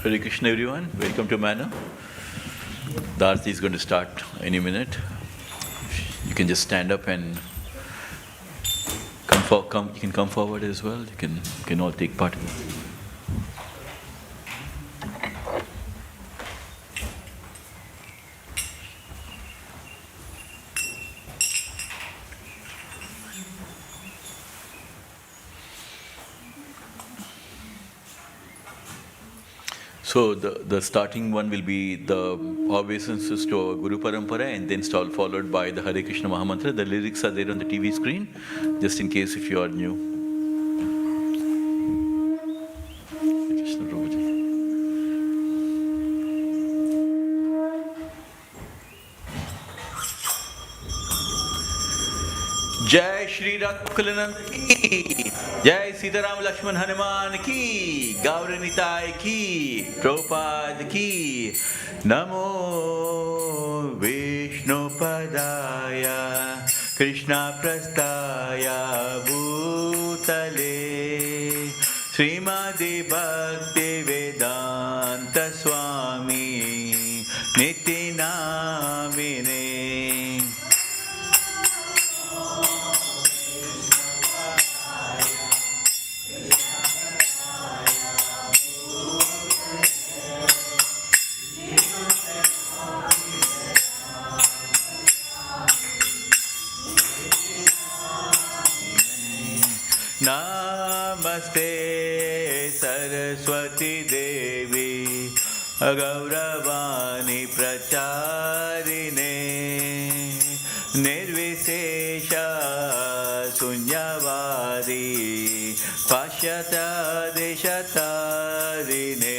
Hare Krishna everyone, welcome to Manor. The Aarti is going to start any minute. You can just stand up and you can come forward as well. You can all take part in it. So the starting one will be the obeisances to our Guru Parampara and then followed by the Hare Krishna Mahamantra. The lyrics are there on the TV screen, just in case if you are new. Jai Shri Rakkulanand ki, Jai Sitaram Lakshman Hanuman ki, Gauranitai ki, Prabhupada ki, Namo Vishnu Padaya, Krishna Prastaya Bhutale, Srimadi Bhaktivedanta Swami, Nitinamine. Namaste Saraswati Devi Gauravani Pracharine Nirvisesha Sunyavadi Pashyata Deshatarine.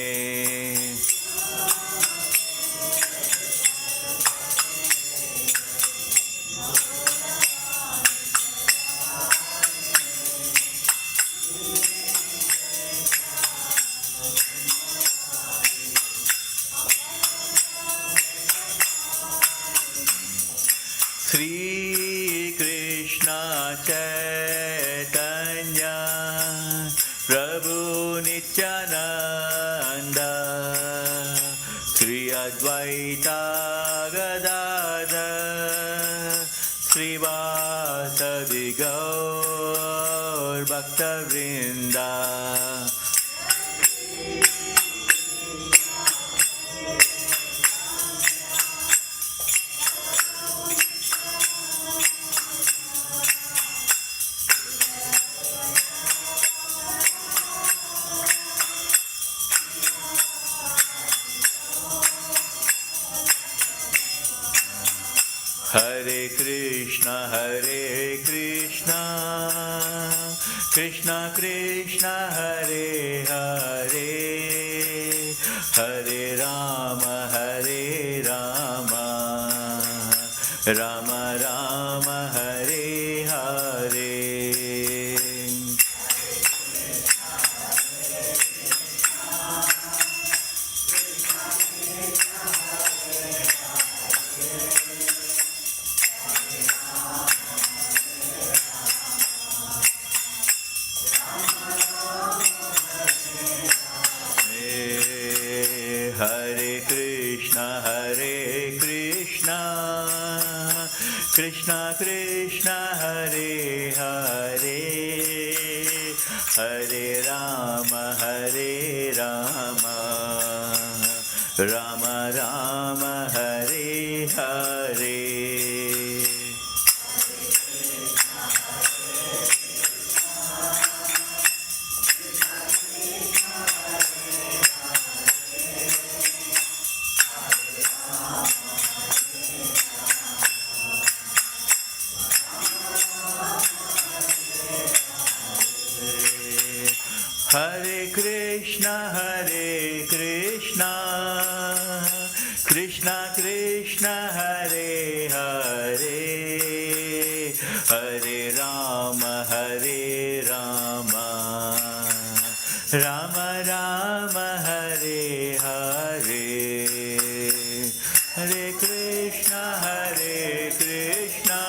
Sri Krishna Chaitanya Prabhu Nityananda Sri Advaita Gadadhar Sri Vasadi Gaur Bhaktivedanta. Hare Krishna, Krishna Krishna, Hare Hare, Hare Rama, Rama Rama, Hare Hare. Krishna Krishna, Hare Hare, Hare Rama, Rama Rama, Hare Hare. Hare Krishna, Krishna Krishna, Hare Hare, Hare Rama, Rama Rama, Hare Hare. Hare Krishna, Krishna.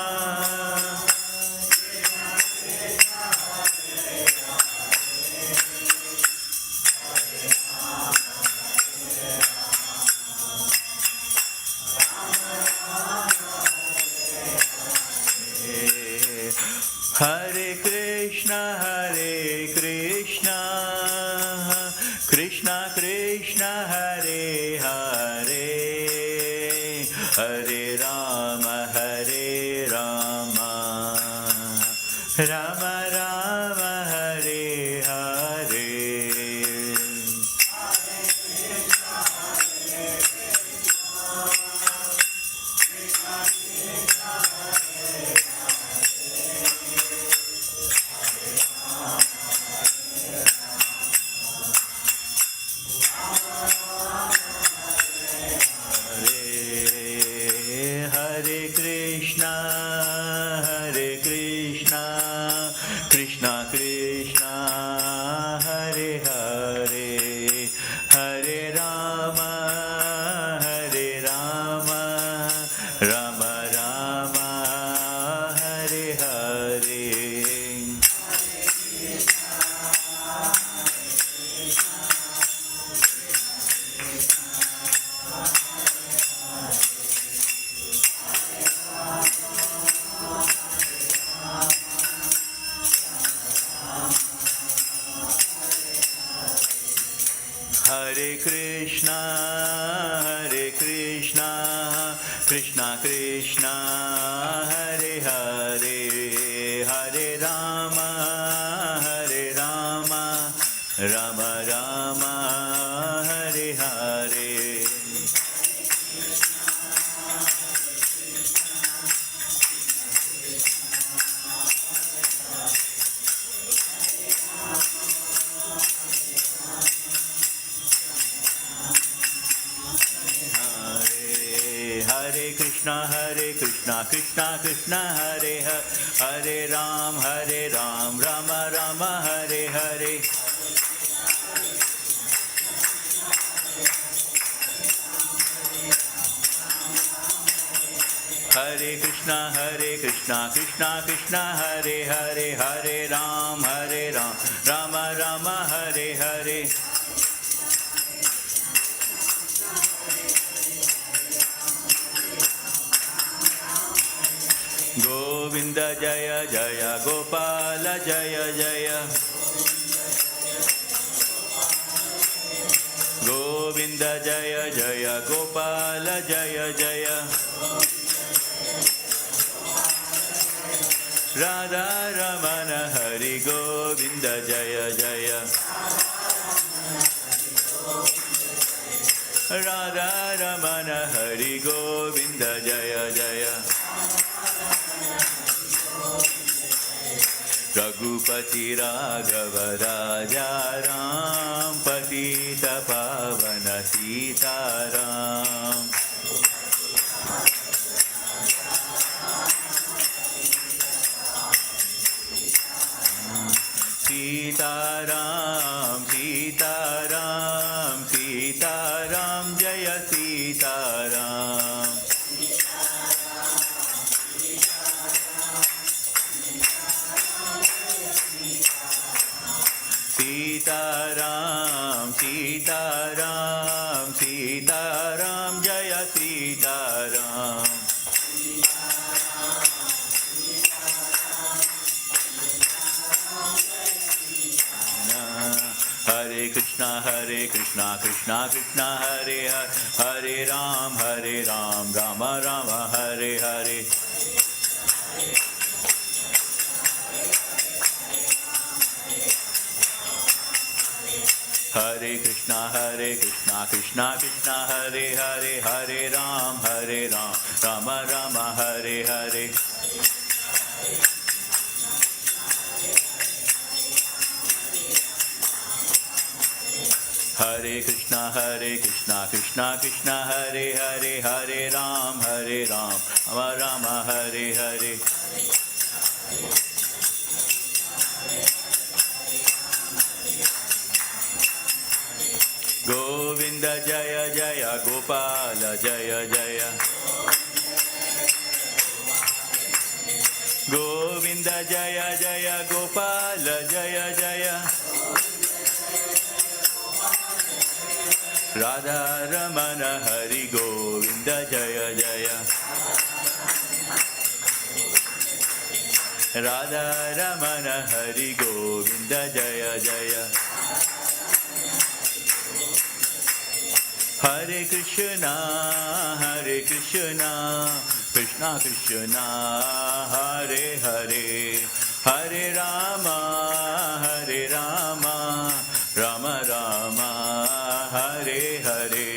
Hare Krishna, Krishna Krishna, Hare Hare, Hare Rama, Rama Rama, Hare Hare. Hare Krishna, Krishna Krishna, Hare Hare, Hare Rama, Rama Rama, Hare Hare. Hare Krishna, Krishna Krishna, Hare Hare, Hare Rama, Rama Rama, Hare Hare. Hare Krishna, Krishna Krishna, Hare Hare, Hare Ram, Rama Rama, Hare Hare. Hare Krishna, Krishna Krishna, Hare Hare, Hare Ram, Rama Rama, Hare Hare. Govinda Jaya Jaya, Gopala Jaya Jaya. Govinda Jaya Jaya, Gopala Jaya Jaya. Radha Ramana Hari Govinda Jaya Jaya. Radha Ramana Hari Govinda Jaya Jaya. Raghupati Raghava Raja Ram, Patita Pavana Sitaram. Sitaram, Sitaram, Sitaram, Jaya Sitaram. Sitaram, Sitaram, Sitaram, Jaya Sitaram. Hare Krishna, Krishna Krishna, Hare Hare, Hare Ram, Rama Rama, Hare Hare. Hare Krishna, Krishna Krishna, Hare Hare, Hare Ram, Rama Rama, Hare Hare. Hare Krishna, Krishna Krishna, Hare Hare, Hare Ram, Rama Rama, Hare Hare. Govinda Jaya Jaya, Gopala Jaya Jaya. Govinda Jaya Jaya, Gopala Jaya Jaya. Radha Ramana Hari Govinda Jaya Jaya. Radha Ramana Hari Govinda Jaya Jaya. Hare Krishna, Krishna Krishna, Hare Hare, Hare Rama, Rama Rama, Hare Hare.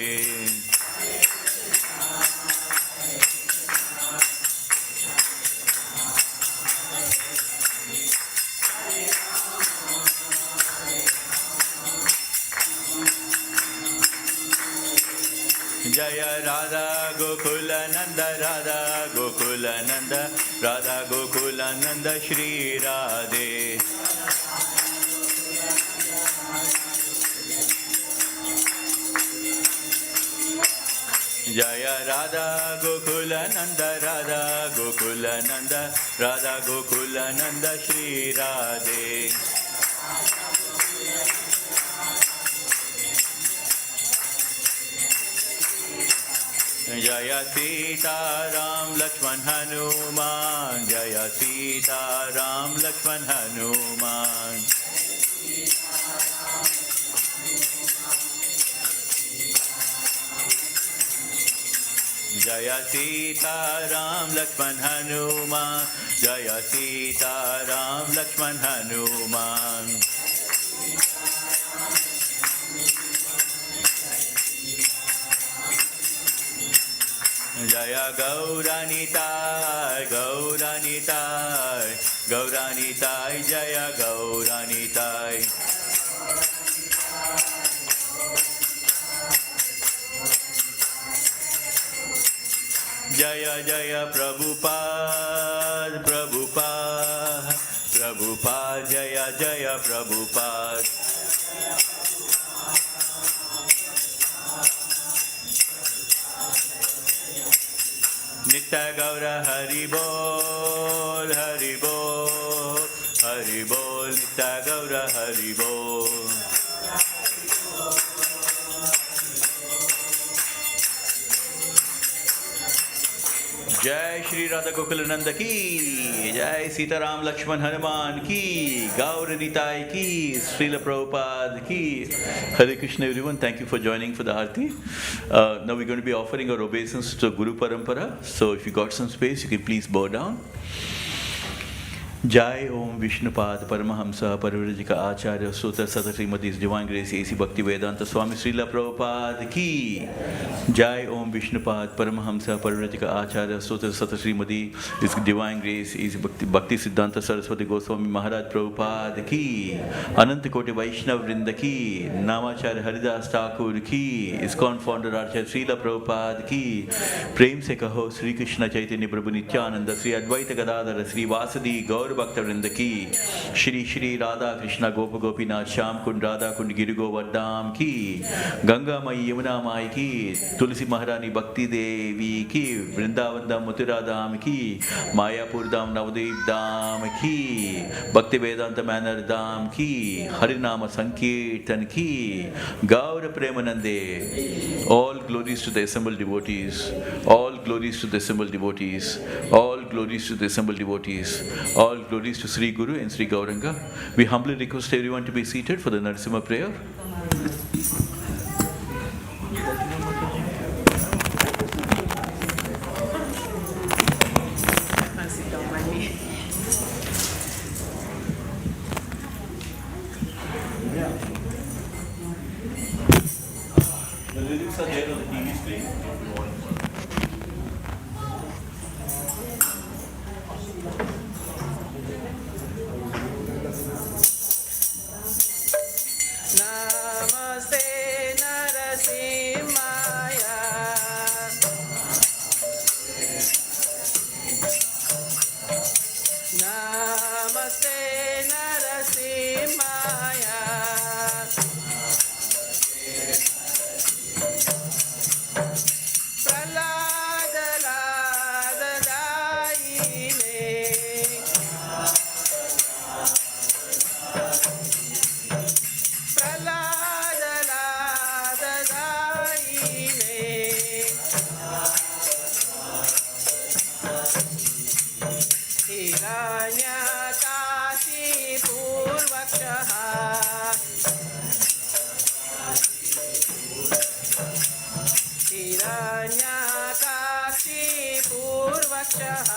Jaya Radha Gokula Nanda, Radha Gokula Nanda, Radha Gokula Nanda, Shri Radhe. Jaya Radha Gokula Nanda, Radha Gokula Nanda, Radha Gokula Nanda, Shri Radhe. Jaya Sita Ram Lakshman Hanuman, Jaya Sita Ram Lakshman Hanuman. Jaya Sita Ram Lakshman Hanuman, Jaya Sita Ram Lakshman Hanuman. Jaya Gauranitai, Gauranitai, Gauranitai, Jaya Gauranitai. Jaya Jaya Prabhupada, Prabhupada, Prabhupada, Jaya Jaya Prabhupada. Nitya Gaura Hari Bol, Hari Bol, Hari Bol, Nitya Gaura Hari Bol. Jai Shri Radha Gokulananda ki, Jai Sita Ram Lakshman Hanuman ki, Gaur Nitai ki, Srila Prabhupada ki. Hare Krishna everyone, thank you for joining for the Aarti. Now we're going to be offering our obeisance to Guru Parampara. So if you got some space, you can please bow down. Jai Om Vishnupad Paramahamsa Parivrajika Acharya Sutra Sata Srimati His Divine Grace A.C. Bhaktivedanta Swami Srila Prabhupada ki. Jai Om Vishnupad Paramahamsa Parivrajika Acharya Sutra Sata Srimati His Divine Grace A.C. Bhakti Siddhanta Saraswati Goswami Maharaj Prabhupada ki. Ananta Koti Vaishnav Vrinda ki. Namacharya Haridas Thakur ki. ISKCON founder Acharya Srila Prabhupada ki. Prem se kaho Sri Krishna Chaitanya Prabhu Nityananda Sri Advaita Gadadhara Sri Vasadi Gaur Bhaktivinoda ki. Shri Shri Radha Krishna Gopa Gopinath Shyam Kund Radha Kund Giri Govardham ki. Ganga Mai Yamuna Mai ki. Tulsi Maharani Bhakti Devi ki. Vrindavan Dham Mathura Dham ki. Mayapur Dham Navadvip Dham ki. Bhaktivedanta Manor Dham ki. Harinama Sankirtan ki. Gaura Premanande. All glories to the assembled devotees. All glories to the assembled devotees. All glories to the assembled devotees. All glories to Sri Guru and Sri Gauranga. We humbly request everyone to be seated for the Narasimha prayer. The lyrics are there on the TV screen. Namaste Narasimhaya. Namaste Narasimhaya. Hira हिरण्यकाशीपूर्वक्षः हिरण्यकाशीपूर्वक्षः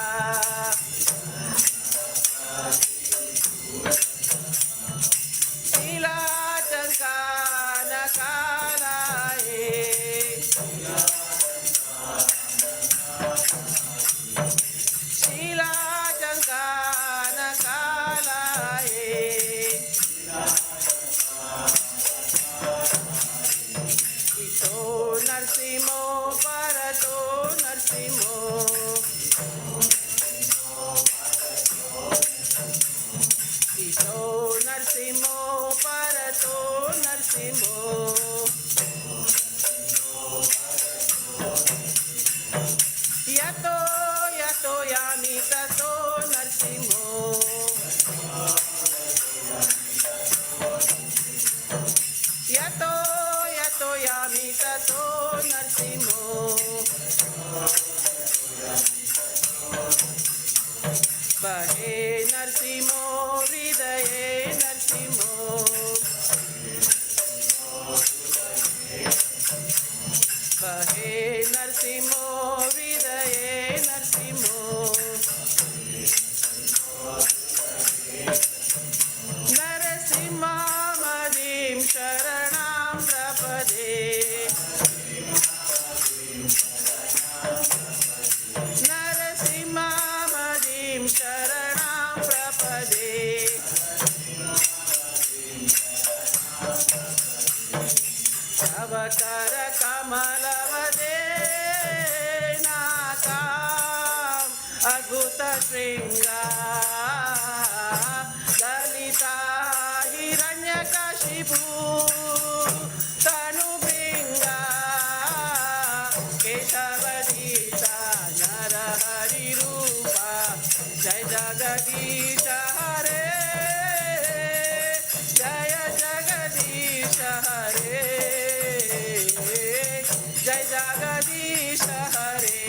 शीलाचङ्कानकालाये शीलाचङ्कानकालाये इतो नरसिंहो परतो नरसिंहो इतो नरसिंहो परतो नरसिंहो यतो यतो यामि ततो नरसिंहो यतो यतो यामि ततो नरसिंहो बहे नरसिंहो हृदये नरसिंहो बहे नरसिंहो हृदये नरसिंहो नरसिंहमदिं शरणं प्रपदे नरसिंहमदिं शरणं प्रपदे तव करकमलवदे नाकाम् अद्भुतशृङ्गा ललिता हिरण्यकशिपू तनुभृङ्गा केशवदीशा नरहरिरूपा जय जगदीश हरे जय जगदीश हरे जय जगदीश हरे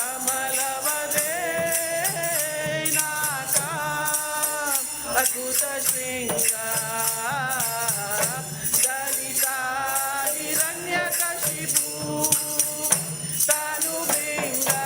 करकमलवदे नाकाम् अद्भुतशृङ्गा Lalita Hiranyakashipu तनुभृङ्गा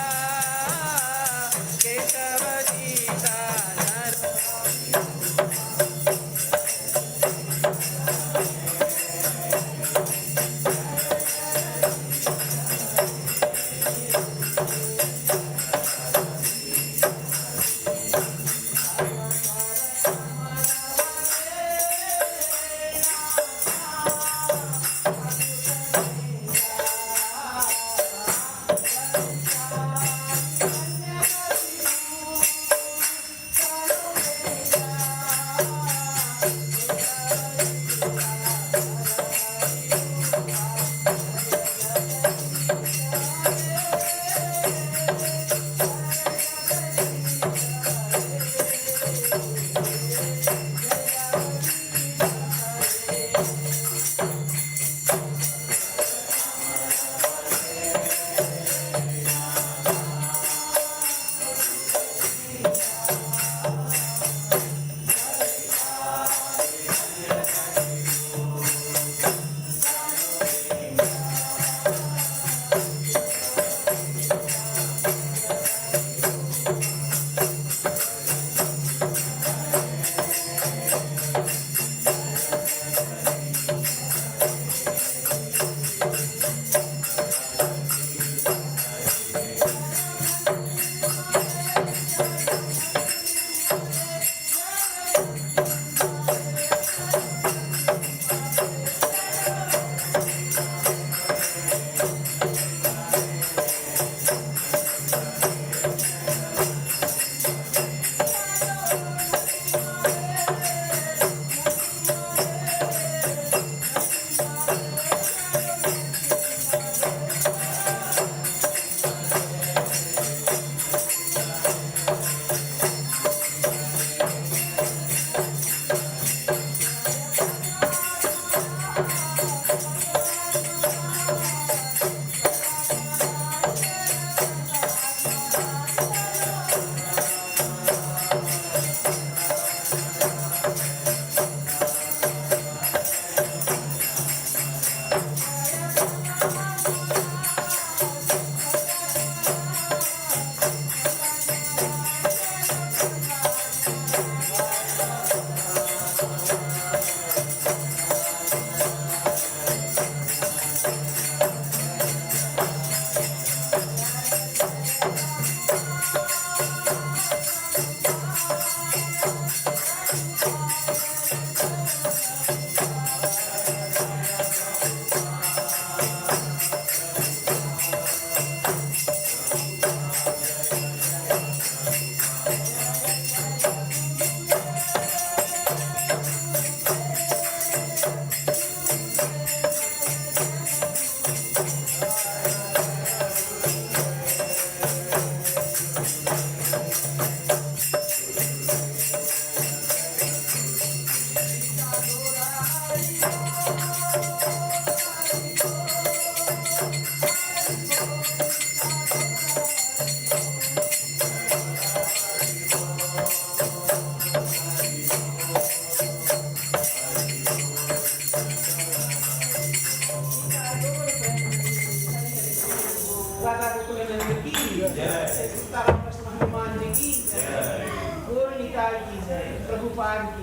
Prabhupada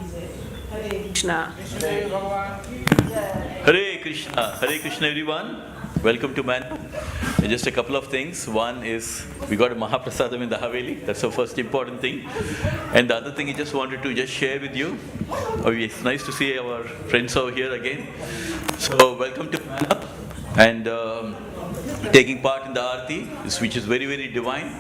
ki jai. Hare Krishna. Hare Krishna everyone. Welcome to Manor. Just a couple of things. One is we got a Mahaprasadam in the Haveli. That's the first important thing. And the other thing I just wanted to just share with you. Oh, it's nice to see our friends over here again. So welcome to Manor. And taking part in the Aarti, which is very, very divine.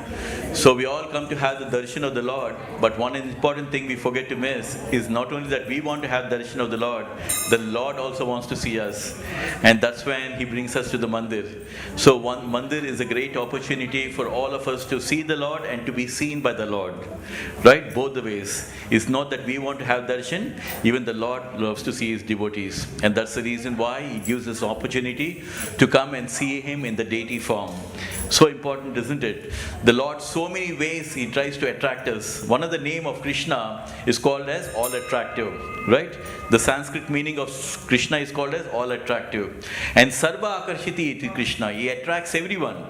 So we all come to have the darshan of the Lord, but one important thing we forget to miss is not only that we want to have darshan of the Lord also wants to see us. And that's when He brings us to the mandir. So one mandir is a great opportunity for all of us to see the Lord and to be seen by the Lord. Right? Both the ways. It's not that we want to have darshan, even the Lord loves to see His devotees. And that's the reason why He gives us opportunity to come and see Him in the deity form. So important, isn't it? The Lord, so many ways He tries to attract us. One of the name of Krishna is called as all attractive, right? The Sanskrit meaning of Krishna is called as all attractive. And Sarva Akarshiti iti Krishna. He attracts everyone.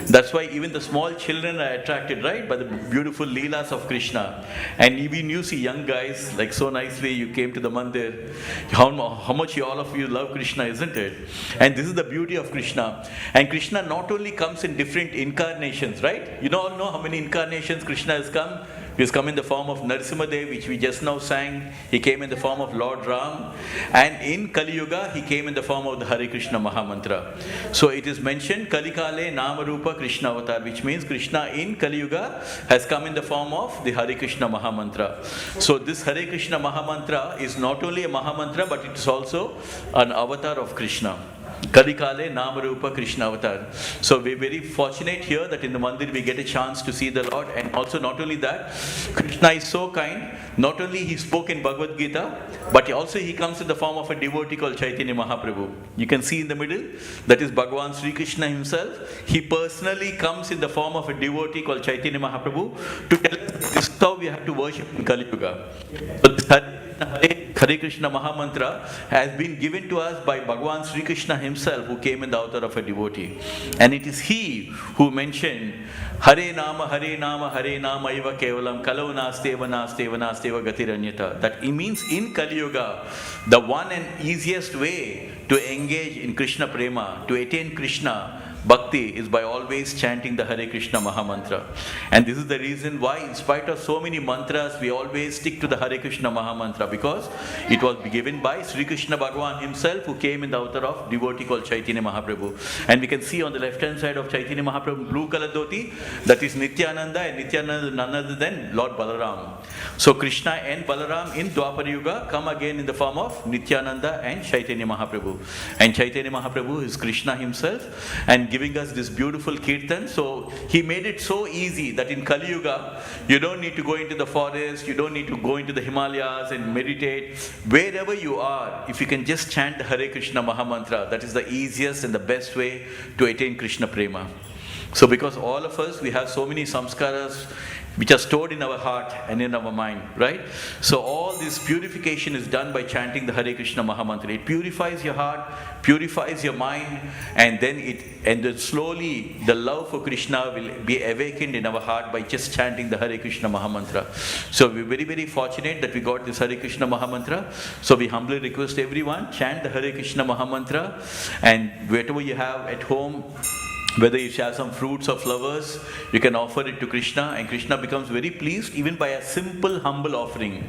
That's why even the small children are attracted, right, by the beautiful leelas of Krishna. And even you see young guys, like so nicely you came to the mandir. How much all of you love Krishna, isn't it? And this is the beauty of Krishna. And Krishna not only comes in different incarnations, right? You all know how many incarnations Krishna has come. He has come in the form of Narasimhadev, which we just now sang. He came in the form of Lord Ram. And in Kali Yuga, He came in the form of the Hare Krishna Mahamantra. So it is mentioned, Kali Kale Nama Rupa Krishna Avatar, which means Krishna in Kali Yuga has come in the form of the Hare Krishna Mahamantra. So this Hare Krishna Mahamantra is not only a Mahamantra, but it is also an avatar of Krishna. Kali Kale Namarupa Krishna Avatar. So we're very fortunate here that in the mandir we get a chance to see the Lord. And also not only that, Krishna is so kind. Not only He spoke in Bhagavad Gita, but also He comes in the form of a devotee called Chaitanya Mahaprabhu. You can see in the middle, that is Bhagavan Sri Krishna Himself. He personally comes in the form of a devotee called Chaitanya Mahaprabhu to tell us this is how we have to worship in Kali Yuga. So this Hare Krishna Mahamantra has been given to us by Bhagavan Sri Krishna Himself, who came in the avatar of a devotee. And it is He who mentioned Hare Nama, Hare Nama, Hare Nama Iva Kevalam, Kalau Nasteva Nasteva Nasteva Gatiranyata. That it means in Kali Yuga, the one and easiest way to engage in Krishna Prema, to attain Krishna Bhakti, is by always chanting the Hare Krishna Mahamantra. And this is the reason why, in spite of so many mantras, we always stick to the Hare Krishna Mahamantra, because it was given by Sri Krishna Bhagavan Himself, who came in the avatar of devotee called Chaitanya Mahaprabhu. And we can see on the left hand side of Chaitanya Mahaprabhu, blue color dhoti, that is Nityananda, and Nityananda is none other than Lord Balaram. So Krishna and Balaram in Dwapara Yuga come again in the form of Nityananda and Chaitanya Mahaprabhu. And Chaitanya Mahaprabhu is Krishna Himself, and giving us this beautiful kirtan. So He made it so easy that in Kali Yuga, you don't need to go into the forest, you don't need to go into the Himalayas and meditate. Wherever you are, if you can just chant the Hare Krishna Mahamantra, that is the easiest and the best way to attain Krishna Prema. So because all of us, we have so many samskaras which are stored in our heart and in our mind, right? So all this purification is done by chanting the Hare Krishna Mahamantra. It purifies your heart, purifies your mind, and then slowly the love for Krishna will be awakened in our heart by just chanting the Hare Krishna Mahamantra. So we're very, very fortunate that we got this Hare Krishna Mahamantra. So we humbly request everyone, chant the Hare Krishna Mahamantra, and whatever you have at home, whether you have some fruits or flowers, you can offer it to Krishna, and Krishna becomes very pleased even by a simple, humble offering.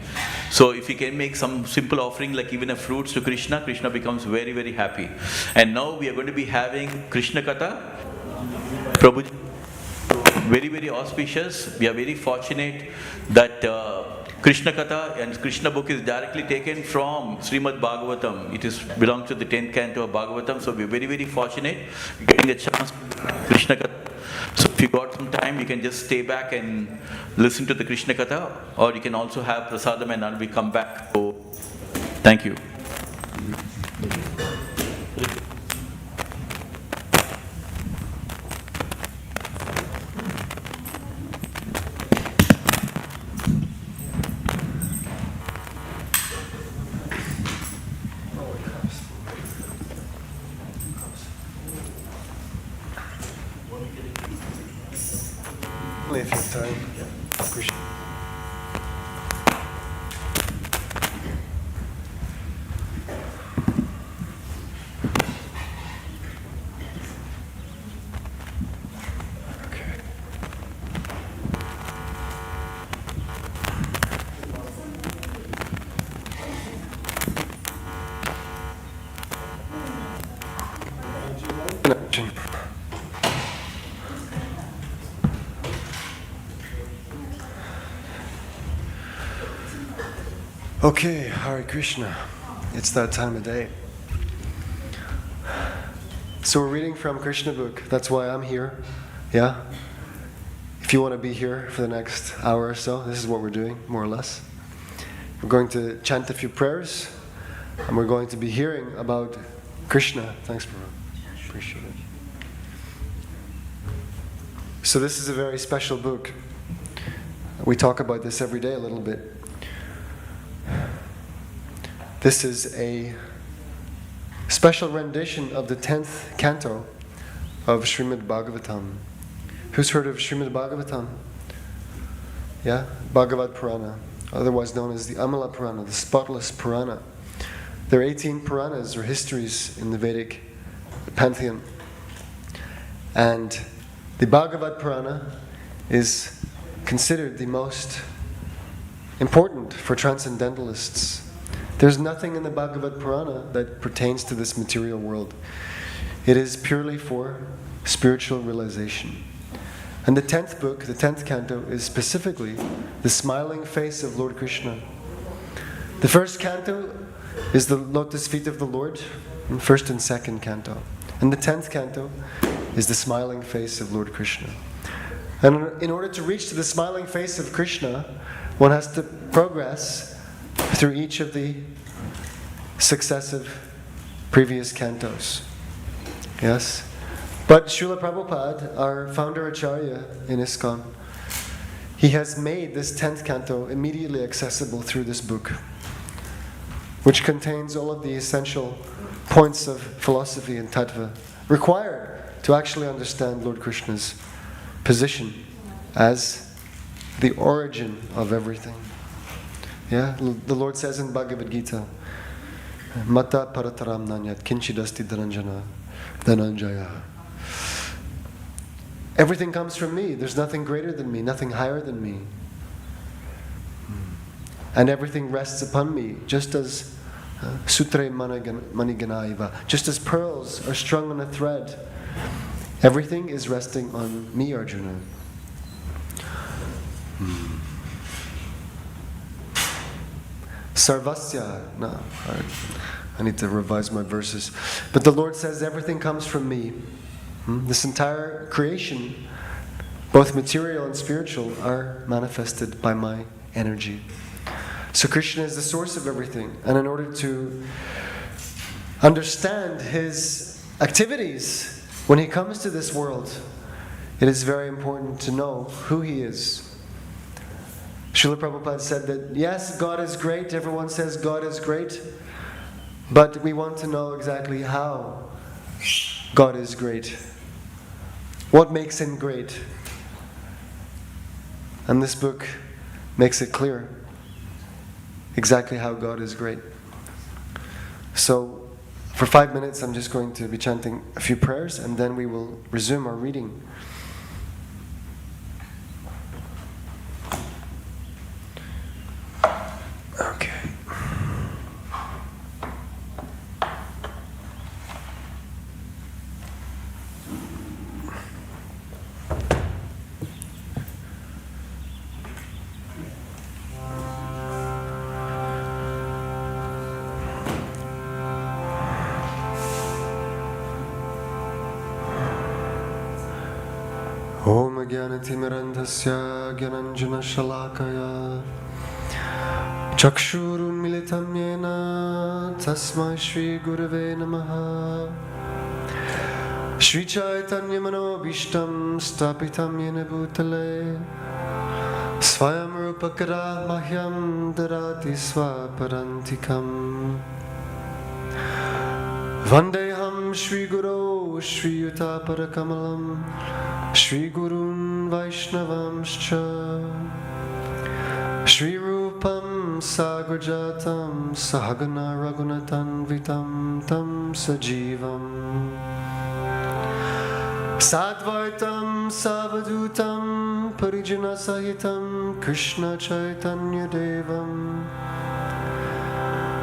So if you can make some simple offering like even a fruits to Krishna, Krishna becomes very, very happy. And now we are going to be having Krishna Katha. Prabhuji, very, very auspicious. We are very fortunate that Krishna Katha and Krishna book is directly taken from Srimad Bhagavatam. It belongs to the 10th canto of Bhagavatam. So we're very, very fortunate getting a chance to Krishna Katha. So if you got some time, you can just stay back and listen to the Krishna Katha, or you can also have prasadam and then we come back. So, thank you. If you have time. Appreciate Okay, Hare Krishna. It's that time of day. So we're reading from Krishna book. That's why I'm here. Yeah? If you want to be here for the next hour or so, this is what we're doing, more or less. We're going to chant a few prayers, and we're going to be hearing about Krishna. Thanks, Prabhu. Appreciate it. So this is a very special book. We talk about this every day a little bit. This is a special rendition of the 10th canto of Srimad Bhagavatam. Who's heard of Srimad Bhagavatam? Yeah? Bhagavad Purana, otherwise known as the Amala Purana, the spotless Purana. There are 18 Puranas, or histories, in the Vedic pantheon. And the Bhagavad Purana is considered the most important for transcendentalists. There's nothing in the Bhagavad Purana that pertains to this material world. It is purely for spiritual realization. And the 10th book, the 10th canto, is specifically the smiling face of Lord Krishna. The first canto is the lotus feet of the Lord, in first and second canto. And the 10th canto is the smiling face of Lord Krishna. And in order to reach to the smiling face of Krishna, one has to progress through each of the successive previous cantos. Yes? But Srila Prabhupada, our founder Acharya in ISKCON, he has made this 10th canto immediately accessible through this book, which contains all of the essential points of philosophy and tattva required to actually understand Lord Krishna's position as the origin of everything. Yeah, the Lord says in Bhagavad Gita, Mata parataram nanyat kinchidasti dhananjaya. Everything comes from me. There's nothing greater than me, nothing higher than me. And everything rests upon me, just as sutre maniganaiva, just as pearls are strung on a thread. Everything is resting on me, Arjuna. Sarvasya. No, I need to revise my verses. But the Lord says everything comes from me. This entire creation, both material and spiritual, are manifested by my energy. So Krishna is the source of everything. And in order to understand his activities when he comes to this world, it is very important to know who he is. Srila Prabhupada said that, yes, God is great, everyone says God is great, but we want to know exactly how God is great. What makes him great? And this book makes it clear exactly how God is great. So, for 5 minutes I'm just going to be chanting a few prayers, and then we will resume our reading. Okay. Om Jnanatimirandhasya Gyananjana-shalakaya Chakshurunmilitam yena Tasmai Shri Gurave Namaha Shri Chaitanya Manobishtam Stapitam yena Bhutale Svayam Rupakara Mahyam Darati Swaparantikam Vandeham Shri Guru Shri Yuta Parakamalam Shri Gurun Vaishnavamscha Shri Rupam Sagrajatam Sahagana Raghunatanvitam Tam Sajivam Sadvaitam Savadutam Parijana Sahitam Krishna Chaitanya Devam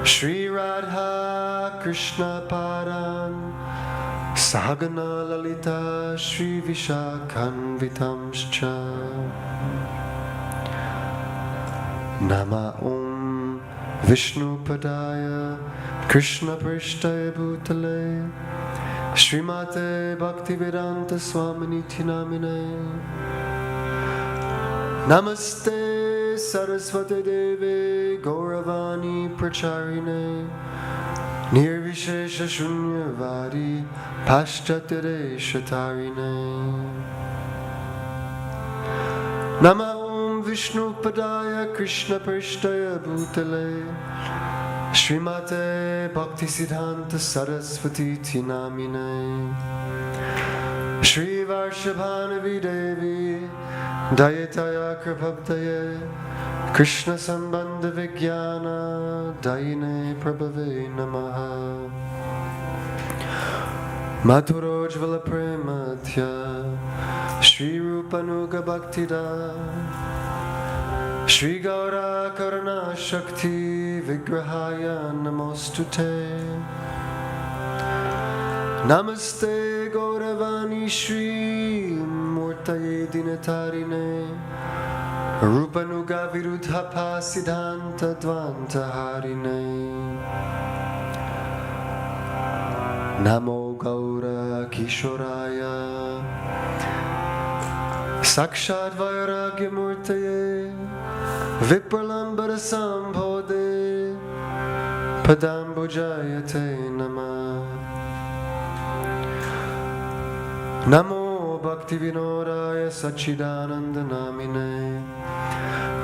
Shri Radha Krishna Padan Sahagana Lalita Shri Vishakhanvitamscha Nama Om Vishnu Padaya Krishna Prishtaya Bhutale Srimate Bhaktivedanta Swaminiti Namine Namaste Saraswati Devi Gauravani Pracharine Nirvishesha Shunyavadi Paschatire Shatarine Nama Om Vishnu Padaya Krishna Prishtaya Bhutale Srimate Bhaktisiddhanta Saraswati Tinamine Shri Varshabhanavi Devi Dayataya Kripabdaye Krishna Sambandha Vijnana Dayine Prabhave Namaha Madhurojvala Prematya Shri Rupanuga Bhaktida Shri Gaura Karuna Shakti Vigrahaya Namostute Namaste Gauravani Shri Murtaye Dinatarine Rupanuga Virudhapa Siddhanta Dvanta Harine Namo Gaura Kishoraya Sakshat Vairagya Murtaye Vipralambara Sambhode Padambujayate Nama Namo Bhaktivinodaya Sachidananda Namine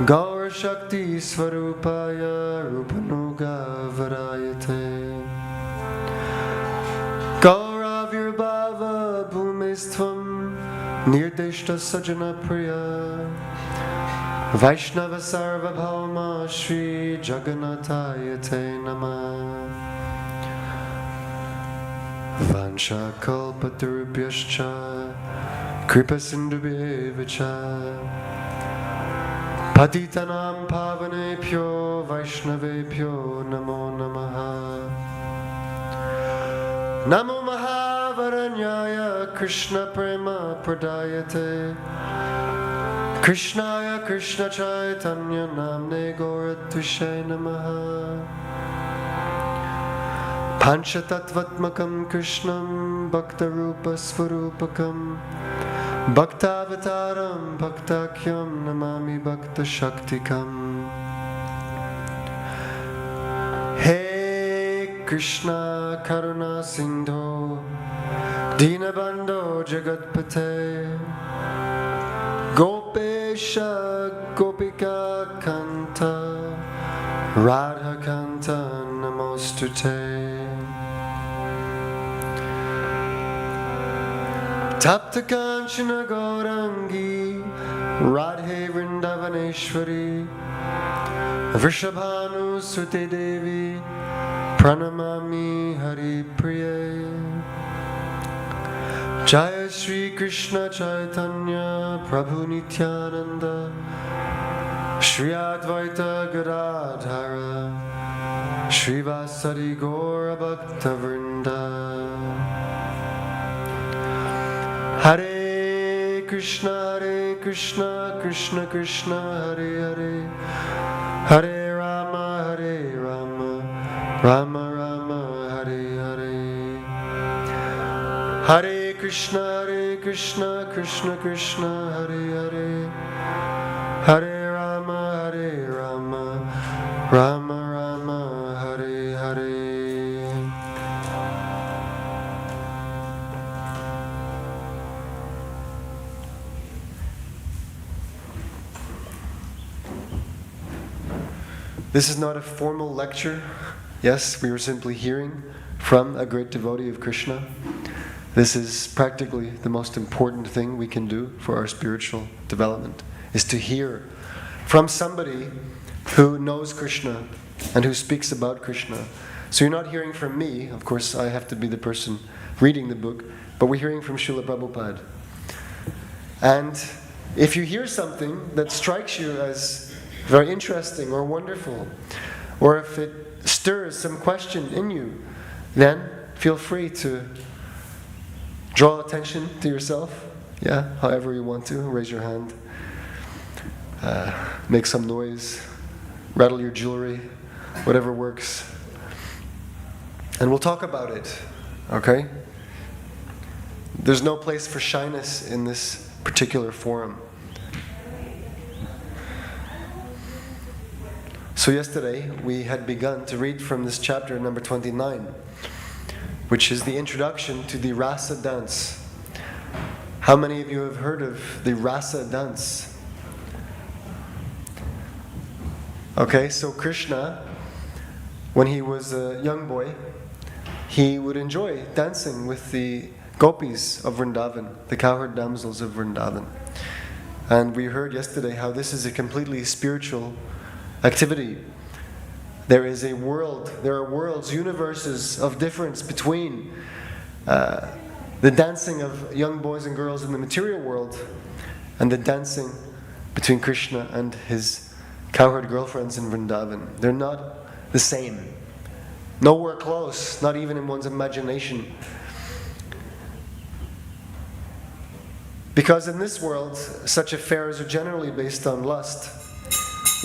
Gaura Shakti Svarupaya Rupanuga Varayate Gaura Virbhava Bhumistvam Nirdeshta Sajana Priya Vaishnava Sarvabhauma Shri Jagannataya Te Namah Vansha Kalpatarubhyascha Kripa Sindhubhyevacha Patitanam Pavanebhyo Vaishnavebhyo Namo Namaha Namo Mahavaranyaya Krishna Prema Pradayate Krishnaya Krishna Chaitanya Namne Gauratushe Namaha Panchatattvatmakam Krishnam Bhaktarupa Svarupakam Bhaktavataram Bhaktakyam Namami Bhakta Shaktikam Hey Krishna Karuna Sindho Dinabandho Jagatpate Gopesha Gopika Kanta Radha Kanta Namostute Tapta Kanchana Gaurangi Radhe Vrindavaneshwari Vrishabhanu Sute Devi Pranamami Hari Priye Jaya Shri Krishna Chaitanya Prabhu Nityananda Shri Advaita Gadadhara Shri Vasari Gaura Bhakta Vrinda Hare Krishna Krishna Krishna Hare Hare Hare Rama Rama Rama Hare Hare Hare Krishna Krishna Krishna Hare Hare Hare Rama Rama Hare Hare This is not a formal lecture. Yes, we were simply hearing from a great devotee of Krishna. This is practically the most important thing we can do for our spiritual development, is to hear from somebody who knows Krishna and who speaks about Krishna. So you're not hearing from me, of course I have to be the person reading the book, but we're hearing from Srila Prabhupada. And if you hear something that strikes you as very interesting or wonderful, or if it stirs some question in you, then feel free to draw attention to yourself. Yeah, however you want to. Raise your hand. Make some noise. Rattle your jewelry. whatever works. And we'll talk about it, okay? There's no place for shyness in this particular forum. So yesterday we had begun to read from this chapter number 29, which is the introduction to the rasa dance. How many of you have heard of the rasa dance? Okay, so Krishna, when he was a young boy, he would enjoy dancing with the gopis of Vrindavan, the cowherd damsels of Vrindavan. And we heard yesterday how this is a completely spiritual activity. There are worlds, universes of difference between the dancing of young boys and girls in the material world and the dancing between Krishna and his cowherd girlfriends in Vrindavan. They're not the same. Nowhere close, not even in one's imagination. Because in this world, such affairs are generally based on lust.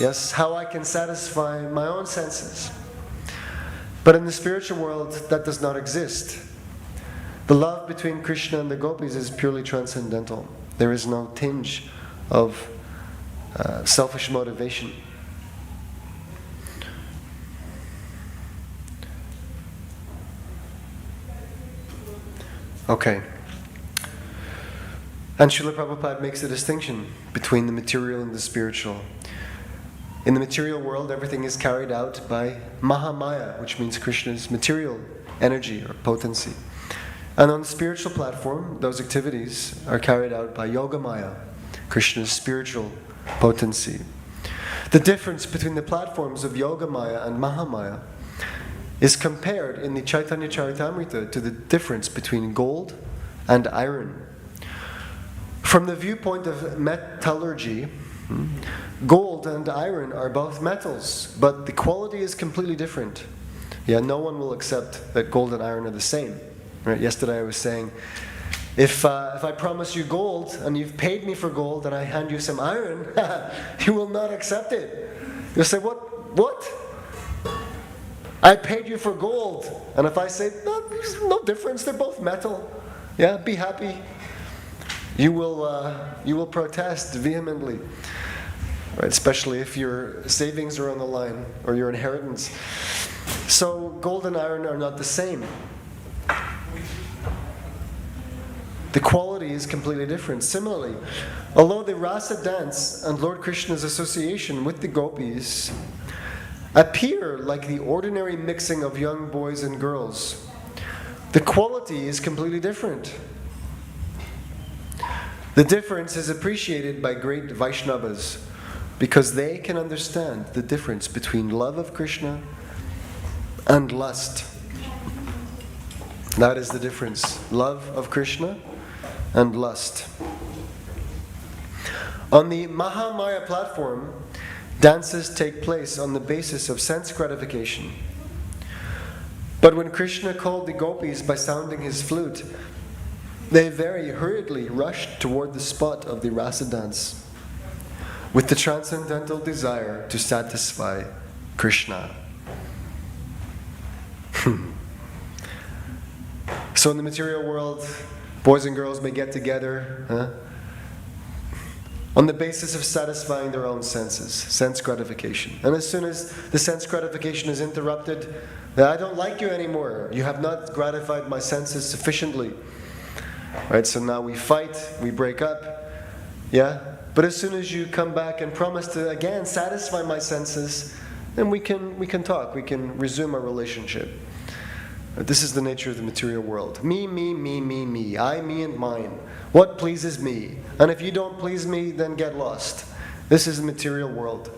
Yes, how I can satisfy my own senses. But in the spiritual world, that does not exist. The love between Krishna and the gopis is purely transcendental. There is no tinge of selfish motivation. Okay. And Srila Prabhupada makes a distinction between the material and the spiritual. In the material world, everything is carried out by Mahamaya, which means Krishna's material energy or potency. And on the spiritual platform, those activities are carried out by Yogamaya, Krishna's spiritual potency. The difference between the platforms of Yogamaya and Mahamaya is compared in the Chaitanya Charitamrita to the difference between gold and iron. From the viewpoint of metallurgy, gold and iron are both metals, but the quality is completely different. Yeah, no one will accept that gold and iron are the same. Right? Yesterday I was saying, if I promise you gold and you've paid me for gold and I hand you some iron, you will not accept it. You'll say, what? I paid you for gold. And if I say, no, there's no difference, they're both metal. Yeah, be happy. You will protest vehemently. Right, especially if your savings are on the line or your inheritance. So gold and iron are not the same. The quality is completely different. Similarly, although the rasa dance and Lord Krishna's association with the gopis appear like the ordinary mixing of young boys and girls, the quality is completely different. The difference is appreciated by great Vaishnavas because they can understand the difference between love of Krishna and lust. That is the difference. Love of Krishna and lust. On the Mahamaya platform, dances take place on the basis of sense gratification. But when Krishna called the gopis by sounding his flute, they very hurriedly rushed toward the spot of the rasa dance with the transcendental desire to satisfy Krishna. So in the material world, boys and girls may get together on the basis of satisfying their own senses, sense gratification. And as soon as the sense gratification is interrupted, I don't like you anymore. You have not gratified my senses sufficiently. Right, so now we fight, we break up, yeah? But as soon as you come back and promise to again satisfy my senses, then we can talk, we can resume our relationship. This is the nature of the material world. Me, I, me, and mine. What pleases me? And if you don't please me, then get lost. This is the material world.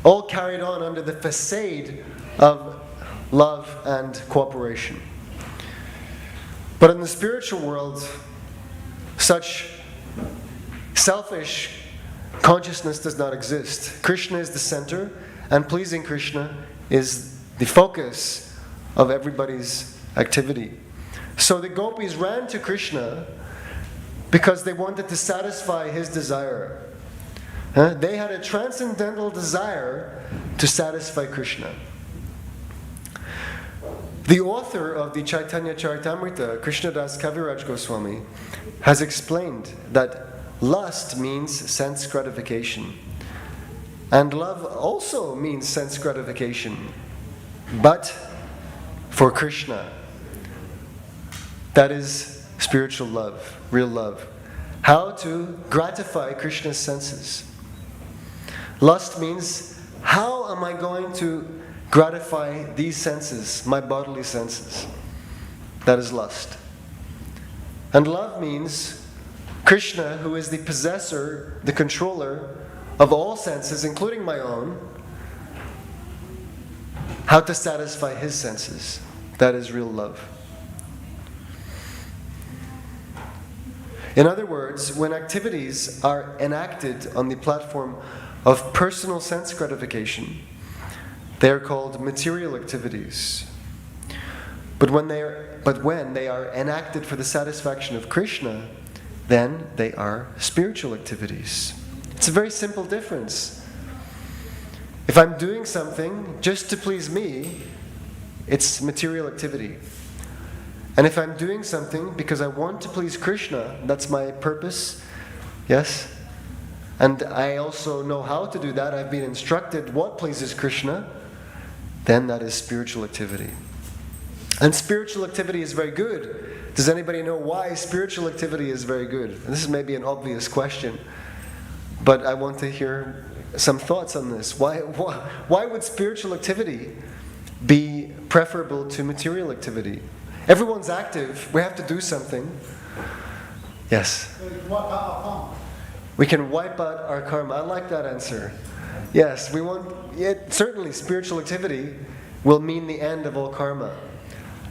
All carried on under the facade of love and cooperation. But in the spiritual world, such selfish consciousness does not exist. Krishna is the center, and pleasing Krishna is the focus of everybody's activity. So the gopis ran to Krishna because they wanted to satisfy his desire. They had a transcendental desire to satisfy Krishna. The author of the Chaitanya Charitamrita, Krishnadas Kaviraj Goswami, has explained that lust means sense gratification. And love also means sense gratification. But for Krishna, that is spiritual love, real love. How to gratify Krishna's senses. Lust means, how am I going to gratify these senses, my bodily senses? That is lust. And love means Krishna, who is the possessor, the controller of all senses, including my own, how to satisfy his senses. That is real love. In other words, when activities are enacted on the platform of personal sense gratification, they are called material activities. But when they are enacted for the satisfaction of Krishna, then they are spiritual activities. It's a very simple difference. If I'm doing something just to please me, it's material activity. And if I'm doing something because I want to please Krishna, that's my purpose, yes? And I also know how to do that, I've been instructed what pleases Krishna, then that is spiritual activity. And spiritual activity is very good. Does anybody know why spiritual activity is very good? And this is maybe an obvious question, but I want to hear some thoughts on this. Why would spiritual activity be preferable to material activity? Everyone's active, we have to do something. Yes? We can wipe out our karma. I like that answer. Yes, certainly spiritual activity will mean the end of all karma.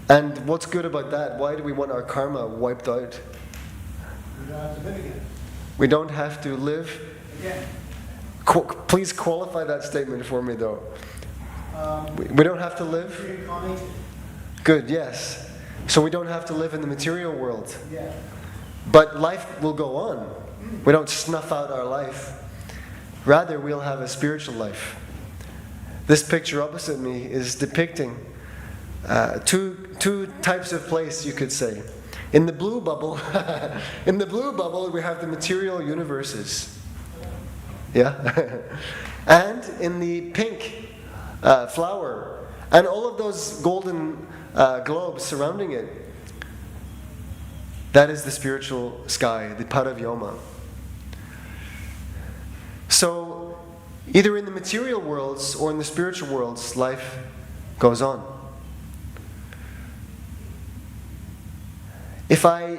And what's good about that? Why do we want our karma wiped out? We don't have to live again. Please qualify that statement for me, though. We don't have to live? Good, yes. So we don't have to live in the material world. Yeah. But life will go on. We don't snuff out our life. Rather, we'll have a spiritual life. This picture opposite me is depicting two types of place, you could say. In the blue bubble, we have the material universes. Yeah? And in the pink flower, and all of those golden globes surrounding it, that is the spiritual sky, the Paravyoma. So, either in the material worlds or in the spiritual worlds, life goes on. If I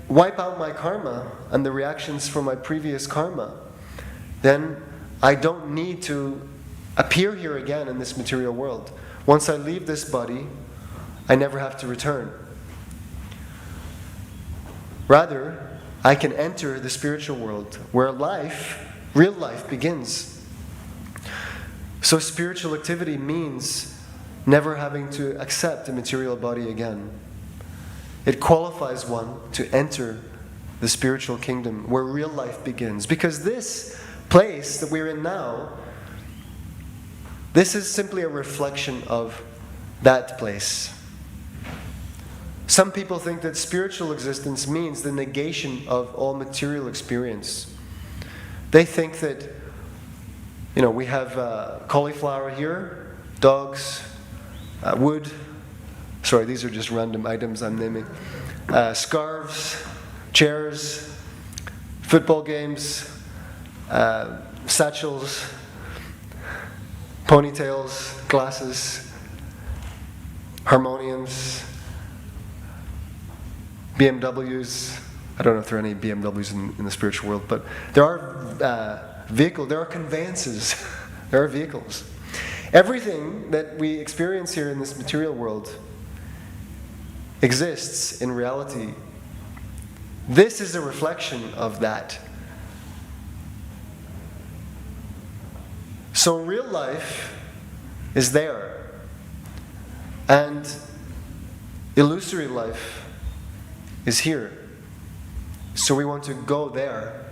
wipe out my karma and the reactions from my previous karma, then I don't need to appear here again in this material world. Once I leave this body, I never have to return. Rather, I can enter the spiritual world where life, real life, begins. So spiritual activity means never having to accept a material body again. It qualifies one to enter the spiritual kingdom where real life begins. Because this place that we're in now, this is simply a reflection of that place. Some people think that spiritual existence means the negation of all material experience. They think that, we have cauliflower here, dogs, wood. Sorry, these are just random items I'm naming. Scarves, chairs, football games, satchels, ponytails, glasses, harmoniums, BMWs. I don't know if there are any BMWs in the spiritual world, but there are vehicles, there are conveyances, there are vehicles. Everything that we experience here in this material world exists in reality. This is a reflection of that. So real life is there, and illusory life is here. So we want to go there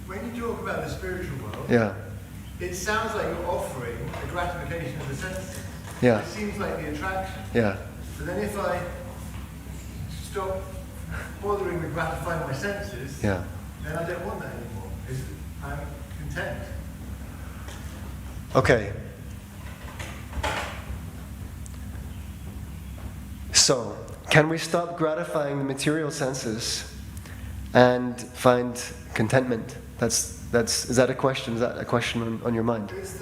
when you talk about the spiritual world, Yeah. it sounds like you're offering a gratification of the senses. Yeah. It seems like the attraction. Yeah. So then if I stop bothering to gratify my senses, Yeah. then I don't want that anymore. I'm content. Okay. So, can we stop gratifying the material senses and find contentment? Is that a question? Is that a question on your mind? It's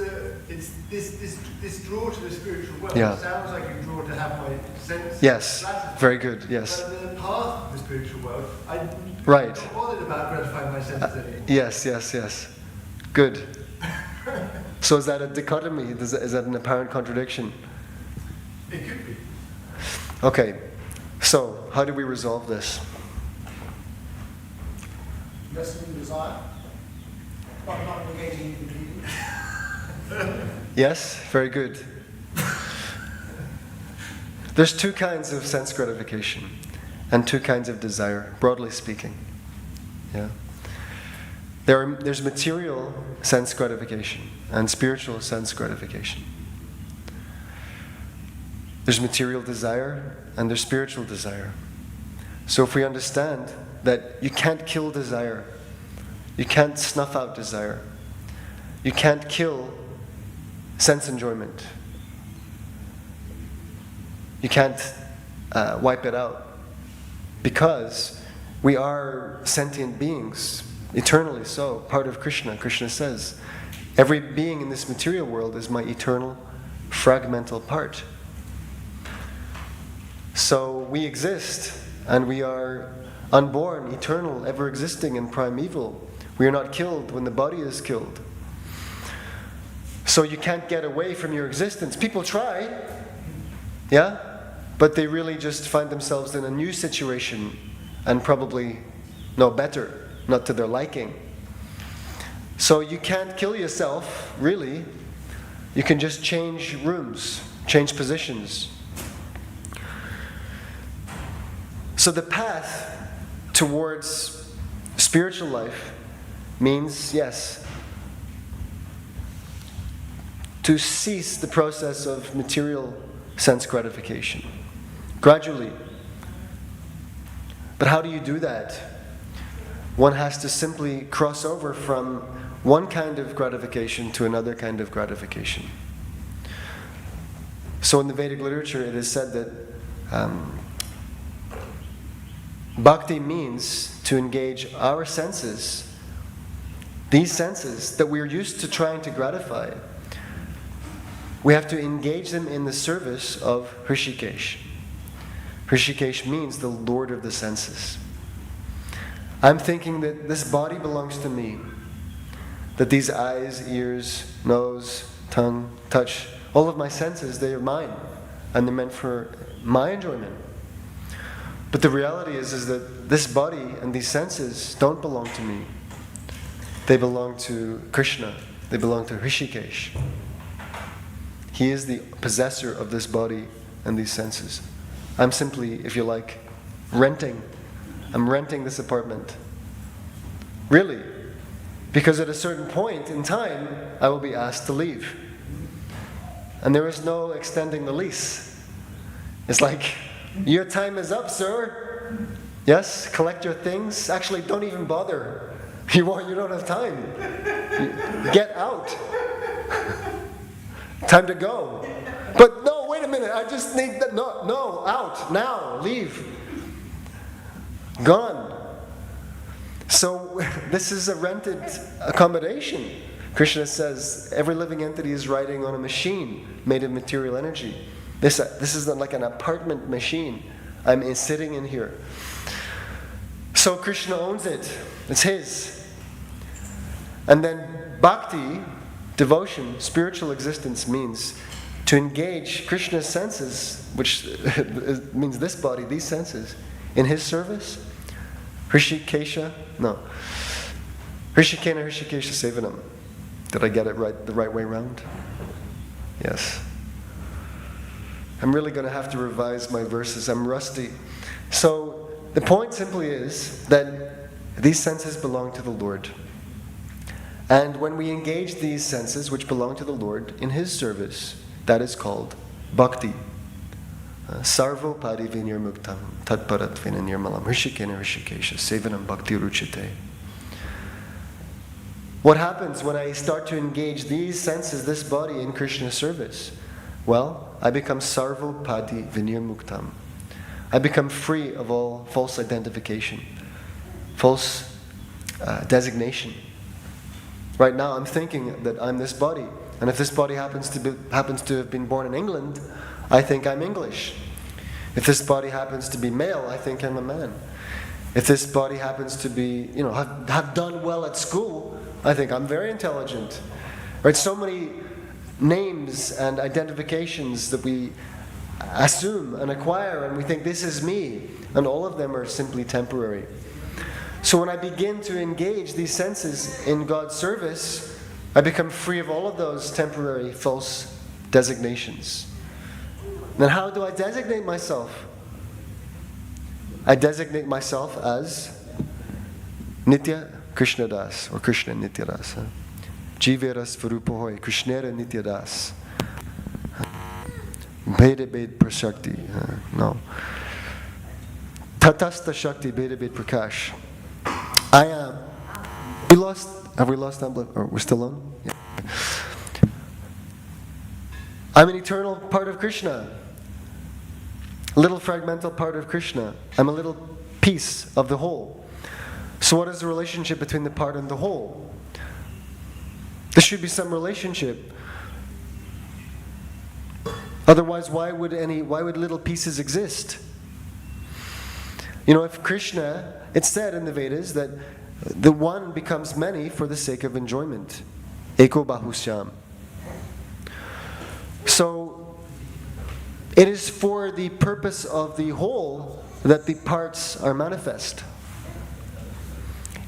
this draw to the spiritual world. Yeah. It sounds like a draw to have my senses. Yes. gratified. Very good. Yes. But the path of the spiritual world, I'm Right. not bothered about gratifying my senses anymore. Yes. Good. So is that a dichotomy? Is that an apparent contradiction? It could be. Okay. So, how do we resolve this? Lessening desire, but not negating it completely. Yes? Very good. There's two kinds of sense gratification and two kinds of desire, broadly speaking. Yeah. There's material sense gratification and spiritual sense gratification. There's material desire and there's spiritual desire. So if we understand that you can't kill desire, you can't snuff out desire, you can't kill sense enjoyment, you can't wipe it out, because we are sentient beings, eternally so, part of Krishna. Krishna says, every being in this material world is my eternal fragmental part. So we exist, and we are unborn, eternal, ever existing, and primeval. We are not killed when the body is killed. So you can't get away from your existence. People try, yeah? But they really just find themselves in a new situation and probably know better, not to their liking. So you can't kill yourself, really. You can just change rooms, change positions. So the path towards spiritual life means, yes, to cease the process of material sense gratification, gradually. But how do you do that? One has to simply cross over from one kind of gratification to another kind of gratification. So in the Vedic literature it is said that bhakti means to engage our senses, these senses that we're used to trying to gratify. We have to engage them in the service of Hrishikesh. Hrishikesh means the Lord of the senses. I'm thinking that this body belongs to me, that these eyes, ears, nose, tongue, touch, all of my senses, they are mine, and they're meant for my enjoyment. But the reality is that this body and these senses don't belong to me. They belong to Krishna. They belong to Hrishikesh. He is the possessor of this body and these senses. I'm simply, if you like, renting. I'm renting this apartment. Really. Because at a certain point in time, I will be asked to leave. And there is no extending the lease. It's like, your time is up, sir. Yes, collect your things. Actually, don't even bother. You don't have time. Get out. Time to go. But no, wait a minute. I just need that. No, out. Now. Leave. Gone. So this is a rented accommodation. Krishna says every living entity is riding on a machine made of material energy. This is like an apartment machine. I'm sitting in here. So Krishna owns it. It's his. And then bhakti, devotion, spiritual existence means to engage Krishna's senses, which means this body, these senses, in his service. Hrishikesha Hrishikesha Sevanam. Did I get it right, the right way around? Yes. I'm really going to have to revise my verses. I'm rusty. So the point simply is that these senses belong to the Lord. And when we engage these senses, which belong to the Lord, in His service, that is called bhakti. Sarvo padi vinirmuktam tatparat vinirmalam rishikena rishikesha sevanam bhakti ruchite. What happens when I start to engage these senses, this body, in Krishna's service? Well, I become sarvo padi vinirmuktam. I become free of all false identification, false designation. Right now, I'm thinking that I'm this body, and if this body happens to have been born in England, I think I'm English. If this body happens to be male, I think I'm a man. If this body happens to be, have done well at school, I think I'm very intelligent. Right? So many names and identifications that we assume and acquire, and we think this is me, and all of them are simply temporary. So when I begin to engage these senses in God's service, I become free of all of those temporary false designations. Then how do I designate myself? I designate myself as Nitya Krishna Das, or Krishna Nitya Das. Jivera Svarupahoy, Krishnera Nitya Das. Beda Bed Prashakti. No. Tatasta Shakti Beda Bed Prakash. I am. Have we lost Ambla? Or we're still on? Yeah. I'm an eternal part of Krishna. A little fragmental part of Krishna. I'm a little piece of the whole. So what is the relationship between the part and the whole? There should be some relationship. Otherwise, why would little pieces exist? If Krishna, it's said in the Vedas that the one becomes many for the sake of enjoyment. Eko bahusyam. So, it is for the purpose of the whole that the parts are manifest.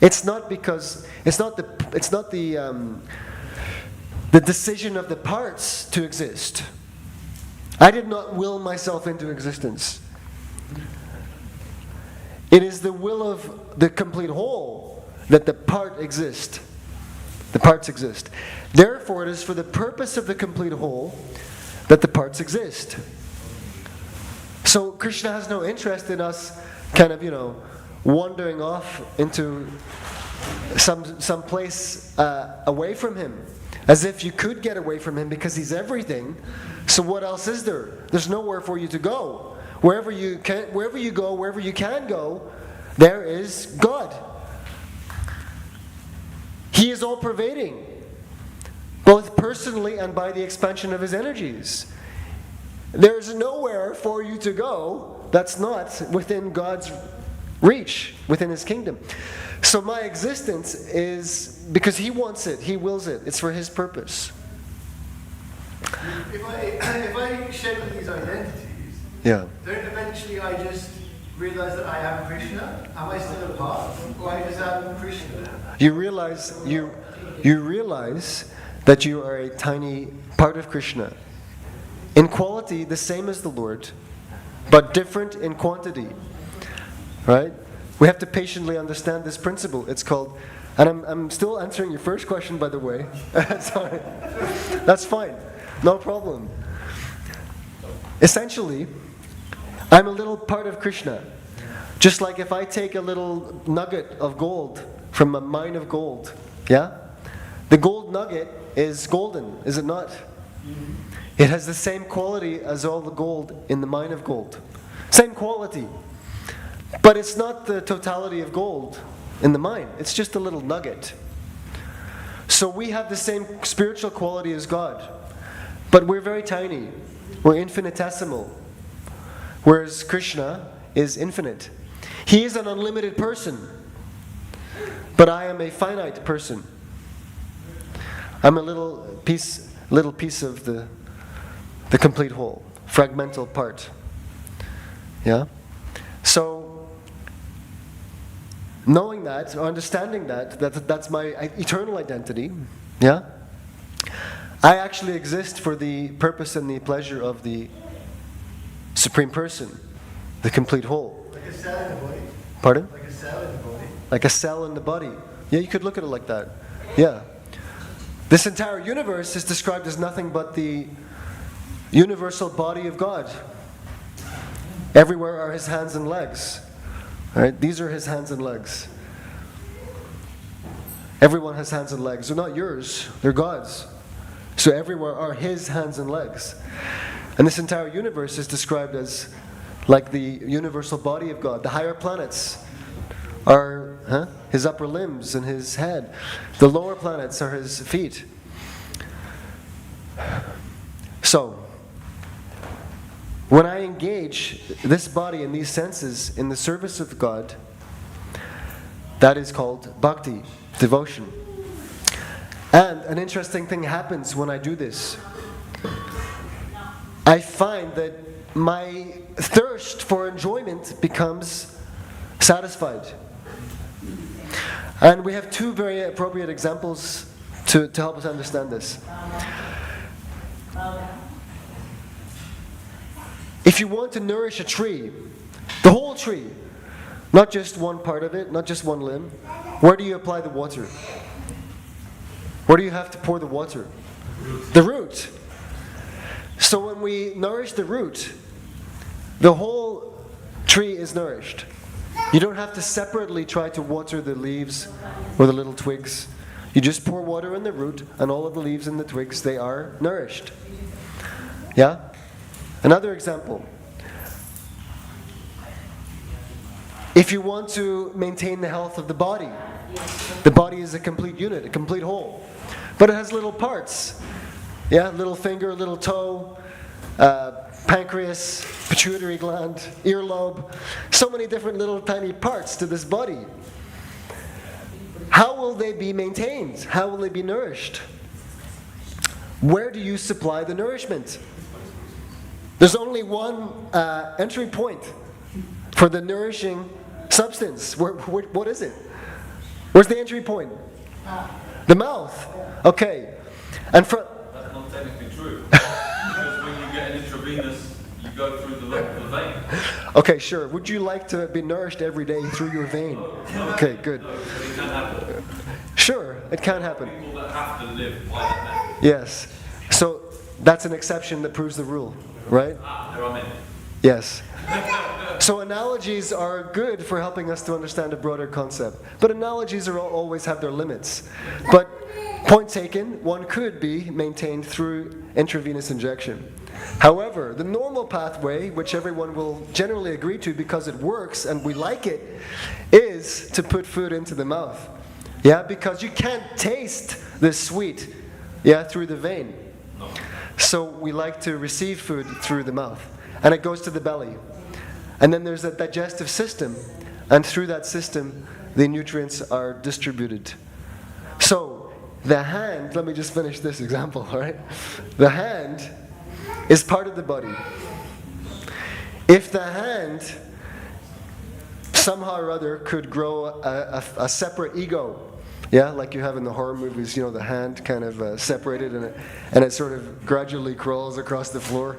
It's not the decision of the parts to exist. I did not will myself into existence. It is the will of the complete whole that the part exist. The parts exist. Therefore, it is for the purpose of the complete whole that the parts exist. So Krishna has no interest in us kind of, wandering off into some place away from Him. As if you could get away from Him because He's everything. So what else is there? There's nowhere for you to go. Wherever you can go, there is God. He is all-pervading, both personally and by the expansion of His energies. There's nowhere for you to go that's not within God's reach, within His kingdom. So my existence is because He wants it, He wills it. It's for His purpose. If I shed these identities, Yeah. then eventually I just realize that I am Krishna. Am I still a part? Or I just am Krishna? You realize that you are a tiny part of Krishna. In quality, the same as the Lord, but different in quantity. Right? We have to patiently understand this principle. It's called, and I'm still answering your first question, by the way. Sorry. That's fine. No problem. Essentially, I'm a little part of Krishna. Just like if I take a little nugget of gold from a mine of gold, yeah? The gold nugget is golden, is it not? It has the same quality as all the gold in the mine of gold. Same quality. But it's not the totality of gold in the mine. It's just a little nugget. So we have the same spiritual quality as God. But we're very tiny. We're infinitesimal. Whereas Krishna is infinite. He is an unlimited person. But I am a finite person. I'm a little piece of the complete whole. Fragmental part. Yeah? So, knowing that, or understanding that's my eternal identity, yeah? I actually exist for the purpose and the pleasure of the Supreme Person, the complete whole. Like a cell in the body. Pardon? Like a cell in the body. Like a cell in the body. Yeah, you could look at it like that. Yeah. This entire universe is described as nothing but the universal body of God. Everywhere are His hands and legs. Right? These are His hands and legs. Everyone has hands and legs. They're not yours, they're God's. So everywhere are His hands and legs. And this entire universe is described as like the universal body of God. The higher planets are His upper limbs and His head. The lower planets are His feet. So, when I engage this body and these senses in the service of God, that is called bhakti, devotion. And an interesting thing happens when I do this. I find that my thirst for enjoyment becomes satisfied. And we have two very appropriate examples to help us understand this. If you want to nourish a tree, the whole tree, not just one part of it, not just one limb, where do you apply the water? Where do you have to pour the water? The root. So when we nourish the root, the whole tree is nourished. You don't have to separately try to water the leaves or the little twigs. You just pour water in the root, and all of the leaves and the twigs, they are nourished. Yeah? Another example. If you want to maintain the health of the body is a complete unit, a complete whole. But it has little parts. Yeah, little finger, little toe, pancreas, pituitary gland, earlobe. So many different little tiny parts to this body. How will they be maintained? How will they be nourished? Where do you supply the nourishment? There's only one entry point for the nourishing substance. What is it? Where's the entry point? The mouth. Okay. And from... That's not technically true. Because when you get an intravenous, you go through the vein. Okay, sure. Would you like to be nourished every day through your vein? Okay, good. No, but it can happen. Sure, it can happen. People that have to live by that method. Yes. So that's an exception that proves the rule, right? There are many. Yes. So analogies are good for helping us to understand a broader concept. But analogies always have their limits. But point taken, one could be maintained through intravenous injection. However, the normal pathway, which everyone will generally agree to because it works and we like it, is to put food into the mouth. Yeah, because you can't taste the sweet, through the vein. So we like to receive food through the mouth. And it goes to the belly. And then there's a digestive system. And through that system, the nutrients are distributed. So, the hand, let me just finish this example, all right? The hand is part of the body. If the hand, somehow or other, could grow a separate ego, like you have in the horror movies, the hand kind of separated and it sort of gradually crawls across the floor.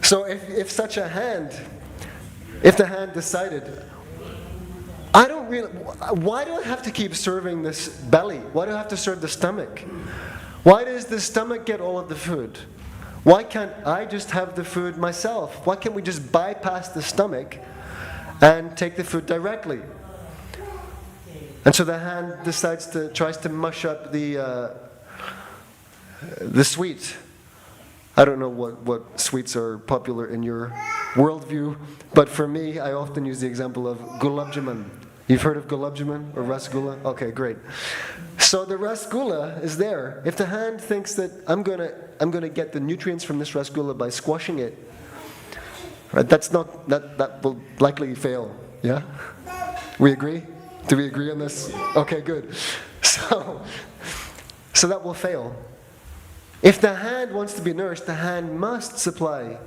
So if the hand decided, why do I have to keep serving this belly? Why do I have to serve the stomach? Why does the stomach get all of the food? Why can't I just have the food myself? Why can't we just bypass the stomach and take the food directly? And so the hand tries to mush up the sweet. I don't know what sweets are popular in your worldview, but for me, I often use the example of gulab jamun. You've heard of gulab jamun or rasgulla? Okay, great. So the rasgulla is there. If the hand thinks that I'm gonna get the nutrients from this rasgulla by squashing it, right? That will likely fail. Yeah, we agree? Do we agree on this? Okay, good. So that will fail. If the hand wants to be nourished, the hand must supply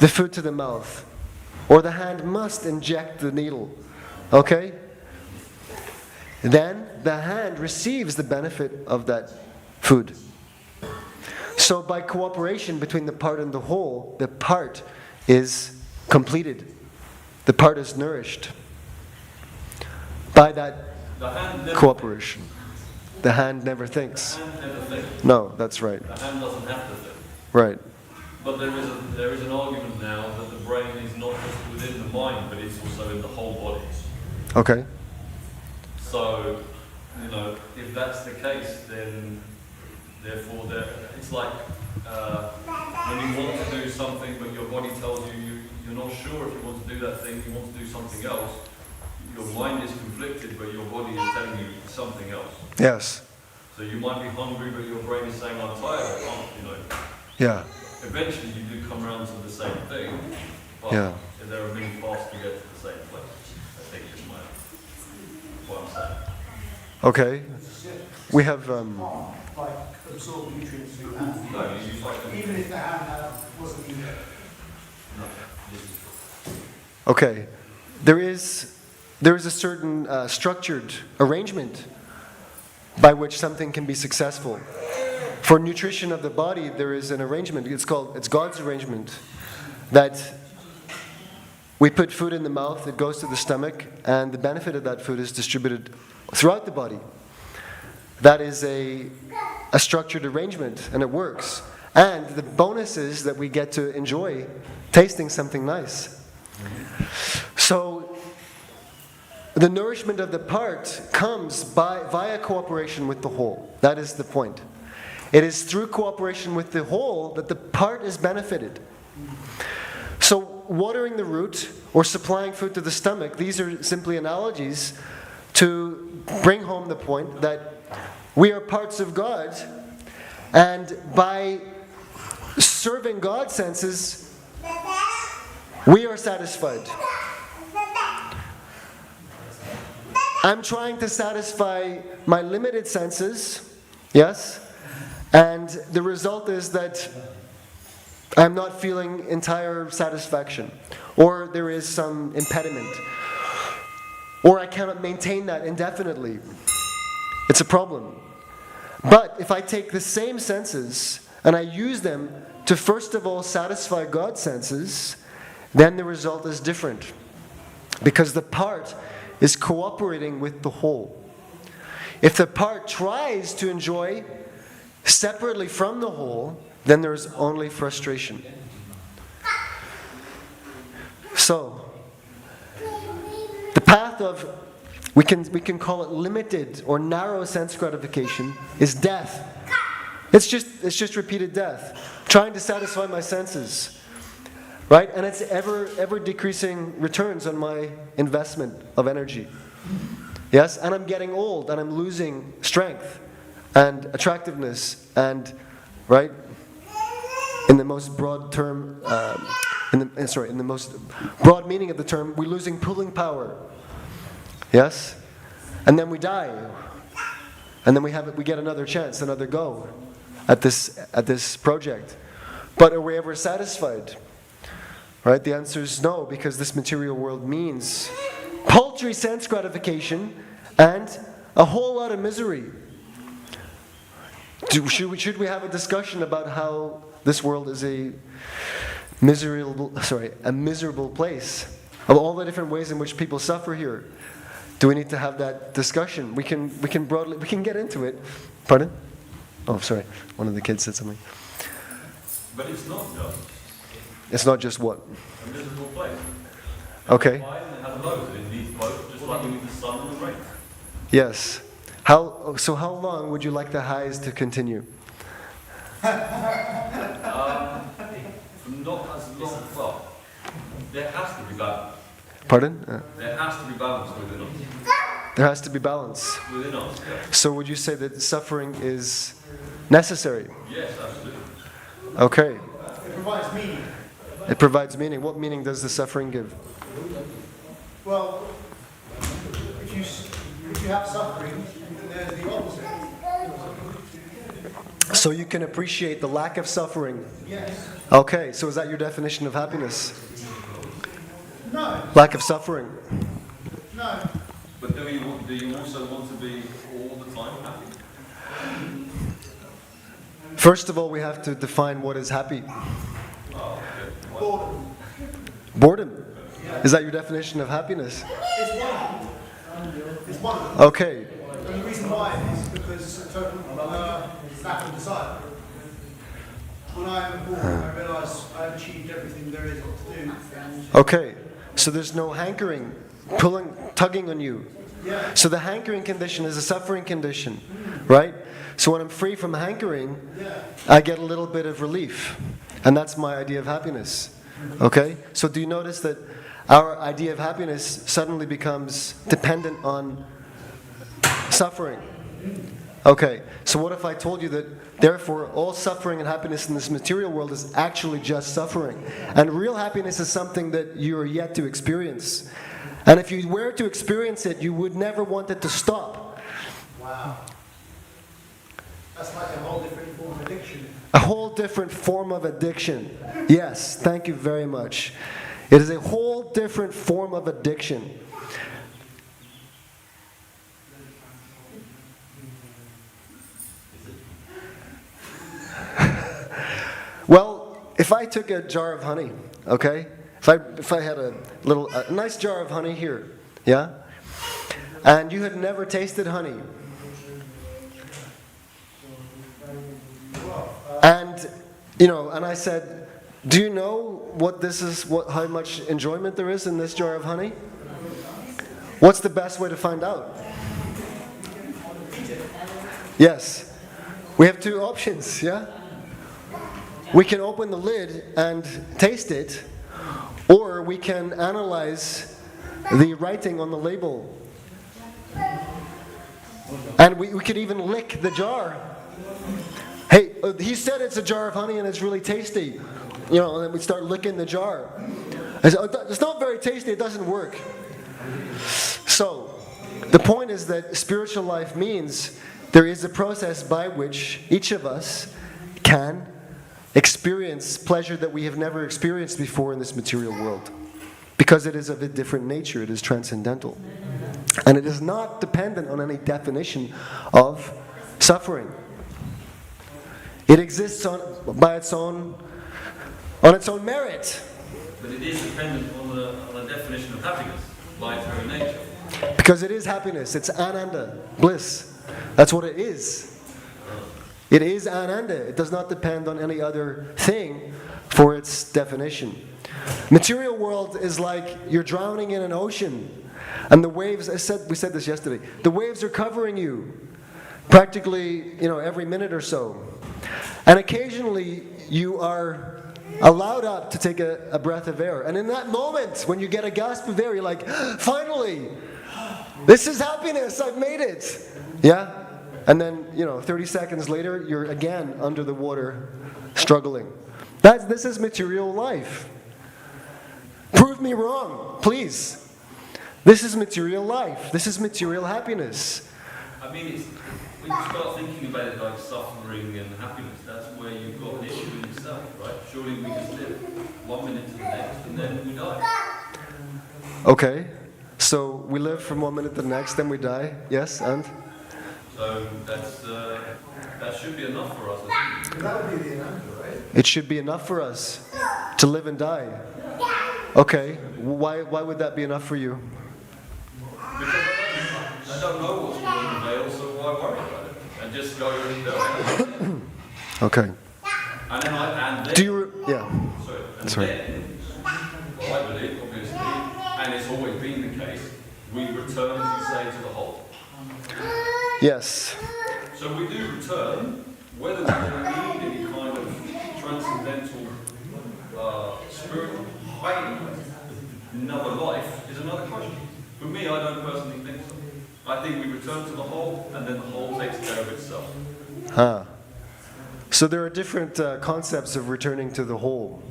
the food to the mouth, or the hand must inject the needle. Okay? Then the hand receives the benefit of that food. So by cooperation between the part and the whole, the part is completed. The part is nourished by that The hand never, cooperation. the hand never thinks. The hand never thinks. No, that's right. The hand doesn't have to think. Right. But there is an argument now that the brain is not just within the mind, but it's also in the whole body. Okay. So, you know, if that's the case, then therefore it's like when you want to do something, but your body tells you you're not sure if you want to do that thing, you want to do something else. Your mind is conflicted, but your body is telling you something else. Yes. So you might be hungry, but your brain is saying, I'm tired, I can't, you know. Yeah. Eventually you do come around to the same thing, but Yeah. there are many paths to get to the same place. I think is what I'm saying. Okay. We have. Like absorb nutrients through the hand. No, you use like Even if the hand wasn't either. no, this is- Okay. There is a certain structured arrangement by which something can be successful. For nutrition of the body, there is an arrangement. It's God's arrangement, that we put food in the mouth, it goes to the stomach, and the benefit of that food is distributed throughout the body. That is a structured arrangement, and it works. And the bonus is that we get to enjoy tasting something nice. So the nourishment of the part comes via cooperation with the whole. That is the point. It is through cooperation with the whole that the part is benefited. So watering the root or supplying food to the stomach, these are simply analogies to bring home the point that we are parts of God, and by serving God's senses, we are satisfied. I'm trying to satisfy my limited senses, yes, and the result is that I'm not feeling entire satisfaction, or there is some impediment, or I cannot maintain that indefinitely. It's a problem. But if I take the same senses and I use them to first of all satisfy God's senses, then the result is different. Because the part is cooperating with the whole. If the part tries to enjoy separately from the whole, then there's only frustration. So, the path of, we can call it limited or narrow sense gratification, is death. It's just repeated death. Trying to satisfy my senses. Right? And it's ever decreasing returns on my investment of energy. Yes? And I'm getting old and I'm losing strength and attractiveness and, right? In the most broad term, in the most broad meaning of the term, we're losing pulling power. Yes? And then we die. And then we get another chance, another go at this project. But are we ever satisfied? Right? The answer is no, because this material world means paltry sense gratification and a whole lot of misery. Should we have a discussion about how this world is a miserable place? Of all the different ways in which people suffer here. Do we need to have that discussion? We can get into it. Pardon? Oh, sorry. One of the kids said something. But it's not just. It's not just what? A miserable place. Okay. Fire and it has loads. It needs both, just like we need the sun and the rain. Yes. How long would you like the highs to continue? Not as long. Well, there has to be balance. Pardon? There has to be balance within us. There has to be balance. Within us, yeah. So would you say that suffering is necessary? Yes, absolutely. Okay. It provides meaning. It provides meaning. What meaning does the suffering give? Well, if you have suffering, then there's the opposite. So you can appreciate the lack of suffering. Yes. Okay, so is that your definition of happiness? No. Lack of suffering. No. But do you also want to be all the time happy? First of all, we have to define what is happy. Oh, okay. Boredom. Boredom. Is that your definition of happiness? It's one of them. It's one of them. Okay. And the reason why is because because it's a total lack of desire. When I'm born, I realise I've achieved everything there is to do. And Okay, so there's no hankering, pulling, tugging on you. yeah, So the hankering condition is a suffering condition, right? So when I'm free from hankering, yeah. I get a little bit of relief. And that's my idea of happiness. Okay? So do you notice that our idea of happiness suddenly becomes dependent on suffering? Okay, so what if I told you that therefore all suffering and happiness in this material world is actually just suffering? And real happiness is something that you are yet to experience. And if you were to experience it, you would never want it to stop. Wow. That's like a whole different form of addiction. A whole different form of addiction. Yes, thank you very much. It is a whole different form of addiction. Well, if I took a jar of honey, okay? If I had a nice jar of honey here, yeah? And you had never tasted honey. And, and I said, do you know what this is, how much enjoyment there is in this jar of honey? What's the best way to find out? Yes. We have two options, yeah? We can open the lid and taste it, or we can analyze the writing on the label. And we could even lick the jar. Hey, he said it's a jar of honey and it's really tasty. And then we start licking the jar. I said, it's not very tasty, it doesn't work. So, the point is that spiritual life means there is a process by which each of us can experience pleasure that we have never experienced before in this material world. Because it is of a different nature, it is transcendental. And it is not dependent on any definition of suffering. It exists on its own merit. But it is dependent on the definition of happiness, by its very nature. Because it is happiness, it's ananda, bliss. That's what it is. It is ananda. It does not depend on any other thing for its definition. Material world is like you're drowning in an ocean, and the waves, we said this yesterday, the waves are covering you practically, every minute or so. And occasionally you are allowed up to take a breath of air. And in that moment, when you get a gasp of air, you're like, finally, this is happiness, I've made it. Yeah? And then, 30 seconds later, you're again under the water, struggling. This is material life. Prove me wrong, please. This is material life. This is material happiness. I mean, when you start thinking about it like suffering and happiness, that's where you've got an issue in yourself, right? Surely we just live 1 minute to the next and then we die. Okay, so we live from 1 minute to the next, then we die. Yes, and? So that should be enough for us, I think. That would be the ananda, right? It should be enough for us to live and die. Okay, why would that be enough for you? Because I don't know what's going to veil, so why worry about it? And just go and do it. Okay. And then Do you, yeah. Sorry. Then, well, I believe, obviously, and it's always been the case, we return, as you say, to the whole. Yes. So we do return, whether we need any kind of transcendental spiritual height, another life, is another question. For me, I don't personally think so. I think we return to the whole, and then the whole takes care of itself. Huh. So there are different concepts of returning to the whole.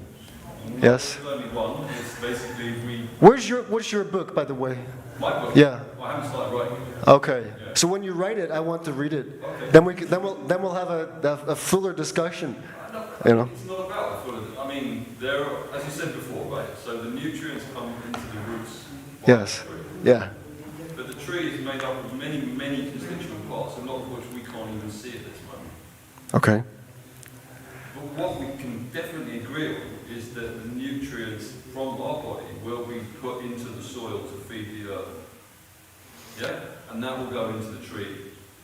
Yes? There's only one. It's basically What's your book, by the way? my book. Yeah. I haven't started writing it yet. Okay. Yeah. So when you write it, I want to read it. Okay. Then we'll have a fuller discussion. It's not about the full. I mean, there are, as you said before, right? So the nutrients come into the roots. of Yes. the tree. Yeah. But the tree is made up of many, many constituent parts, a lot of which we can't even see at this moment. Okay. But what we can definitely agree on is that the nutrients from our body will be put into the soil to feed the earth. Yeah? And that will go into the tree.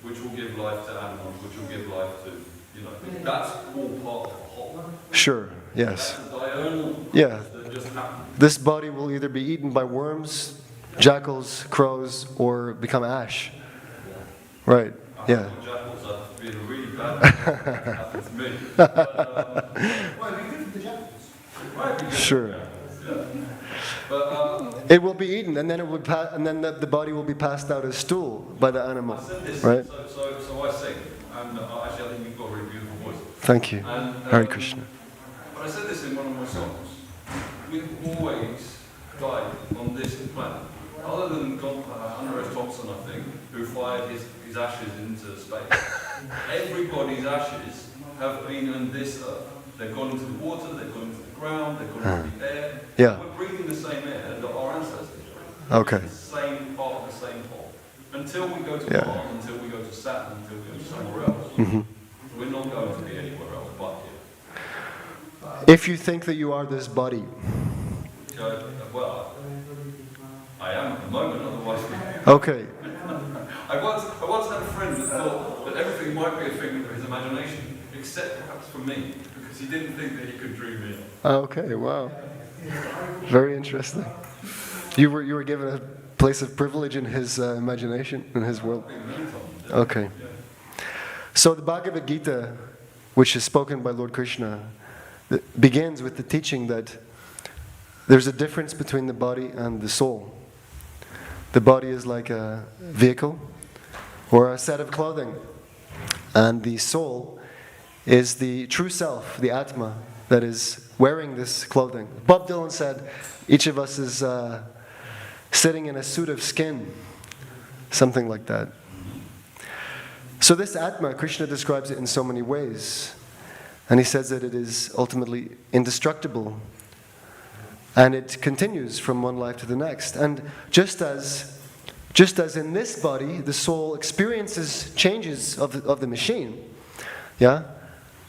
which will give life to animals, which will give life to, you know, that's all part of the whole. Sure, yes. That's a diurnal Yeah. that just happens. This body will either be eaten by worms, jackals, crows, or become ash. Right, yeah. Jackals, that's been a really bad happened to me. But, Well, it'd be good for the jackals. it might be good. Sure. Yeah. But It will be eaten, and then it would and then the body will be passed out as stool by the animal. I said this, Right? so I sing, and actually I think you've got a really beautiful voice. Thank you. And, Hare Krishna. But I said this in one of my songs. We've always died on this planet. Other than Hunter S. Thompson, I think, who fired his ashes into space. Everybody's ashes have been on this earth. They've gone into the water, they've gone into the ground, they've gone into the air. Yeah. We're breathing the same air that our ancestors were. Okay. It's the same part of the same hole. Until we go to Yeah. Mars, until we go to Saturn, until we go to somewhere else, Mm-hmm. we're not going to be anywhere else but here. If you think that you are this body, So, well, I am at the moment, otherwise. okay, I once had a friend that thought that everything might be a figment of his imagination, except perhaps for me, because he didn't think that he could dream me up. okay, wow, very interesting. You were given a place of privilege in his imagination, in his world. Okay. So the Bhagavad Gita, which is spoken by Lord Krishna, begins with the teaching that there's a difference between the body and the soul. The body is like a vehicle or a set of clothing, and the soul is the true self, the Atma, that is wearing this clothing. Bob Dylan said, each of us is sitting in a suit of skin, something like that. So this Atma, Krishna describes it in so many ways. And he says that it is ultimately indestructible. And it continues from one life to the next. And just as in this body, the soul experiences changes of the machine. Yeah?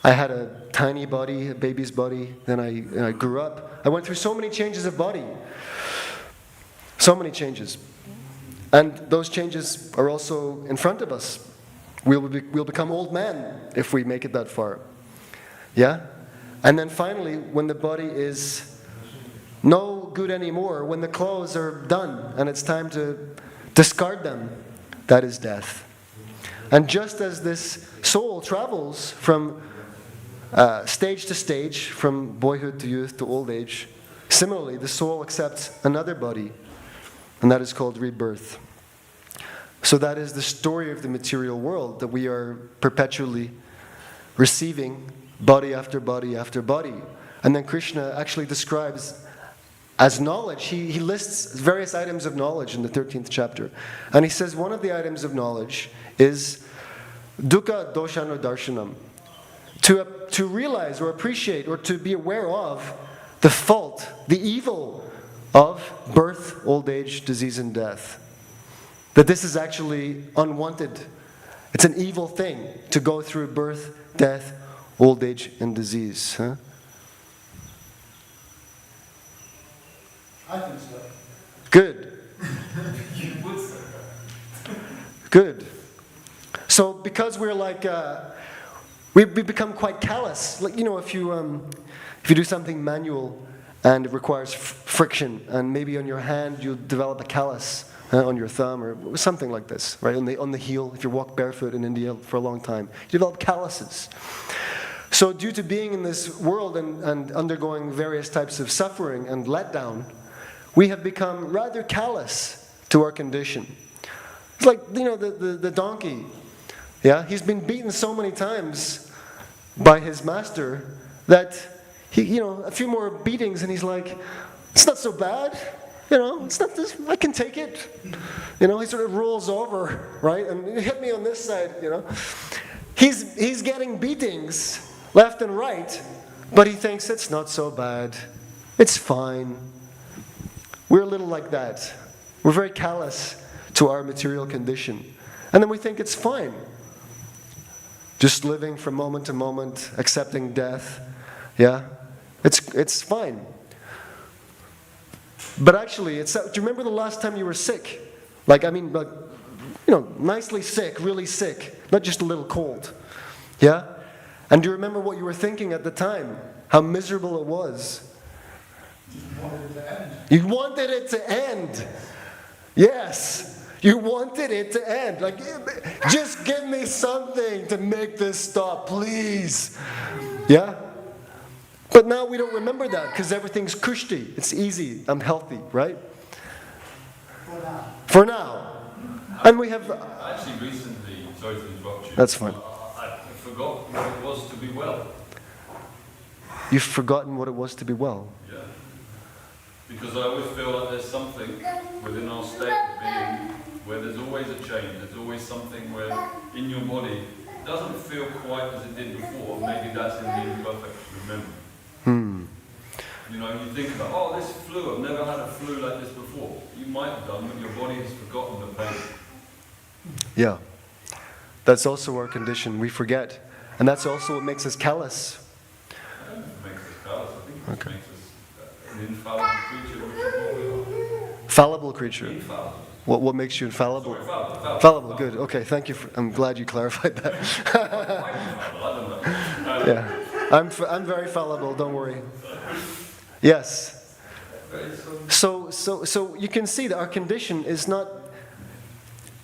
I had a tiny body, a baby's body, then I grew up. I went through so many changes of body. So many changes. And those changes are also in front of us. We'll become old men if we make it that far. Yeah? And then finally, when the body is no good anymore, when the clothes are done and it's time to discard them, that is death. And just as this soul travels from stage to stage, from boyhood to youth to old age, similarly, the soul accepts another body, and that is called rebirth. So that is the story of the material world, that we are perpetually receiving body after body after body. And then Krishna actually describes as knowledge, he lists various items of knowledge in the 13th chapter. And he says one of the items of knowledge is dukkha doshano darshanam. To realize or appreciate or to be aware of the fault, the evil of birth, old age, disease, and death. That this is actually unwanted. It's an evil thing to go through birth, death, old age, and disease. Huh? I think so. Good. Good. So because we're like, we become quite callous. Like, you know, if you do something manual and it requires friction, and maybe on your hand you'll develop a callus on your thumb or something like this, right? On the heel, if you walk barefoot in India for a long time, you develop calluses. So due to being in this world and undergoing various types of suffering and letdown, we have become rather callous to our condition. It's like, you know, the donkey. Yeah, he's been beaten so many times by his master that he, you know, a few more beatings and he's like, it's not so bad. You know, it's not this, I can take it. You know, he sort of rolls over, right? And hit me on this side, you know. He's getting beatings left and right, but he thinks it's not so bad. It's fine. We're a little like that. We're very callous to our material condition. And then we think it's fine. Just living from moment to moment, accepting death. Yeah? It's fine. But actually, do you remember the last time you were sick? Like, I mean, like, nicely sick, really sick, not just a little cold. Yeah? And do you remember what you were thinking at the time? How miserable it was. You wanted it to end. Yes. You wanted it to end. Like, just give me something to make this stop, please. Yeah? But now we don't remember that because everything's kushti. It's easy. I'm healthy, right? For now. And we have... I actually recently, sorry to interrupt you. That's fine. I forgot what it was to be well. You've forgotten what it was to be well. Yeah. Because I always feel like there's something within our state of being where there's always a change. There's always something where in your body it doesn't feel quite as it did before. Maybe that's in the imperfect remember. You think about, this flu, I've never had a flu like this before. You might have done when your body has forgotten the pain. Yeah. That's also our condition. We forget. And that's also what makes us callous. I don't think it makes us callous. I think it makes us an infallible creature, which is what we are. Fallible creature. Infallible. What makes you infallible? Sorry, fallible. Fallible, good. Okay, thank you. I'm glad you clarified that. I don't know. Yeah. I'm very fallible, don't worry. Yes. So you can see that our condition is not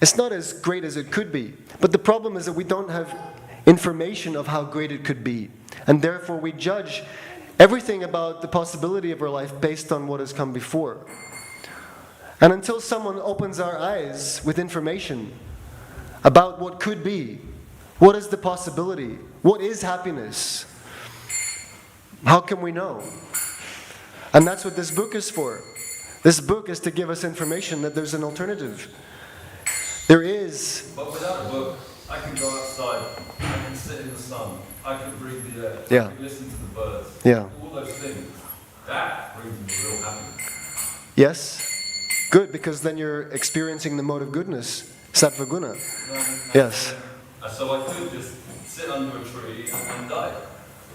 as great as it could be. But the problem is that we don't have information of how great it could be. And therefore we judge everything about the possibility of our life based on what has come before. And until someone opens our eyes with information about what could be, what is the possibility, what is happiness, how can we know? And that's what this book is for. This book is to give us information that there's an alternative. There is. But without a book, I can go outside, I can sit in the sun, I can breathe the air, Yeah. I can listen to the birds. Yeah. All those things. That brings me real happiness. Yes? Good, because then you're experiencing the mode of goodness, sattva guna. Yes. So I could just sit under a tree and die.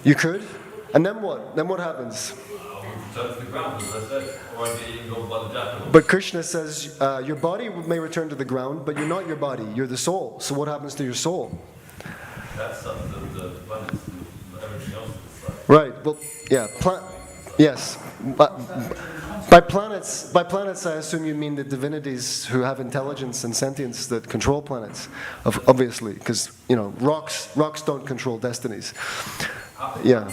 You could? And then what? Then what happens? I would return to the ground, as I said, or I'd get eaten by the jackal. But Krishna says your body may return to the ground, but you're not your body, you're the soul. So what happens to your soul? That's the planets and everything else. Right, well, yeah, yes. But by planets, I assume you mean the divinities who have intelligence and sentience that control planets, obviously, because, rocks don't control destinies. Yeah.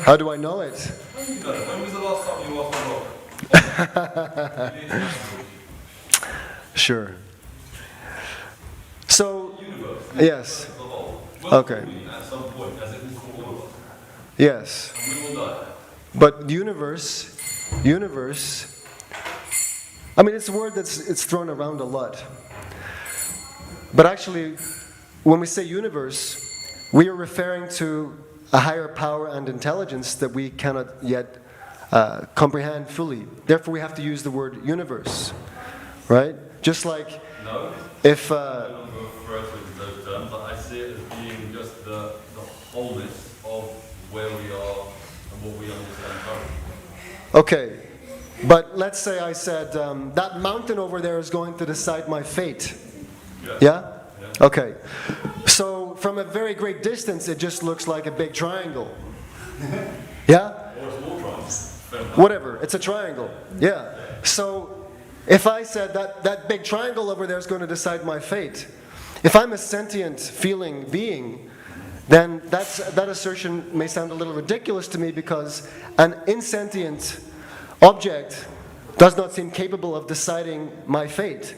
How do I know it? When was the last time you walked a rock? Sure. So, Universe. yes. Will Okay. at some point, as it will call all of us. Yes. And we will die. But universe, I mean, it's a word it's thrown around a lot. But actually, when we say universe, we are referring to a higher power and intelligence that we cannot yet comprehend fully. Therefore, we have to use the word universe, right? Just like No, if... I no longer refer to it in those terms, but I see it as being just the wholeness of where we are and what we understand currently. Okay, but let's say I said, that mountain over there is going to decide my fate. Yeah? Okay. So from a very great distance, it just looks like a big triangle. Yeah? Or a small triangle. Whatever, it's a triangle. Yeah. So if I said that big triangle over there is going to decide my fate, if I'm a sentient, feeling being, then that assertion may sound a little ridiculous to me because an insentient object does not seem capable of deciding my fate.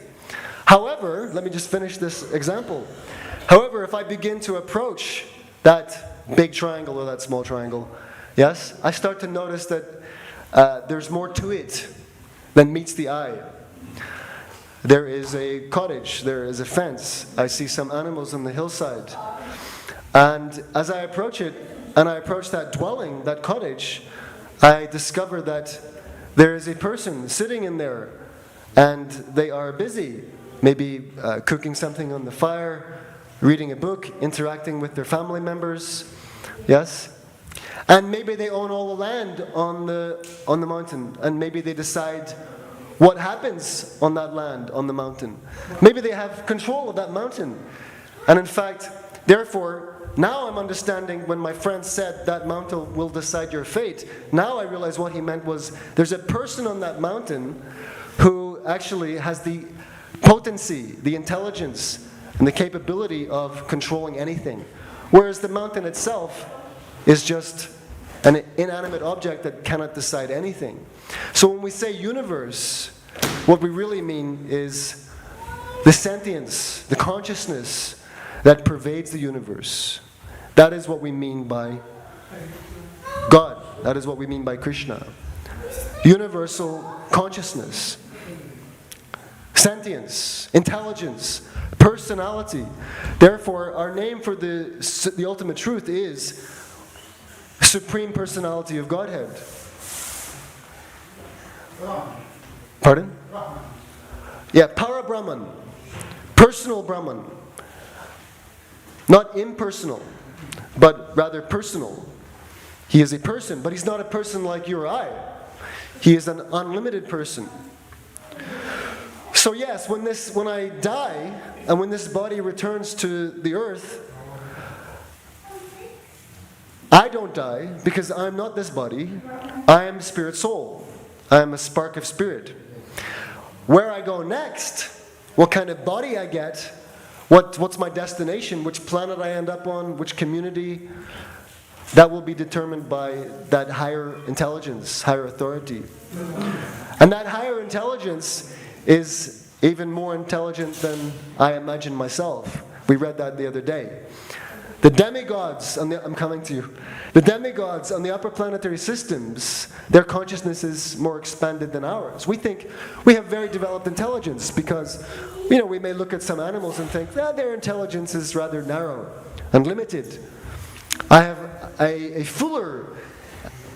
However, let me just finish this example. However, if I begin to approach that big triangle or that small triangle, yes, I start to notice that there's more to it than meets the eye. There is a cottage, there is a fence, I see some animals on the hillside. And as I approach it, and I approach that dwelling, that cottage, I discover that there is a person sitting in there, and they are busy, maybe cooking something on the fire, reading a book, interacting with their family members, yes? And maybe they own all the land on the mountain, and maybe they decide what happens on that land, on the mountain. Maybe they have control of that mountain. And in fact, therefore, now I'm understanding when my friend said that mountain will decide your fate. Now I realize what he meant was there's a person on that mountain who actually has the potency, the intelligence, and the capability of controlling anything. Whereas the mountain itself is just an inanimate object that cannot decide anything. So when we say universe, what we really mean is the sentience, the consciousness that pervades the universe. That is what we mean by God. That is what we mean by Krishna. Universal consciousness, sentience, intelligence, personality. Therefore, our name for the ultimate truth is Supreme Personality of Godhead. Pardon? Yeah, Para Brahman. Personal Brahman. Not impersonal, but rather personal. He is a person, but he's not a person like you or I. He is an unlimited person. So yes, when I die, and when this body returns to the earth, I don't die because I'm not this body. I am spirit soul. I am a spark of spirit. Where I go next, what kind of body I get, what's my destination, which planet I end up on, which community, that will be determined by that higher intelligence, higher authority. And that higher intelligence is even more intelligent than I imagine myself. We read that the other day. The demigods, I'm coming to you. The demigods on the upper planetary systems, their consciousness is more expanded than ours. We think we have very developed intelligence because, we may look at some animals and think, their intelligence is rather narrow and limited. I have a fuller,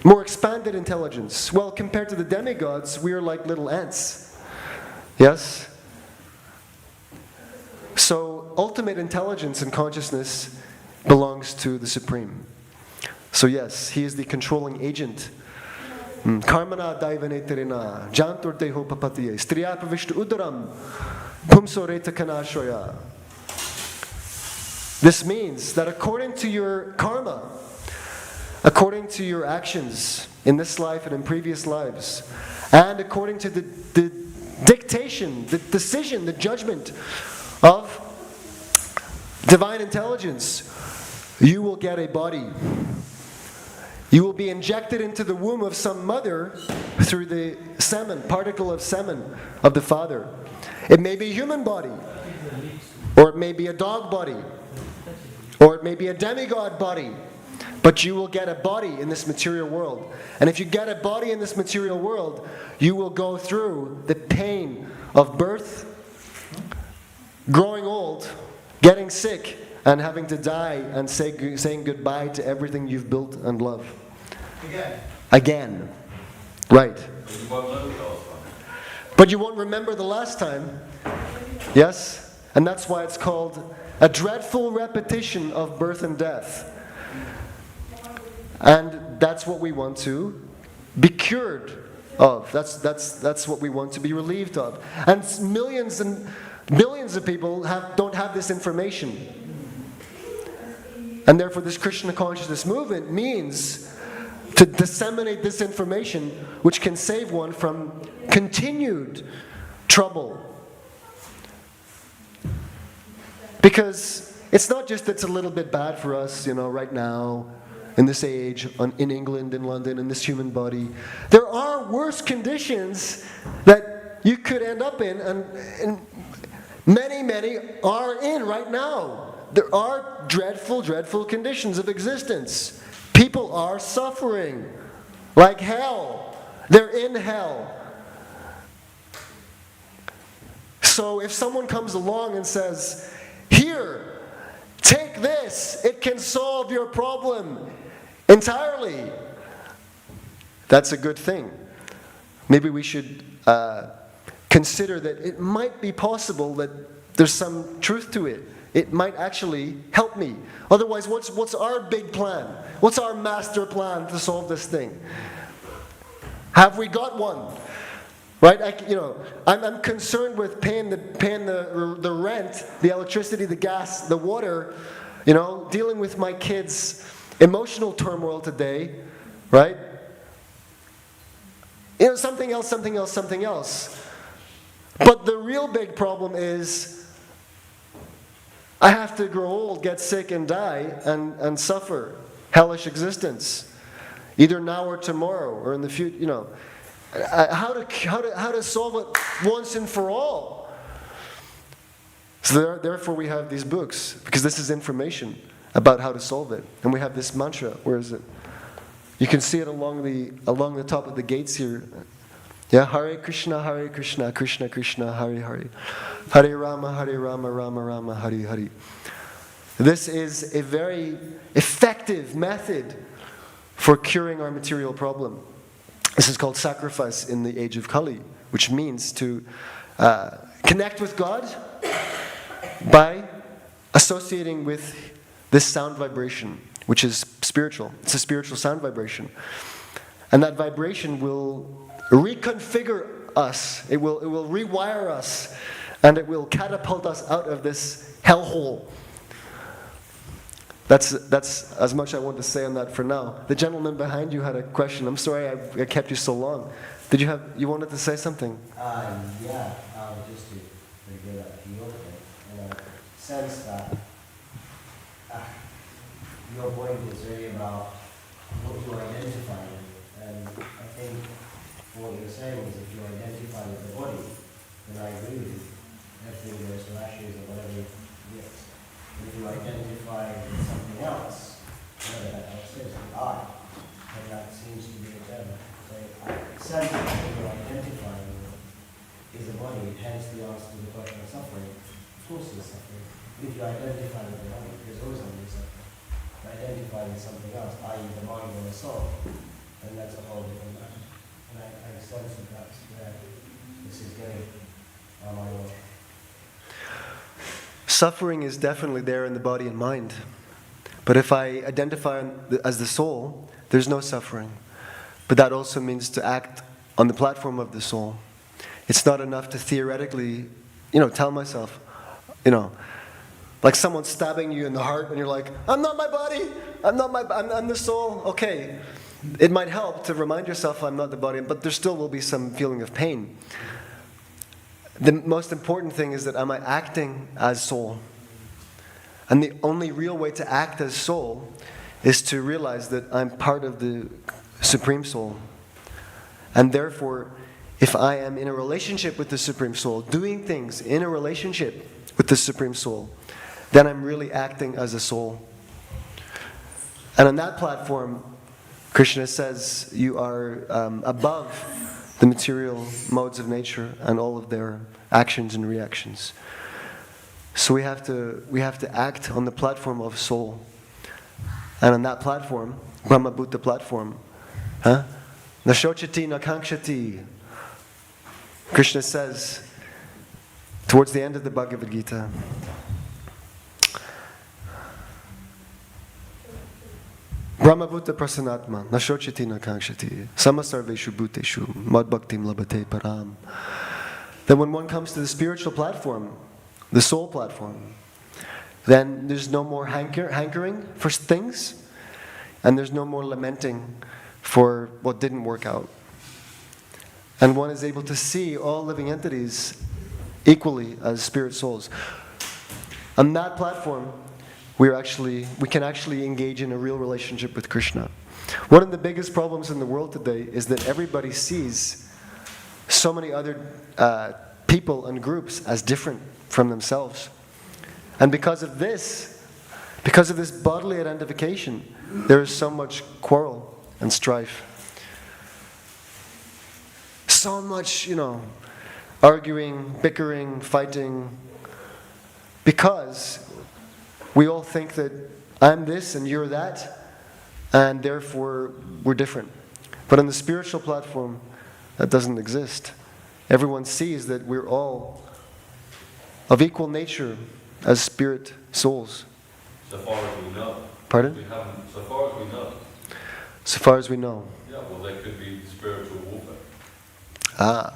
more expanded intelligence. Well, compared to the demigods, we are like little ants. Yes? So, ultimate intelligence and consciousness belongs to the Supreme. So yes, he is the controlling agent. Karmana daivaneterina, jantur deho papatiye, striyapa vishnu udaram, pumsoreta kanashoya. This means that according to your karma, according to your actions in this life and in previous lives, and according to the dictation, the decision, the judgment of divine intelligence, you will get a body. You will be injected into the womb of some mother through the semen, particle of semen of the father. It may be a human body, or it may be a dog body, or it may be a demigod body, but you will get a body in this material world. And if you get a body in this material world, you will go through the pain of birth, growing old, getting sick, and having to die and saying goodbye to everything you've built and love. Again. Right. But you won't remember the last time. Yes? And that's why it's called a dreadful repetition of birth and death. And that's what we want to be cured of. That's what we want to be relieved of. And millions and billions of people don't have this information. And therefore this Krishna consciousness movement means to disseminate this information which can save one from continued trouble. Because it's not just that it's a little bit bad for us, right now, in this age, in England, in London, in this human body. There are worse conditions that you could end up in, and many are in right now. There are dreadful, dreadful conditions of existence. People are suffering like hell. They're in hell. So if someone comes along and says, "Here, take this, it can solve your problem entirely," that's a good thing. Maybe we should consider that it might be possible that there's some truth to it. It might actually help me. Otherwise, what's our big plan? What's our master plan to solve this thing? Have we got one? Right? I'm concerned with paying the rent, the electricity, the gas, the water, dealing with my kids' emotional turmoil today, right? Something else, something else, something else. But the real big problem is I have to grow old, get sick, and die, and suffer hellish existence, either now or tomorrow or in the future. How to solve it once and for all? So therefore, we have these books because this is information about how to solve it, and we have this mantra. Where is it? You can see it along the top of the gates here. Yeah, Hare Krishna, Krishna Krishna, Hare Hare, Hare Rama, Rama Rama, Hare Hare. This is a very effective method for curing our material problem. This is called sacrifice in the age of Kali, which means to connect with God by associating with this sound vibration, which is spiritual. It's a spiritual sound vibration. And that vibration will reconfigure us. It will rewire us. And it will catapult us out of this hellhole. That's as much I want to say on that for now. The gentleman behind you had a question. I'm sorry I kept you so long. You wanted to say something? Yeah, just to get a feel of it, in a sense that your point is really about what you identify with. And I think what you're saying is if you identify with the body, then I agree with you. Everything goes to ashes or whatever it is. If you identify with something else, whatever that else is, the I, then that seems to be a term. So I sense that what you're identifying with is the body, hence the answer to the question of suffering. Of course there's suffering. If you identify with the body, there's always going to be suffering. If you identify with something else, i.e. the mind or the soul, then that's a whole different matter. And I sense that that's where this is getting on my own. Suffering is definitely there in the body and mind. But if I identify as the soul, there's no suffering. But that also means to act on the platform of the soul. It's not enough to theoretically, tell myself, like someone stabbing you in the heart and you're like, I'm not my body, I'm the soul. Okay, it might help to remind yourself I'm not the body, but there still will be some feeling of pain. The most important thing is that am I acting as soul? And the only real way to act as soul is to realize that I'm part of the Supreme Soul. And therefore, if I am in a relationship with the Supreme Soul, doing things in a relationship with the Supreme Soul, then I'm really acting as a soul. And on that platform, Krishna says you are above the material modes of nature and all of their actions and reactions. So we have to act on the platform of soul. And on that platform, Brahma Bhuta platform, Nashochati Nakangshati, Krishna says towards the end of the Bhagavad Gita, Brahma Bhuta Prasanatma, Nashochati Nakangshati, Samasarveshu Bhuteshu, Mad Bhaktim Labhate Param. Then when one comes to the spiritual platform, the soul platform, then there's no more hankering for things, and there's no more lamenting for what didn't work out. And one is able to see all living entities equally as spirit souls. On that platform, we can actually engage in a real relationship with Krishna. One of the biggest problems in the world today is that everybody sees so many other people and groups as different from themselves. And because of this bodily identification, there is so much quarrel and strife. So much, arguing, bickering, fighting, because we all think that I'm this and you're that, and therefore we're different. But on the spiritual platform, that doesn't exist. Everyone sees that we're all of equal nature as spirit souls. So far as we know. Pardon? So far as we know. So far as we know. Yeah, well, there could be spiritual warfare.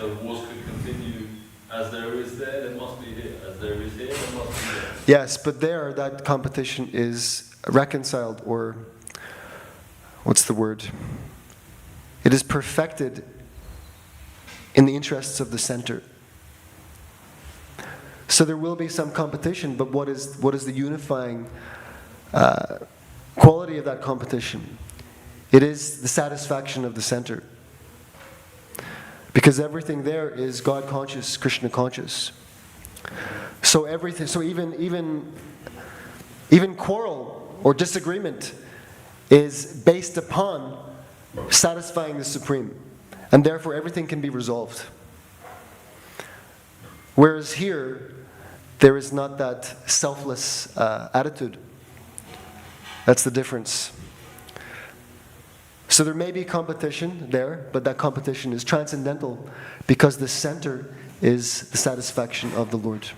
So wars could continue as there is there must be here. As there is here, there must be there. Yes, but there, that competition is reconciled, or what's the word? It is perfected in the interests of the center. So there will be some competition, but what is the unifying quality of that competition? It is the satisfaction of the center. Because everything there is God conscious, Krishna conscious. So everything, so even quarrel or disagreement is based upon satisfying the Supreme. And therefore everything can be resolved. Whereas here, there is not that selfless attitude. That's the difference. So there may be competition there, but that competition is transcendental because the center is the satisfaction of the Lord.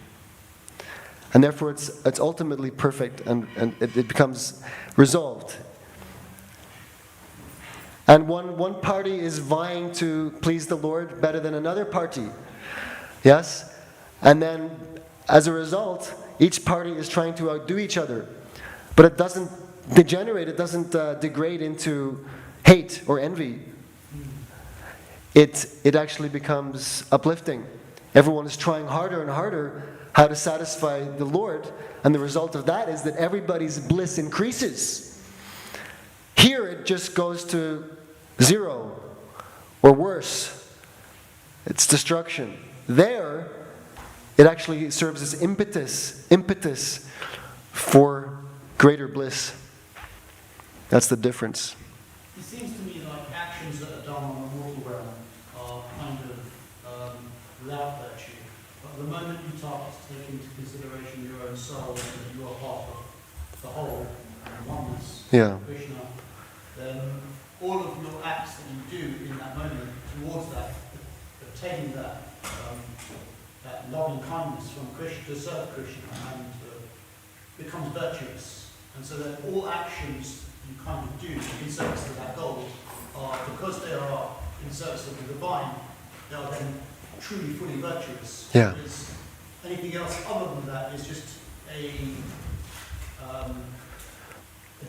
And therefore it's ultimately perfect and it becomes resolved. And one party is vying to please the Lord better than another party. Yes? And then as a result, each party is trying to outdo each other. But it doesn't degenerate, it doesn't degrade into hate or envy. It actually becomes uplifting. Everyone is trying harder and harder how to satisfy the Lord, and the result of that is that everybody's bliss increases. Here it just goes to zero, or worse. It's destruction. There, it actually serves as impetus for greater bliss. That's the difference. It seems to me like actions that are done on the mortal realm are kind of without virtue. But the moment you start to take into consideration your own soul and that you are part of the whole and oneness of Krishna, then all of your acts that you do in that moment towards that, obtaining that loving kindness from Krishna to serve Krishna and becomes virtuous. And so that all actions you kind of do in service to that goal are, because they are in service of the divine, they are then truly fully virtuous. Yeah. Because anything else other than that is just a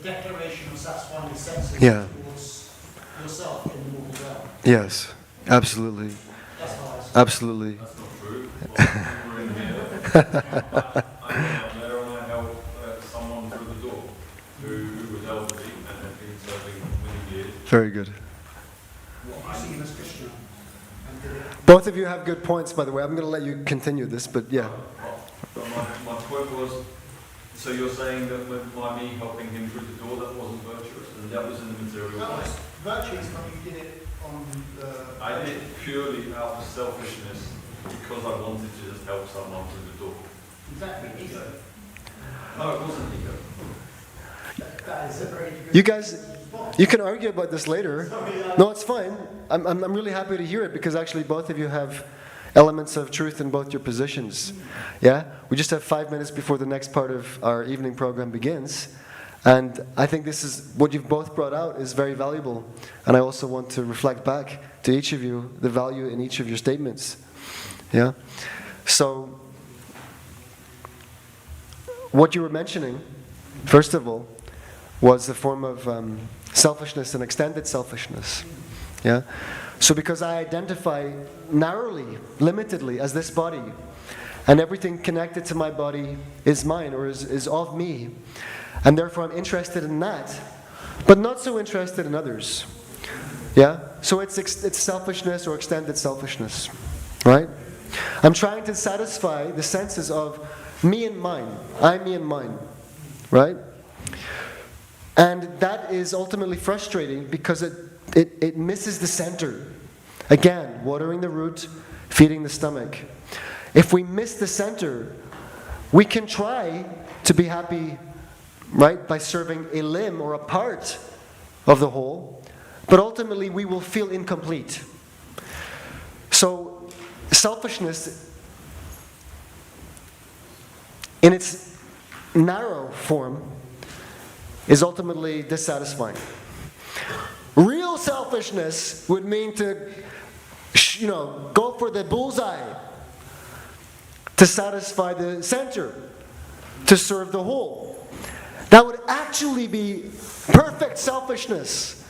declaration of satisfying the senses towards yourself in the mortal realm. Yes, absolutely. That's how I see it. Absolutely. That's not true. We're in here. I went out there and I helped someone through the door who was elderly and had been serving many years. Very good. You see him as Krishna. Both of you have good points, by the way. I'm going to let you continue this, but yeah. But my point was, so you're saying that by me helping him through the door, that wasn't virtuous, and that was in the material That was life. virtuous when you did it on the... I did it purely out of selfishness because I wanted to just help someone through the door. Exactly. Ego. No, it wasn't ego. That is a very good You guys, response. you can argue about this later. No, it's fine. I'm really happy to hear it because actually both of you have elements of truth in both your positions. Yeah? We just have 5 minutes before the next part of our evening program begins. And I think this is, what you've both brought out is very valuable. And I also want to reflect back to each of you the value in each of your statements. Yeah? So, what you were mentioning, first of all, was the form of selfishness and extended selfishness. Yeah? So because I identify narrowly, limitedly as this body, and everything connected to my body is mine or is of me, and therefore I'm interested in that, but not so interested in others. Yeah? So it's selfishness or extended selfishness. Right? I'm trying to satisfy the senses of me and mine. I, me and mine. Right? And that is ultimately frustrating because it misses the center. Again, watering the root, feeding the stomach. If we miss the center, we can try to be happy, right, by serving a limb or a part of the whole, but ultimately we will feel incomplete. So, selfishness, in its narrow form, is ultimately dissatisfying. Real selfishness would mean to go for the bullseye, to satisfy the center, to serve the whole. That would actually be perfect selfishness.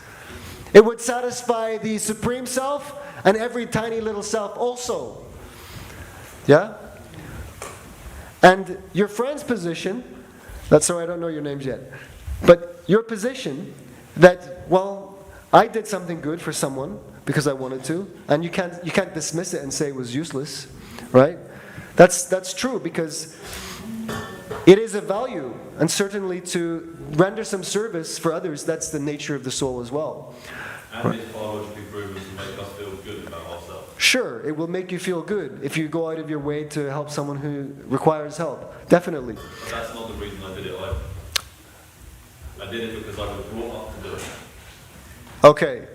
It would satisfy the Supreme Self and every tiny little self also. Yeah? And your friend's position, that's so I don't know your names yet, but your position that, well, I did something good for someone because I wanted to, and you can't dismiss it and say it was useless, right? That's true, because it is a value, and certainly to render some service for others, that's the nature of the soul as well. And it's biologically proven to make us feel good about ourselves. Sure, it will make you feel good if you go out of your way to help someone who requires help. Definitely. But that's not the reason I did it either. I did it because I was brought up to do it. Okay.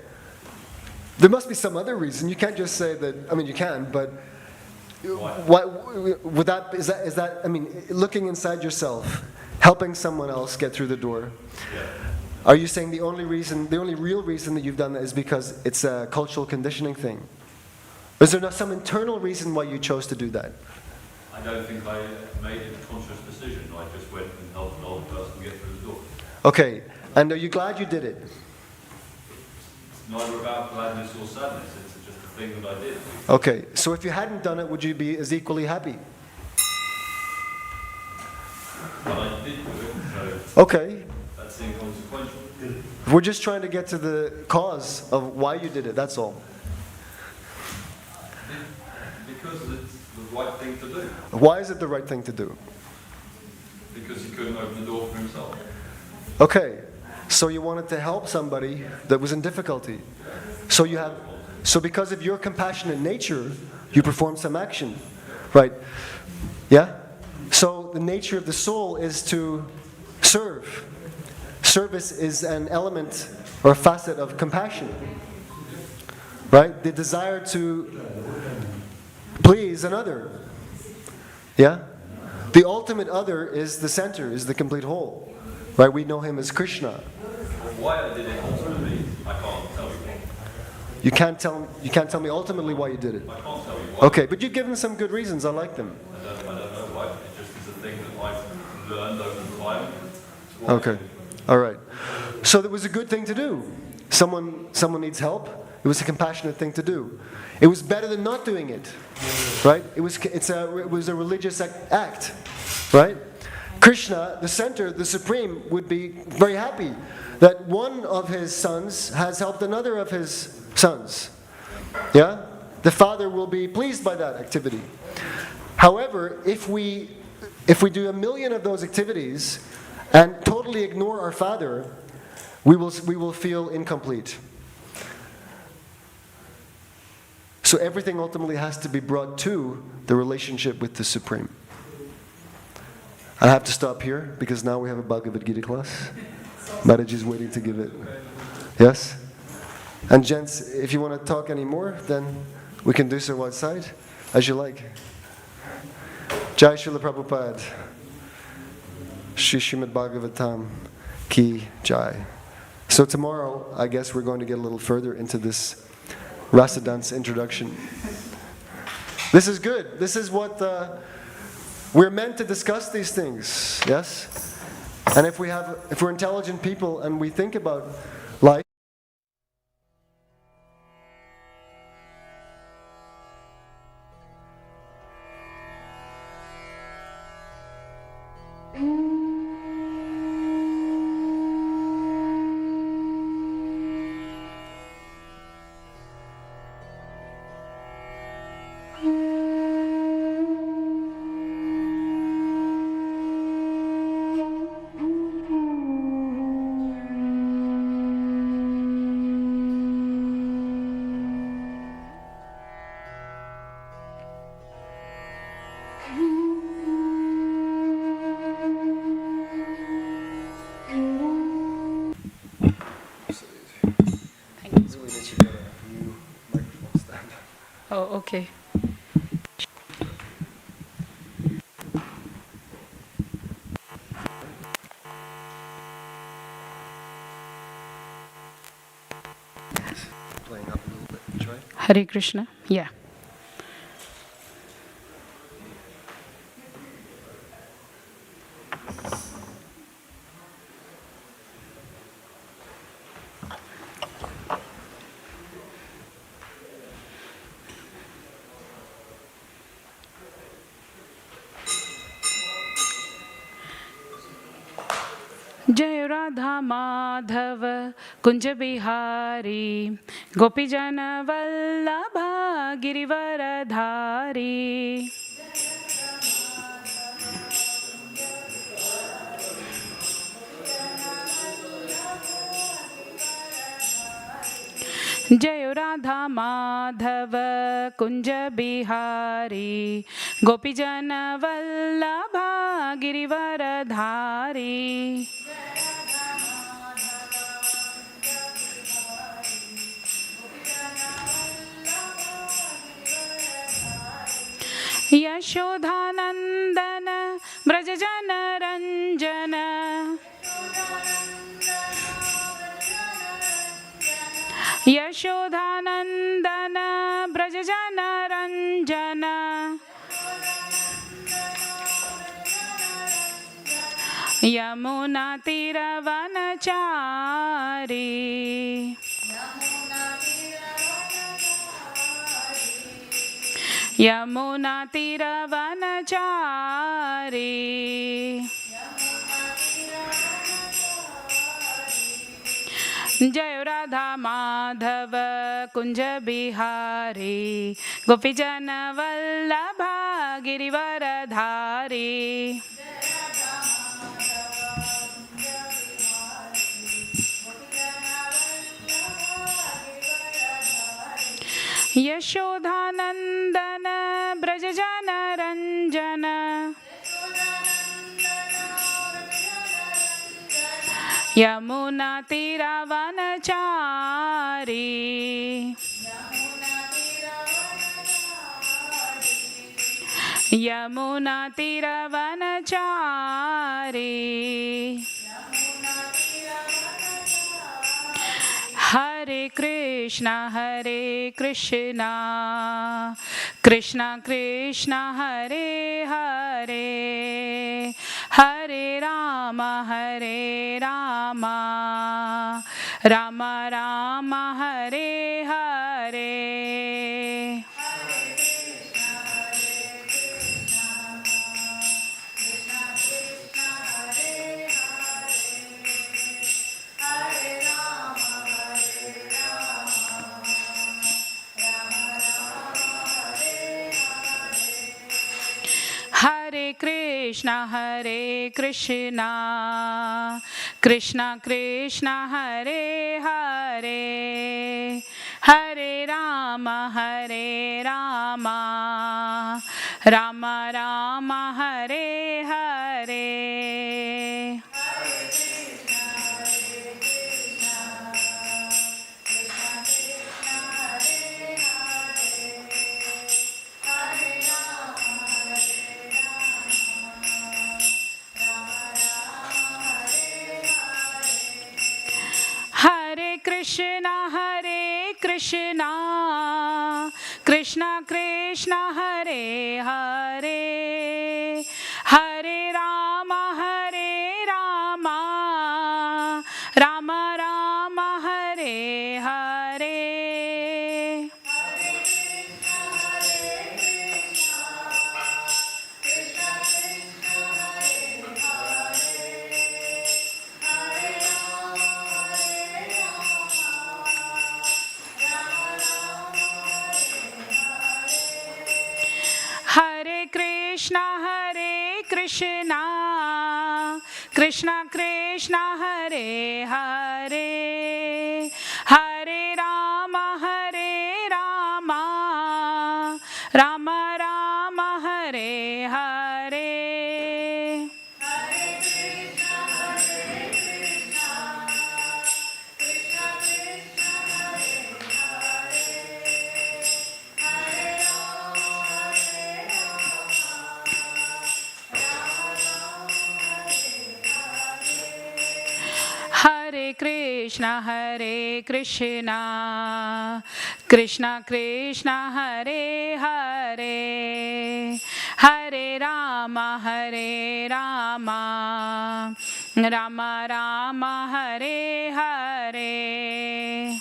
There must be some other reason. You can't just say that, I mean, you can, but what would that, is that, I mean, looking inside yourself, helping someone else get through the door. Yeah. Are you saying the only real reason that you've done that is because it's a cultural conditioning thing? Or is there not some internal reason why you chose to do that? I don't think I made a conscious decision. I just went and helped an older person get through the door. Okay, and are you glad you did it? It's neither about gladness or sadness. It's just a thing that I did. Okay, so if you hadn't done it, would you be as equally happy? But I did do it, so Okay, that's inconsequential. we're just trying to get to the cause of why you did it, that's all. Because it's the right thing to do. Why is it the right thing to do? Because he couldn't open the door for himself. Okay, so you wanted to help somebody that was in difficulty. So because of your compassionate nature, you performed some action, right? Yeah? So the nature of the soul is to serve. Service is an element or a facet of compassion, right? The desire to please another. Yeah? The ultimate other is the center, is the complete whole. Right? We know him as Krishna. Why I did it ultimately, I can't tell you. You can't tell me ultimately why you did it. I can't tell you why. Okay, but you've given some good reasons. I like them. I don't know why. It just is a thing that I've learned over time. Okay. All right. So it was a good thing to do. Someone needs help. It was a compassionate thing to do. It was better than not doing it. Right? It was a religious act. Right? Krishna, the center, the Supreme, would be very happy that one of his sons has helped another of his sons. Yeah? The father will be pleased by that activity. However, if we do 1,000,000 of those activities and totally ignore our father, we will feel incomplete. So everything ultimately has to be brought to the relationship with the Supreme. I have to stop here because now we have a Bhagavad Gita class. Mataji is waiting to give it. Yes? And gents, if you want to talk any more, then we can do so outside, as you like. Jai Srila Prabhupada. Shri Srimad Bhagavatam Ki Jai. So tomorrow, I guess we're going to get a little further into this Rasa dance introduction. This is good. This is what we're meant to discuss these things. Yes? And if we're intelligent people and we think about life, Oh, okay. playing up a little bit. right? Hare Krishna. Yeah. जय राधा माधव कुंज बिहारी गोपीजन वल्लभा गिरिवरधारी जय राधा माधव कुंज बिहारी गोपीजन वल्लभा गिरिवरधारी यशोधानंदन ब्रजजन रंजन यशोधानंदन ब्रजजन रंजन यमुना तीरवनचारी यमुना तीरवनचारी जय राधा माधव कुंज बिहारी गोपीजन वल्लभा गिरिवरधारी यशोधानंदन ब्रजजन रंजन यमुना तीरवनचारी यमुना तीरवनचारी हरे Krishna Krishna Krishna Hare Hare Hare Ram Ram Ram Hare Hare Hare Krishna Krishna Krishna Hare Hare Hare Ram Ram Ram Hare Hare Hare Krishna Krishna Krishna Hare Hare Hare Ram Ram Ram Hare Hare Hare Krishna Krishna Krishna Hare Hare Hare Ram Ram Ram Hare Hare Hare Krishna, Hare Krishna, Krishna Krishna, Hare Hare, Hare Rama, Hare Rama, Rama Rama, Hare Hare.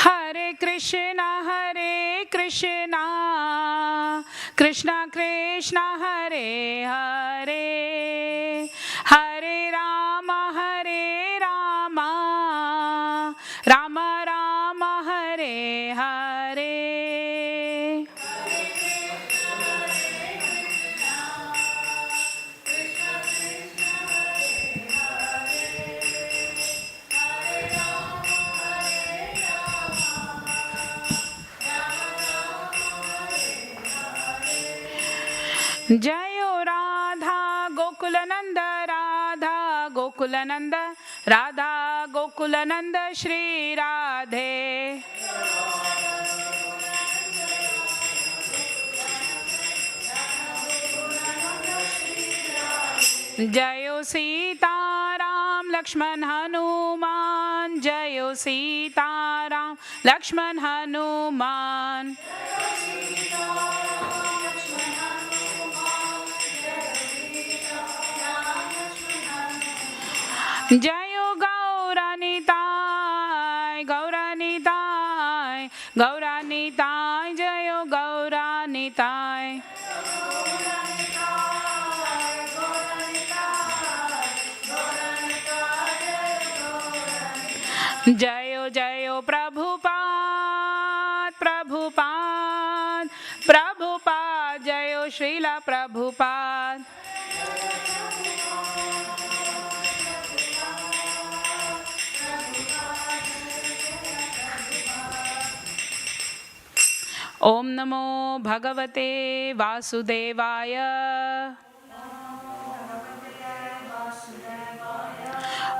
Hare Krishna, Krishna Krishna, Hare Hare, Hare Rama, Hare Rama, Rama Rama, Hare Hare. Jayo Radha Gokulananda, Radha Gokulananda, Radha Gokulananda, Shri Radhe. Jayo Sita Ram Lakshman Hanuman, Jayo Sita Ram Lakshman Hanuman. Jayo Gauranitai, Gauranitai, Gauranitai, Jayo Gauranitai. Jayo Jayo Prabhupada, Prabhupada, Prabhupada, Jayo Srila Prabhupada. Om Namo Bhagavate Vasudevaya.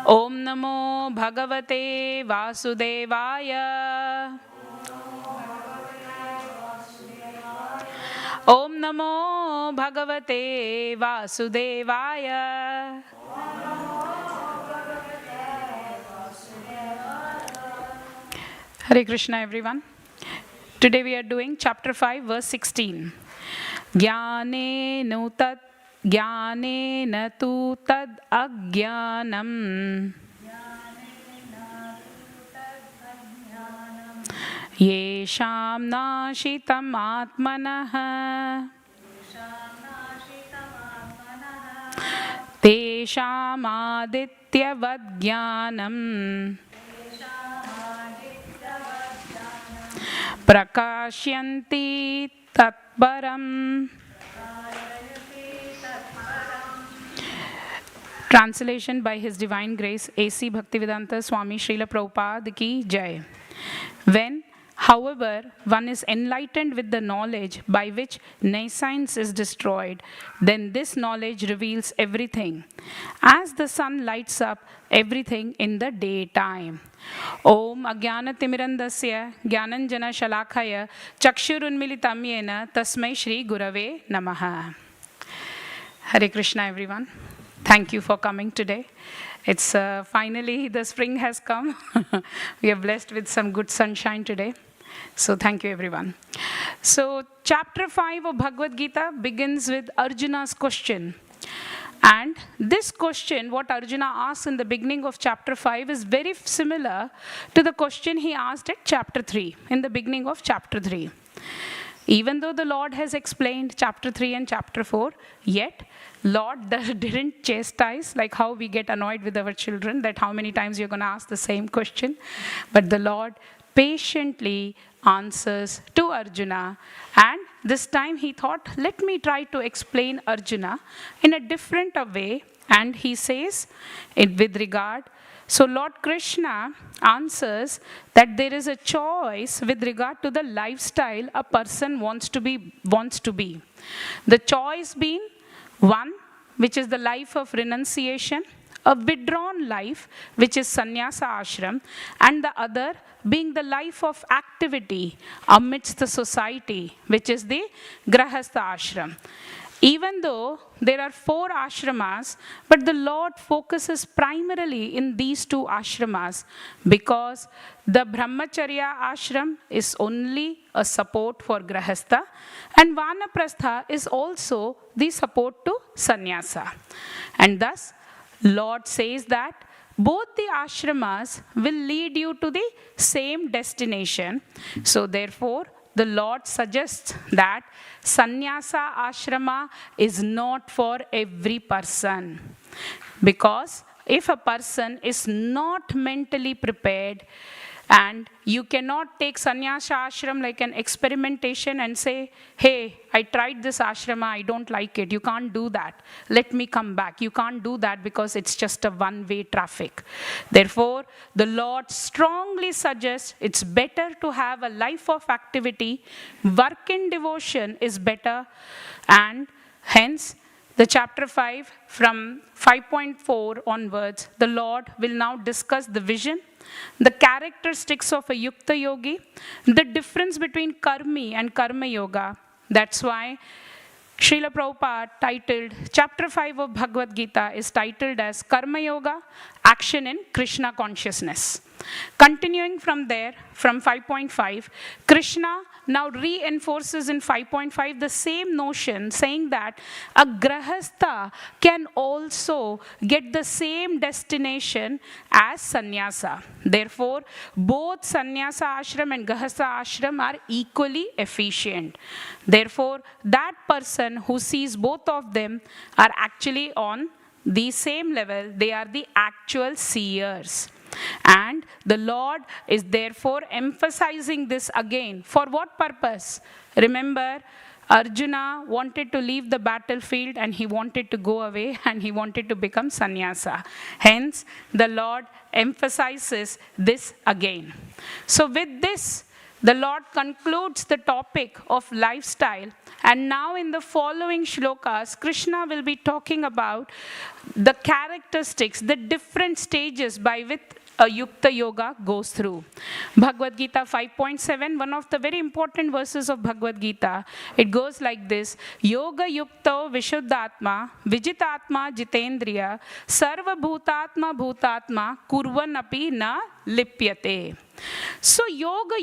Om Namo Bhagavate Vasudevaya. Om Namo Bhagavate Vasudevaya. Hare Krishna, everyone. Today we are doing chapter 5, verse 16. Jnanena tu tad ajnanam. Yesham nashitam atmanah. Tesham adityavad jnanam. Prakashyanti tatparam. Translation by His Divine Grace, A.C. Bhaktivedanta Swami Srila Prabhupada Ki Jai. When, however, one is enlightened with the knowledge by which nescience is destroyed, then this knowledge reveals everything, as the sun lights up everything in the daytime. Om Ajnanatimirandasya Jnananjana Shalakaya Chakshurunmilitam Yena Tasmai Shri Gurave Namaha. Hare Krishna, everyone. Thank you for coming today. It's finally the spring has come. We are blessed with some good sunshine today. So thank you, everyone. So chapter 5 of Bhagavad Gita begins with Arjuna's question. And this question, what Arjuna asked in the beginning of chapter 5, is very similar to the question he asked at chapter 3, in the beginning of chapter 3. Even though the Lord has explained chapter 3 and chapter 4, yet Lord didn't chastise like how we get annoyed with our children, that how many times you're going to ask the same question. But the Lord patiently answers to Arjuna, and this time he thought, let me try to explain Arjuna in a different way, and he says it with regard. So Lord Krishna answers that there is a choice with regard to the lifestyle a person wants to be. The choice being, one, which is the life of renunciation, a withdrawn life, which is sannyasa ashram, and the other being the life of activity amidst the society, which is the grahastha ashram. Even though there are 4 ashramas, but the Lord focuses primarily in these 2 ashramas because the brahmacharya ashram is only a support for grahastha and vanaprastha is also the support to sannyasa. And thus, Lord says that both the ashramas will lead you to the same destination. So therefore, the Lord suggests that sannyasa ashrama is not for every person. Because if a person is not mentally prepared, and you cannot take sannyasa ashram like an experimentation and say, hey, I tried this ashrama, I don't like it. You can't do that. Let me come back. You can't do that because it's just a one-way traffic. Therefore, the Lord strongly suggests it's better to have a life of activity. Work in devotion is better. And hence, the chapter 5 from 5.4 onwards, the Lord will now discuss the vision, the characteristics of a yukta yogi, the difference between karmi and karma yoga. That's why Srila Prabhupada titled, chapter 5 of Bhagavad Gita is titled as Karma Yoga, Action in Krishna Consciousness. Continuing from there, from 5.5, Krishna now reinforces in 5.5 the same notion, saying that a grahastha can also get the same destination as sannyasa. Therefore, both sannyasa ashram and grahastha ashram are equally efficient. Therefore, that person who sees both of them are actually on the same level. They are the actual seers. And the Lord is therefore emphasizing this again. For what purpose? Remember, Arjuna wanted to leave the battlefield and he wanted to go away and he wanted to become sannyasa. Hence, the Lord emphasizes this again. So with this, the Lord concludes the topic of lifestyle. And now in the following shlokas, Krishna will be talking about the characteristics, the different stages by which a yukta yoga goes through. Bhagavad Gita 5.7, one of the very important verses of Bhagavad Gita, it goes like this: Yoga yukto vishuddhatma vijitatma jitendriya sarva bhutatma bhutatma kurvanapi na lipyate. So yoga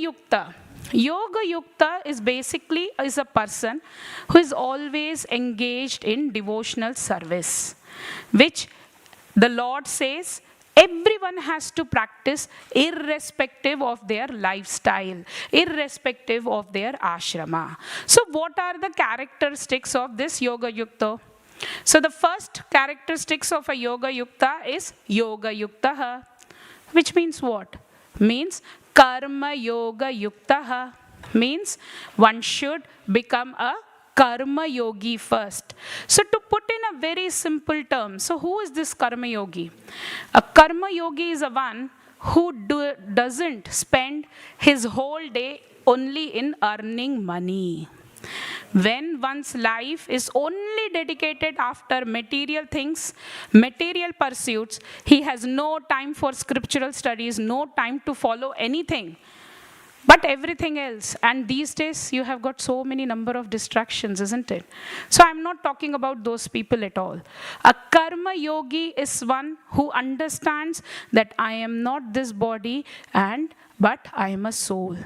yukta is basically a person who is always engaged in devotional service, which the Lord says everyone has to practice irrespective of their lifestyle, irrespective of their ashrama. So what are the characteristics of this yoga yukta? So the first characteristics of a yoga yukta is yoga yuktaha, which means what? Means karma yoga yuktaha, means one should become a karma yogi first. So to put in a very simple term, so who is this karma yogi? A karma yogi is a one who doesn't spend his whole day only in earning money. When one's life is only dedicated after material things, material pursuits, he has no time for scriptural studies, no time to follow anything but everything else. And these days you have got so many number of distractions, isn't it? So I'm not talking about those people at all. A karma yogi is one who understands that I am not this body but I am a soul.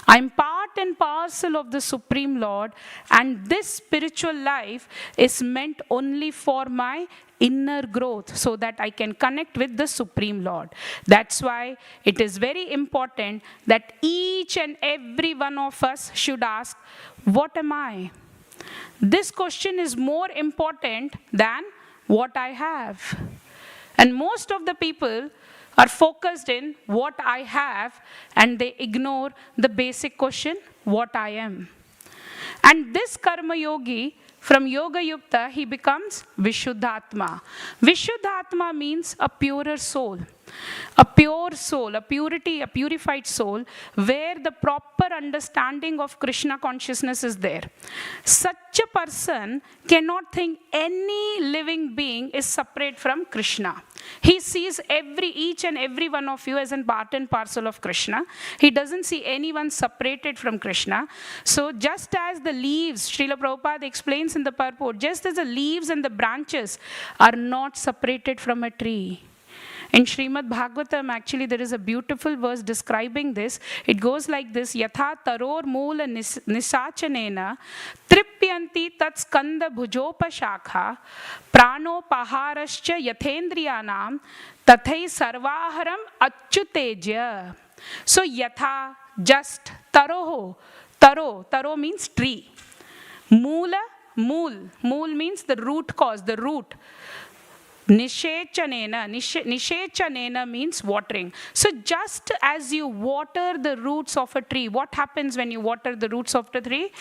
I am part and parcel of the Supreme Lord, and this spiritual life is meant only for my inner growth so that I can connect with the Supreme Lord. That's why it is very important that each and every one of us should ask, what am I? This question is more important than what I have. And most of the people are focused in what I have and they ignore the basic question, what I am. And this karma yogi, from yoga yukta, he becomes vishuddhatma. Vishuddhatma means a purer soul. A pure soul, a purified soul, where the proper understanding of Krishna consciousness is there. Such a person cannot think any living being is separate from Krishna. He sees each and every one of you as a part and parcel of Krishna. He doesn't see anyone separated from Krishna. So just as the leaves, Srila Prabhupada explains in the purport, just as the leaves and the branches are not separated from a tree. In Srimad Bhagavatam, actually, there is a beautiful verse describing this. It goes like this: Yatha taror moola nisachanena tripyanti tat skanda bhujopashakha pranopaharascha yathendriyanam tathai sarvaharam achyuteja. So, yatha, just, taro means tree. Moola, mool means the root cause, the root. Nishechanena means watering. So just as you water the roots of a tree, what happens when you water the roots of the tree?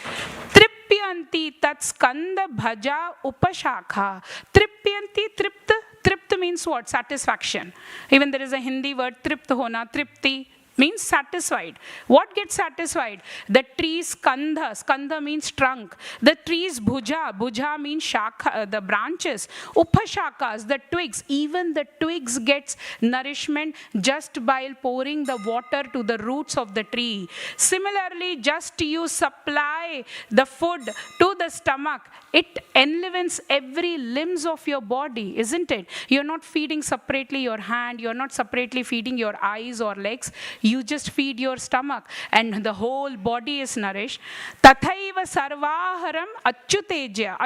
Tripyanti tat skanda bhaja upashakha. Tripyanti, tript means what? Satisfaction. Even there is a Hindi word, tript hona, tripti, means satisfied. What gets satisfied? The tree's skandha means trunk. The tree's bhuja means shakha, the branches. Upashakas, the twigs. Even the twigs gets nourishment just by pouring the water to the roots of the tree. Similarly, just you supply the food to the stomach, it enlivens every limbs of your body, isn't it? You're not feeding separately your hand, you're not separately feeding your eyes or legs. You just feed your stomach and the whole body is nourished. Tathaiva sarvaharam achyuteja.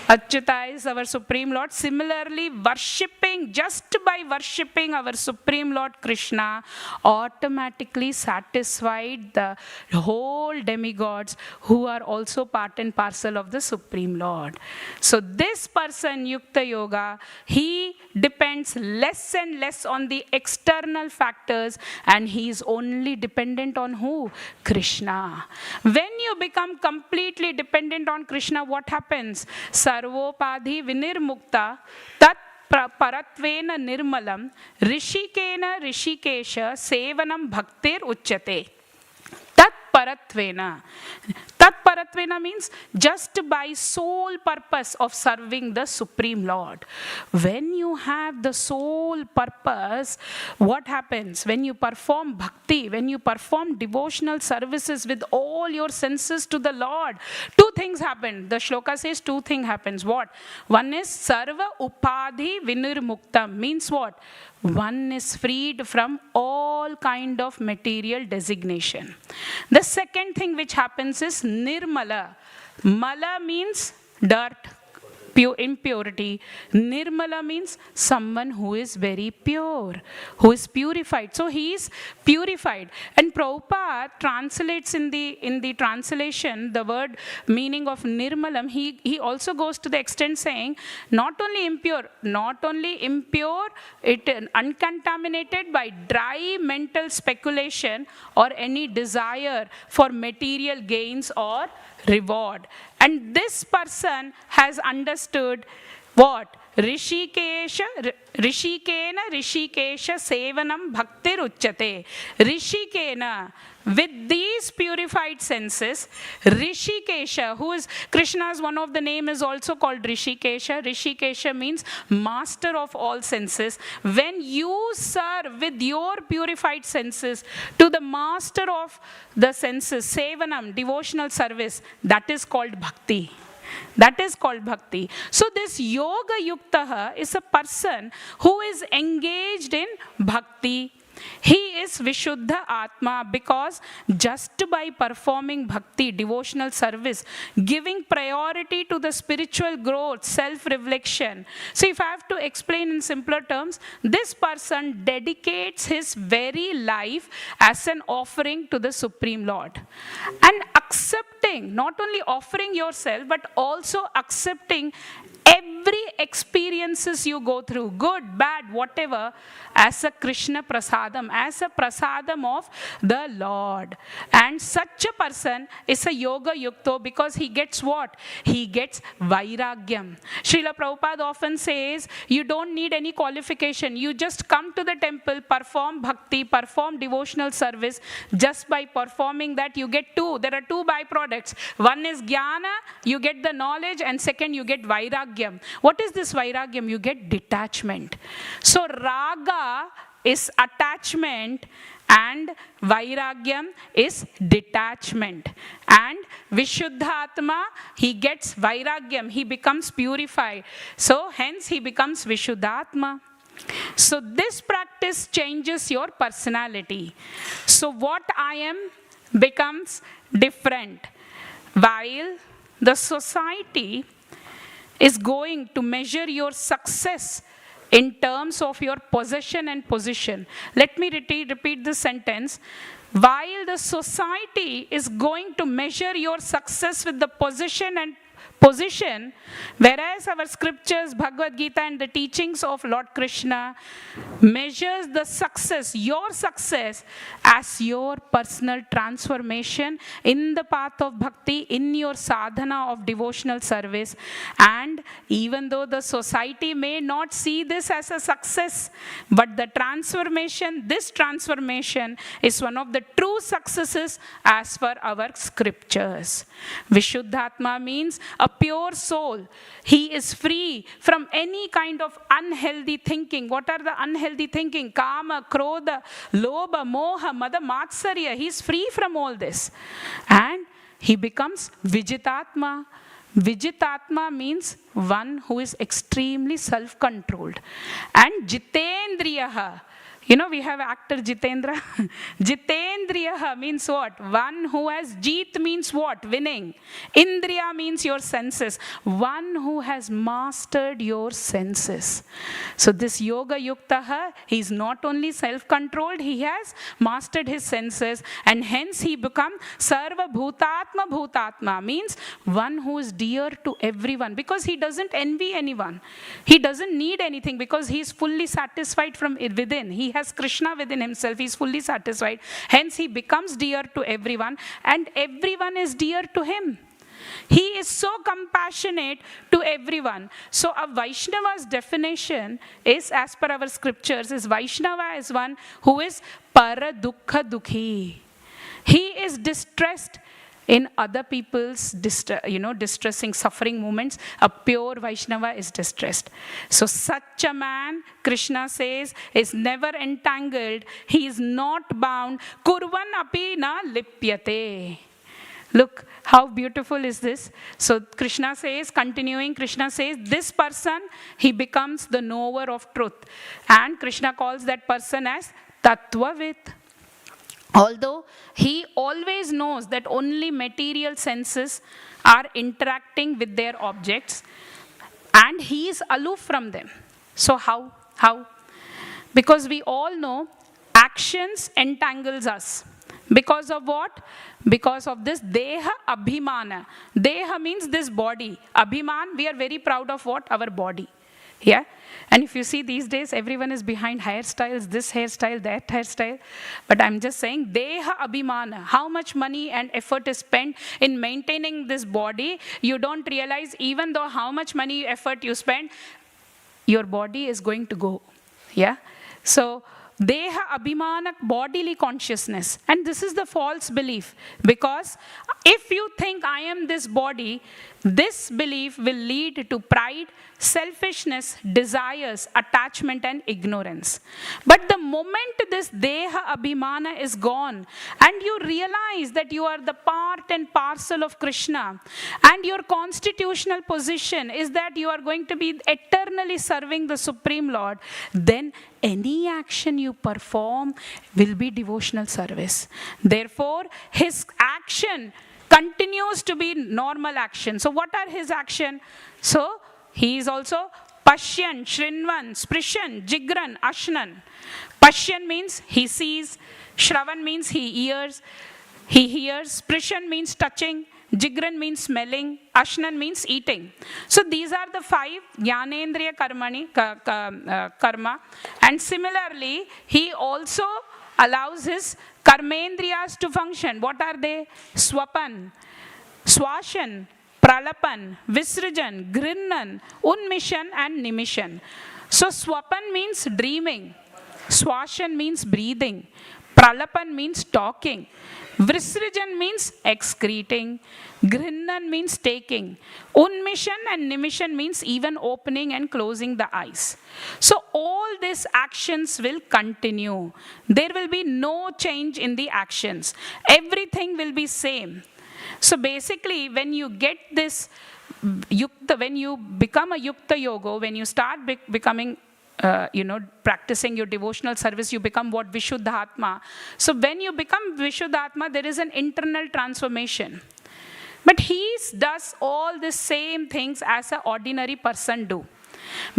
Achyuta is our Supreme Lord. Similarly, worshipping, just by worshipping our Supreme Lord Krishna, automatically satisfied the whole demigods who are also part and parcel of the Supreme Lord. So this person, Yukta Yoga, he depends less and less on the external factors, and he is only dependent on who? Krishna. When you become completely dependent on Krishna, what happens? Sarvopadhi vinirmukta tat paratvena nirmalam rishikena rishikesha sevanam bhaktir uchyate. Parattvena. Tat Paratvena means just by sole purpose of serving the Supreme Lord. When you have the sole purpose, what happens? When you perform bhakti, when you perform devotional services with all your senses to the Lord, two things happen. The shloka says two things happens. What? One is Sarva Upadhi Vinirmuktam, means what? One is freed from all kind of material designation. The second thing which happens is nirmala. Mala means dirt, impurity. Nirmala means someone who is very pure, who is purified. So he is purified. And Prabhupada translates in the translation the word meaning of nirmalam. He also goes to the extent saying not only impure, it uncontaminated by dry mental speculation or any desire for material gains or reward. And this person has understood what? Rishikena Rishikesha Sevanam Bhaktir Uchyate. Rishikena, with these purified senses, Rishikesha, who is Krishna's one of the name is also called Rishikesha. Rishikesha means master of all senses. When you serve with your purified senses to the master of the senses, Sevanam, devotional service, that is called bhakti. That is called bhakti. So this yoga yuktaha is a person who is engaged in bhakti. He is Vishuddha Atma because just by performing bhakti, devotional service, giving priority to the spiritual growth, self-reflection. So if I have to explain in simpler terms, this person dedicates his very life as an offering to the Supreme Lord. And accepting, not only offering yourself, but also accepting every every experiences you go through, good, bad, whatever, as a Krishna prasadam, as a prasadam of the Lord. And such a person is a yoga yukto because he gets what? He gets vairagyam. Srila Prabhupada often says, you don't need any qualification. You just come to the temple, perform bhakti, perform devotional service. Just by performing that, you get two. There are two byproducts. One is jnana, you get the knowledge, and second, you get vairagyam. What is this vairagyam? You get detachment. So raga is attachment and vairagyam is detachment. And Vishuddhatma, he gets vairagyam, he becomes purified. So hence he becomes Vishuddhatma. So this practice changes your personality. So what I am becomes different. While the society is going to measure your success in terms of your possession and position. Let me repeat this sentence. While the society is going to measure your success with the position and position, whereas our scriptures, Bhagavad Gita and the teachings of Lord Krishna measures the success, your success, as your personal transformation in the path of bhakti, in your sadhana of devotional service. And even though the society may not see this as a success, but the transformation, this transformation is one of the true successes as per our scriptures. Vishuddhatma means a pure soul. He is free from any kind of unhealthy thinking. What are the unhealthy thinking? Kama, Krodha, Lobha, Moha, Mada, Matsarya. He is free from all this. And he becomes Vijitatma. Vijitatma means one who is extremely self-controlled. And Jitendriyaha. You know, we have actor Jitendra. Jitendriyaha means what? One who has Jeet means what? Winning. Indriya means your senses. One who has mastered your senses. So this Yoga Yuktaha, he is not only self-controlled, he has mastered his senses, and hence he become Sarva Bhutatma Bhutatma, means one who is dear to everyone, because he doesn't envy anyone. He doesn't need anything because he is fully satisfied from within. He has Krishna within himself. He is fully satisfied. Hence he becomes dear to everyone, and everyone is dear to him. He is so compassionate to everyone. So a Vaishnava's definition is, as per our scriptures, is Vaishnava is one who is para dukkha dukhi. He is distressed in other people's distressing, suffering moments. A pure Vaishnava is distressed. So such a man, Krishna says, is never entangled. He is not bound. Kurvan api na lipyate. Look, how beautiful is this? So Krishna says, continuing, Krishna says, this person, he becomes the knower of truth. And Krishna calls that person as Tattvavit. Although he always knows that only material senses are interacting with their objects, and he is aloof from them. So how? Because we all know actions entangles us. Because of what? Because of this Deha Abhimana. Deha means this body. Abhiman, we are very proud of what? Our body. Yeah? And if you see these days, everyone is behind hairstyles, this hairstyle, that hairstyle. But I'm just saying, Deha Abhimana. How much money and effort is spent in maintaining this body, you don't realize, even though how much money, effort you spend, your body is going to go. Yeah? So, Deha Abhimana, bodily consciousness. And this is the false belief. Because if you think I am this body, this belief will lead to pride, selfishness, desires, attachment, and ignorance. But the moment this Deha Abhimana is gone, and you realize that you are the part and parcel of Krishna, and your constitutional position is that you are going to be eternally serving the Supreme Lord, then any action you perform will be devotional service. Therefore, his action continues to be normal action. So what are his action? So he is also Pashyan, Shrinvan, Sprishan, Jigran, Ashnan. Pashyan means he sees. Shravan means he hears. Sprishan means touching. Jigran means smelling, Ashnan means eating. So these are the 5 Jnanendriya karma. And similarly, he also allows his karmendriyas to function. What are they? Swapan, Swashan, Pralapan, Visrajan, Grinnan, Unmishan and Nimishan. So Swapan means dreaming, Swashan means breathing, Pralapan means talking, Visrajan means excreting, Grinnan means taking, Unmishan and Nimishan means even opening and closing the eyes. So all these actions will continue. There will be no change in the actions. Everything will be same. So basically, when you get this yukta, when you become a yukta yoga, when you start becoming, practicing your devotional service, you become what? Vishuddhatma. So when you become Vishuddhatma, there is an internal transformation. But he does all the same things as an ordinary person do.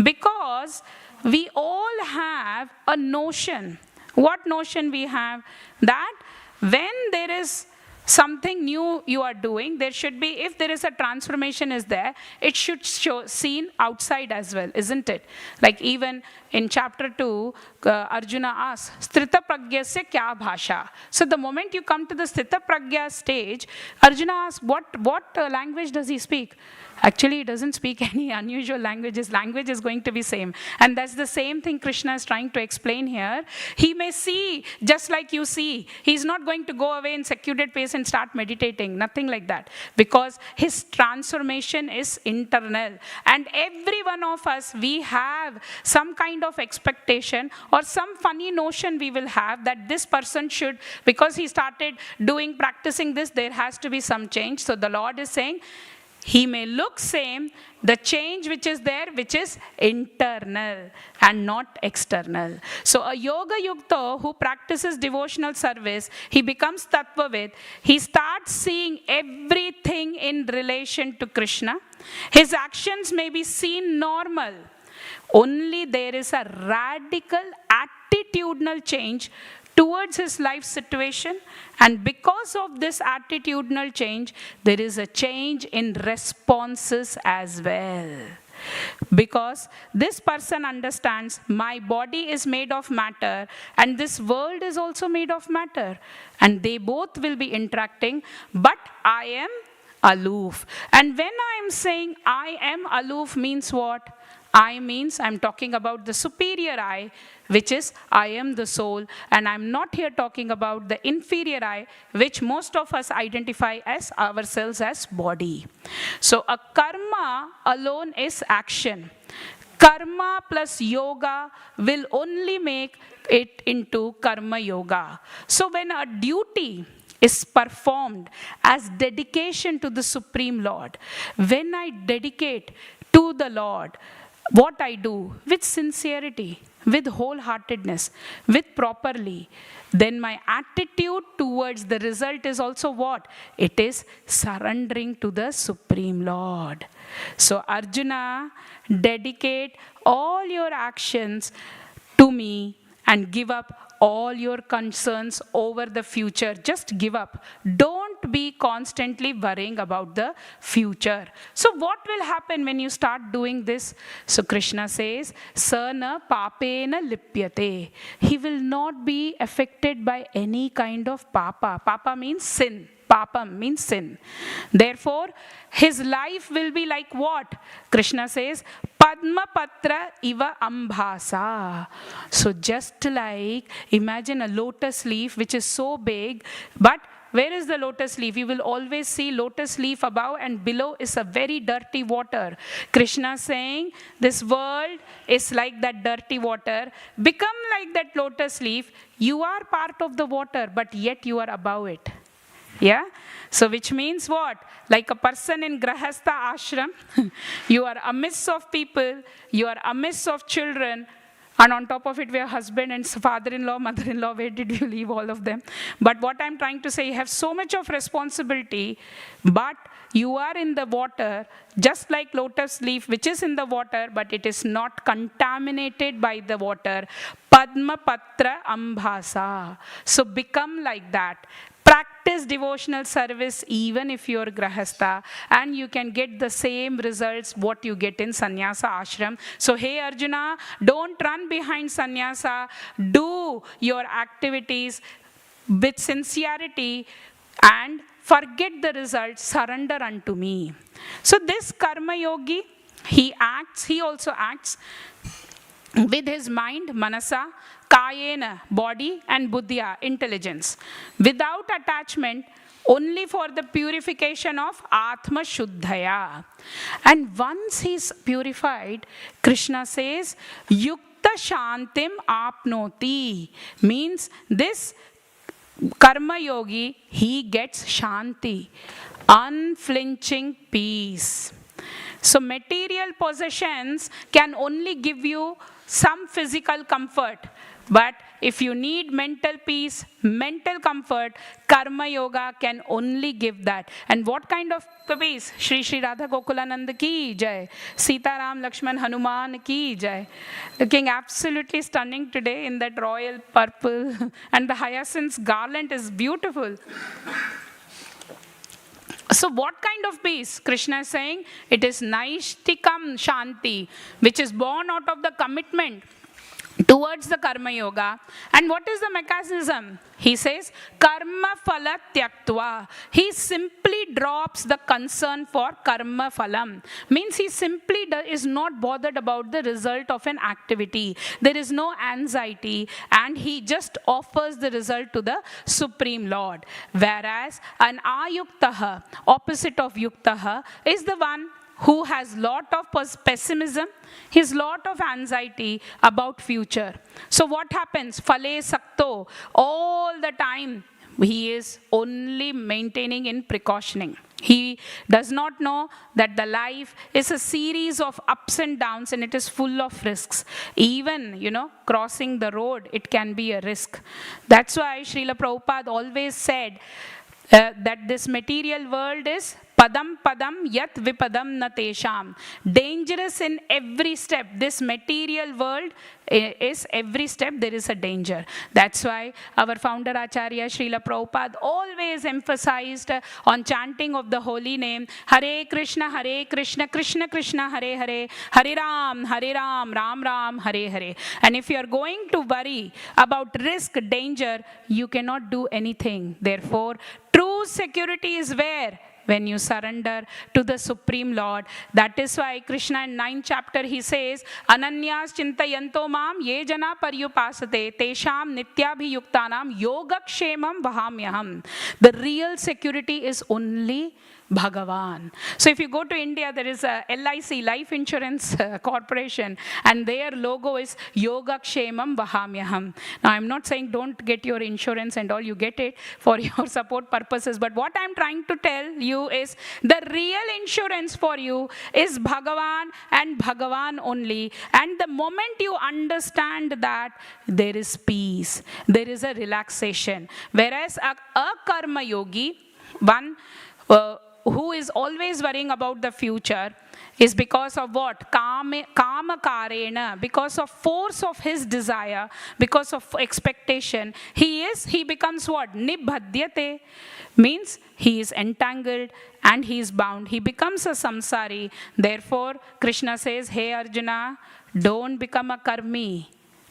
Because we all have a notion. What notion we have? That when there is something new you are doing, there should be, if there is a transformation is there, it should show seen outside as well, isn't it? Like even in chapter 2, Arjuna asks, Sthita Pragyasya kya bhasha? So the moment you come to the Sthita Pragya stage, Arjuna asks, what language does he speak? Actually, he doesn't speak any unusual language. His language is going to be same. And that's the same thing Krishna is trying to explain here. He may see just like you see. He's not going to go away in secluded place and start meditating. Nothing like that. Because his transformation is internal. And every one of us, we have some kind of expectation or some funny notion we will have that this person should, because he started practicing this, there has to be some change. So the Lord is saying, he may look same, the change which is there, which is internal and not external. So a yoga yukta who practices devotional service, he becomes tattvavid, he starts seeing everything in relation to Krishna. His actions may be seen normal. Only there is a radical attitudinal change towards his life situation, and because of this attitudinal change, there is a change in responses as well. Because this person understands my body is made of matter and this world is also made of matter, and they both will be interacting, but I am aloof. And when I am saying I am aloof means what? I means I'm talking about the superior I, which is I am the soul, and I'm not here talking about the inferior I, which most of us identify as ourselves as body. So a karma alone is action. Karma plus yoga will only make it into karma yoga. So when a duty is performed as dedication to the Supreme Lord, when I dedicate to the Lord, what I do with sincerity, with wholeheartedness, with properly, then my attitude towards the result is also what? It is surrendering to the Supreme Lord. So Arjuna, dedicate all your actions to me and give up all your concerns over the future. Just give up. Don't be constantly worrying about the future. So what will happen when you start doing this? So Krishna says, Sana papena lipyate. He will not be affected by any kind of papa. Papa means sin. Papam means sin. Therefore, his life will be like what? Krishna says, Padma Patra iva ambhasa. So just like, imagine a lotus leaf which is so big, but where is the lotus leaf? You will always see lotus leaf above and below is a very dirty water. Krishna saying, this world is like that dirty water. Become like that lotus leaf. You are part of the water, but yet you are above it. Yeah? So which means what? Like a person in Grahastha ashram, you are amidst of people, you are amidst of children, and on top of it we are husband and father-in-law, mother-in-law, where did you leave all of them? But what I'm trying to say, you have so much of responsibility, but you are in the water, just like lotus leaf which is in the water, but it is not contaminated by the water. Padma Patra Ambhasa. So become like that. Practice this devotional service even if you're grahastha, and you can get the same results what you get in sannyasa ashram. So hey Arjuna, don't run behind sannyasa, do your activities with sincerity and forget the results, surrender unto me. So this karma yogi, he also acts with his mind, manasa, kayena, body, and buddhya, intelligence, without attachment, only for the purification of atma shuddhaya. And once he's purified, Krishna says, yukta shantim apnoti, means this karma yogi, he gets shanti, unflinching peace. So material possessions can only give you some physical comfort, but if you need mental peace, mental comfort, karma yoga can only give that. And what kind of peace? Shri Shri Radha Gokulanand ki jai, Sita Ram Lakshman Hanuman ki jai. Looking absolutely stunning today in that royal purple, and the hyacinth garland is beautiful. So what kind of peace? Krishna is saying it is naishtikam shanti, which is born out of the commitment towards the karma yoga. And what is the mechanism? He says, karma phala tyaktva. He simply drops the concern for karma phalam. Means he simply is not bothered about the result of an activity. There is no anxiety, and he just offers the result to the Supreme Lord. Whereas an ayuktaha, opposite of yuktaha, is the one who has lot of pessimism, his lot of anxiety about future. So what happens? Phale sakto, all the time he is only maintaining in precautioning. He does not know that the life is a series of ups and downs, and it is full of risks. Even, crossing the road, it can be a risk. That's why Srila Prabhupada always said that this material world is padam padam yat vipadam na tesham. Dangerous in every step. This material world is every step there is a danger. That's why our founder Acharya Srila Prabhupada always emphasized on chanting of the holy name, Hare Krishna, Krishna Krishna, Hare Hare, Hare Ram, Ram Ram, Hare Hare. And if you are going to worry about risk, danger, you cannot do anything. Therefore, true security is where? When you surrender to the Supreme Lord. That is why Krishna in 9th chapter he says, Ananyas chintayanto mam ye jana paryupasate tesham nityabhiyuktanam yogakshemam vahamyaham. The real security is only Bhagavan. So if you go to India, there is a LIC, Life Insurance Corporation, and their logo is Yogakshemam Vahamyaham. Now I'm not saying don't get your insurance and all, you get it for your support purposes, but what I'm trying to tell you is the real insurance for you is Bhagavan and Bhagavan only. And the moment you understand that, there is peace, there is a relaxation. Whereas a karma yogi, one who is always worrying about the future, is because of what? Kama karena, because of force of his desire, because of expectation, he becomes what? Nibbhadyate, means he is entangled and he is bound. He becomes a samsari. Therefore, Krishna says, hey Arjuna, don't become a karmi.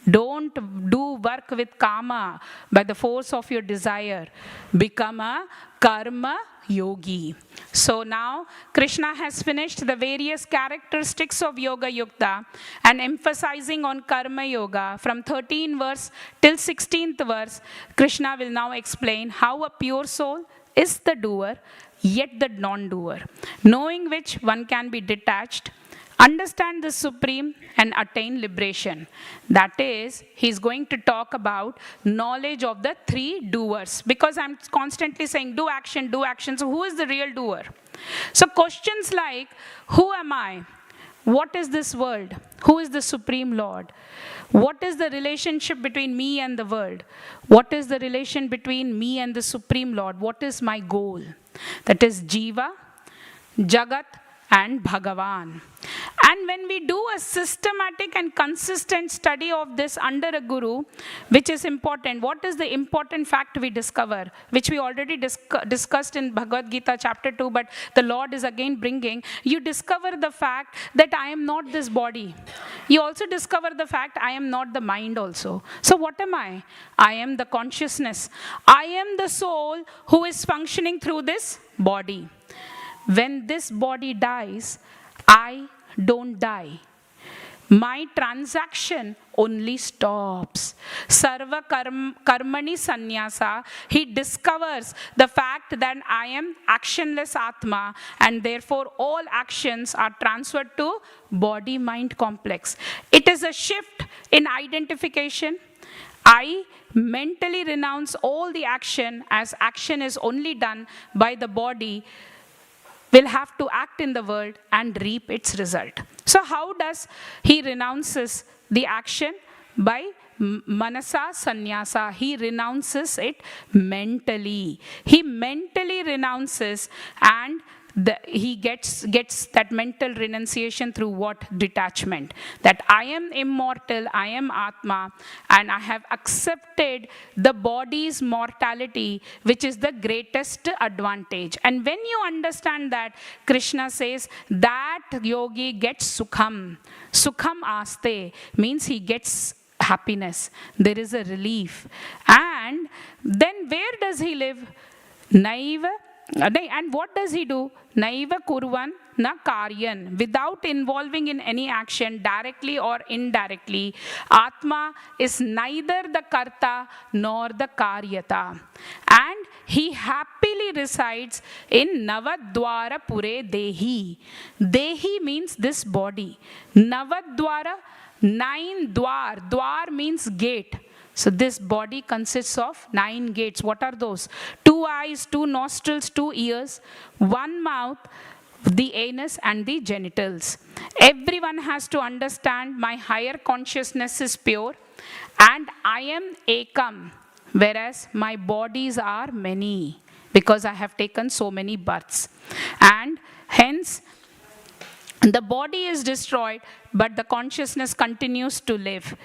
Don't do work with kama by the force of your desire. Become a karma yogi. So now Krishna has finished the various characteristics of Yoga Yukta and emphasizing on Karma Yoga from 13th verse till 16th verse. Krishna will now explain how a pure soul is the doer, yet the non-doer, knowing which one can be detached, understand the Supreme and attain liberation. That is, he's going to talk about knowledge of the three doers. Because I'm constantly saying, do action, do action. So who is the real doer? So questions like, who am I? What is this world? Who is the Supreme Lord? What is the relationship between me and the world? What is the relation between me and the Supreme Lord? What is my goal? That is Jiva, Jagat, and Bhagavan. And when we do a systematic and consistent study of this under a guru, which is important, what is the important fact we discover, which we already discussed in Bhagavad Gita chapter 2, but the Lord is again bringing, you discover the fact that I am not this body. You also discover the fact I am not the mind also. So what am I? I am the consciousness. I am the soul who is functioning through this body. When this body dies, I don't die. My transaction only stops. Sarva karmani sannyasa. He discovers the fact that I am actionless Atma, and therefore all actions are transferred to body-mind complex. It is a shift in identification. I mentally renounce all the action, as action is only done by the body, will have to act in the world and reap its result. So how does he renounces the action? By manasa sannyasa. He renounces it mentally. He mentally renounces, and he gets that mental renunciation through what? Detachment. That I am immortal, I am Atma, and I have accepted the body's mortality, which is the greatest advantage. And when you understand that, Krishna says that yogi gets sukham. Sukham aste means he gets happiness. There is a relief. And then where does he live? Naiva. And what does he do? Naiva kurvan na karyan. Without involving in any action, directly or indirectly, Atma is neither the karta nor the karyata. And he happily resides in Navadwara Pure Dehi. Dehi means this body. Navadwara, 9 dwar. Dwar means gate. So this body consists of 9 gates. What are those? 2 eyes, 2 nostrils, 2 ears, 1 mouth, the anus and the genitals. Everyone has to understand my higher consciousness is pure and I am ekam, whereas my bodies are many because I have taken so many births. And hence, the body is destroyed, but the consciousness continues to live.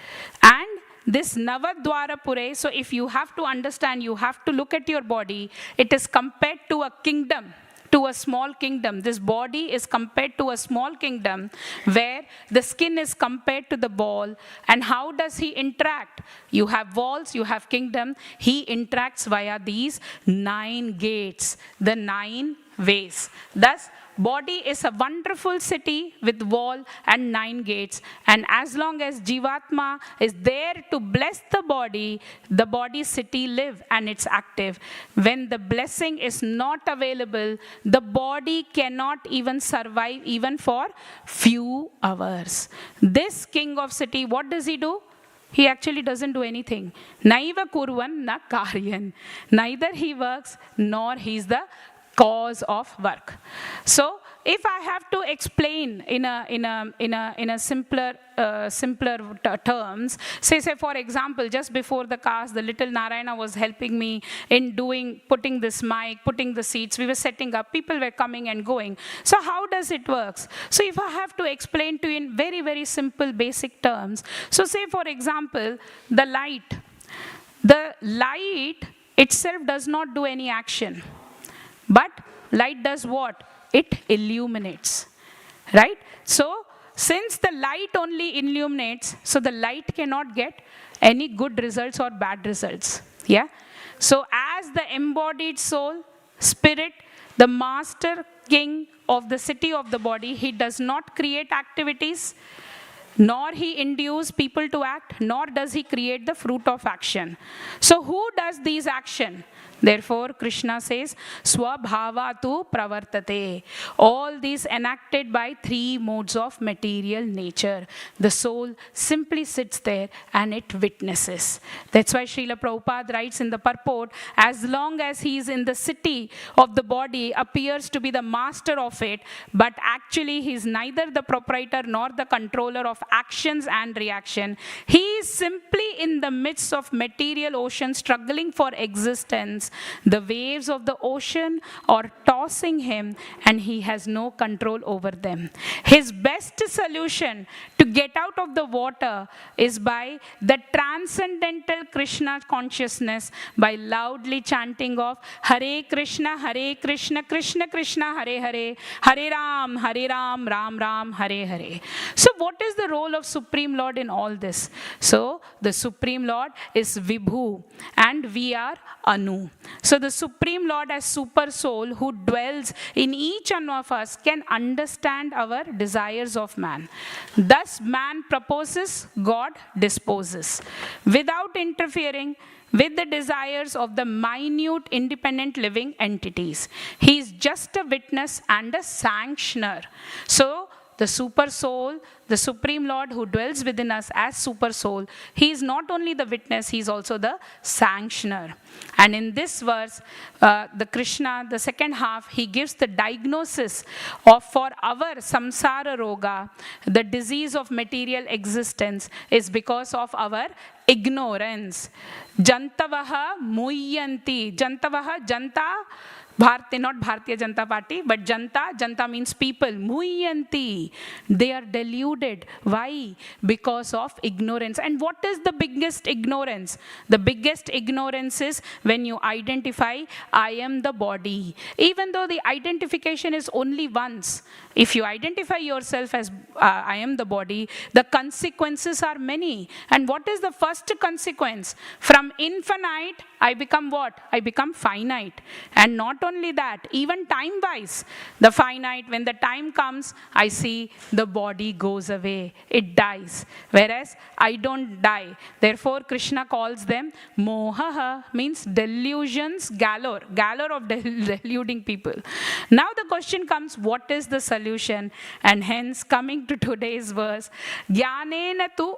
And this Navadwara Pure, so if you have to understand, you have to look at your body. It is compared to a kingdom, to a small kingdom. This body is compared to a small kingdom where the skin is compared to the ball. And how does he interact? You have walls, you have kingdom. He interacts via these 9 gates, the 9 ways. Thus, body is a wonderful city with wall and 9 gates. And as long as Jivatma is there to bless the body city live and it's active. When the blessing is not available, the body cannot even survive even for few hours. This king of city, what does he do? He actually doesn't do anything. Naiva kurvan na karyan. Neither he works nor he's the cause of work. So, if I have to explain in a simpler terms, say for example, just before the class, the little Narayana was helping me in putting this mic, putting the seats. We were setting up. People were coming and going. So how does it work? So if I have to explain to you in very, very simple, basic terms. So say for example, the light. The light itself does not do any action. But light does what? It illuminates, right? So, since the light only illuminates, so the light cannot get any good results or bad results, yeah? So, as the embodied soul, spirit, the master king of the city of the body, he does not create activities, nor he induce people to act, nor does he create the fruit of action. So, who does these action? Therefore, Krishna says, Swabhavatu pravartate. All these enacted by 3 modes of material nature. The soul simply sits there and it witnesses. That's why Srila Prabhupada writes in the purport, as long as he is in the city of the body, appears to be the master of it, but actually he is neither the proprietor nor the controller of actions and reaction. He is simply in the midst of material ocean struggling for existence. The waves of the ocean are tossing him and he has no control over them. His best solution to get out of the water is by the transcendental Krishna consciousness, by loudly chanting of Hare Krishna, Krishna Krishna, Hare Hare, Hare Ram, Ram Ram, Hare Hare. So what is the role of Supreme Lord in all this? So the Supreme Lord is Vibhu and we are Anu. So the Supreme Lord as Super Soul who dwells in each one of us can understand our desires of man. Thus man proposes, God disposes. Without interfering with the desires of the minute independent living entities. He is just a witness and a sanctioner. So the super soul, the Supreme Lord who dwells within us as super soul, he is not only the witness, he is also the sanctioner. And in this verse, the Krishna, the second half, he gives the diagnosis of for our samsara roga, the disease of material existence is because of our ignorance. Jantavaha muyanti. Jantavaha, janta, Bharti, not Bharatiya Janata Party, but Janta. Janta means people. Muyanti. They are deluded. Why? Because of ignorance. And what is the biggest ignorance? The biggest ignorance is when you identify, I am the body. Even though the identification is only once. If you identify yourself as I am the body, the consequences are many. And what is the first consequence? From infinite, I become what? I become finite. And not only that, even time-wise, the finite, when the time comes, I see the body goes away. It dies. Whereas I don't die. Therefore, Krishna calls them mohaha, means delusions, galore of deluding people. Now the question comes, what is the solution? And hence, coming to today's verse, jnanena tu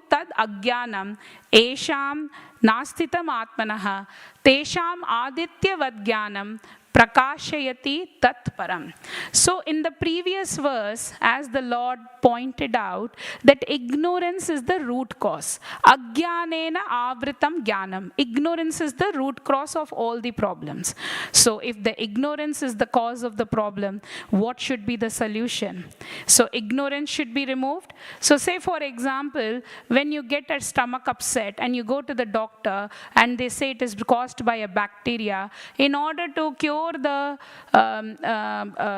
tad ajnanam esham nastitam atmanaha tesham adityavat jnanam prakashayati tat param. So in the previous verse, as the Lord pointed out, that ignorance is the root cause. Ajnanena avritam jnanam. Ignorance is the root cause of all the problems. So if the ignorance is the cause of the problem, what should be the solution? So ignorance should be removed. So say for example, when you get a stomach upset and you go to the doctor and they say it is caused by a bacteria, in order to cure the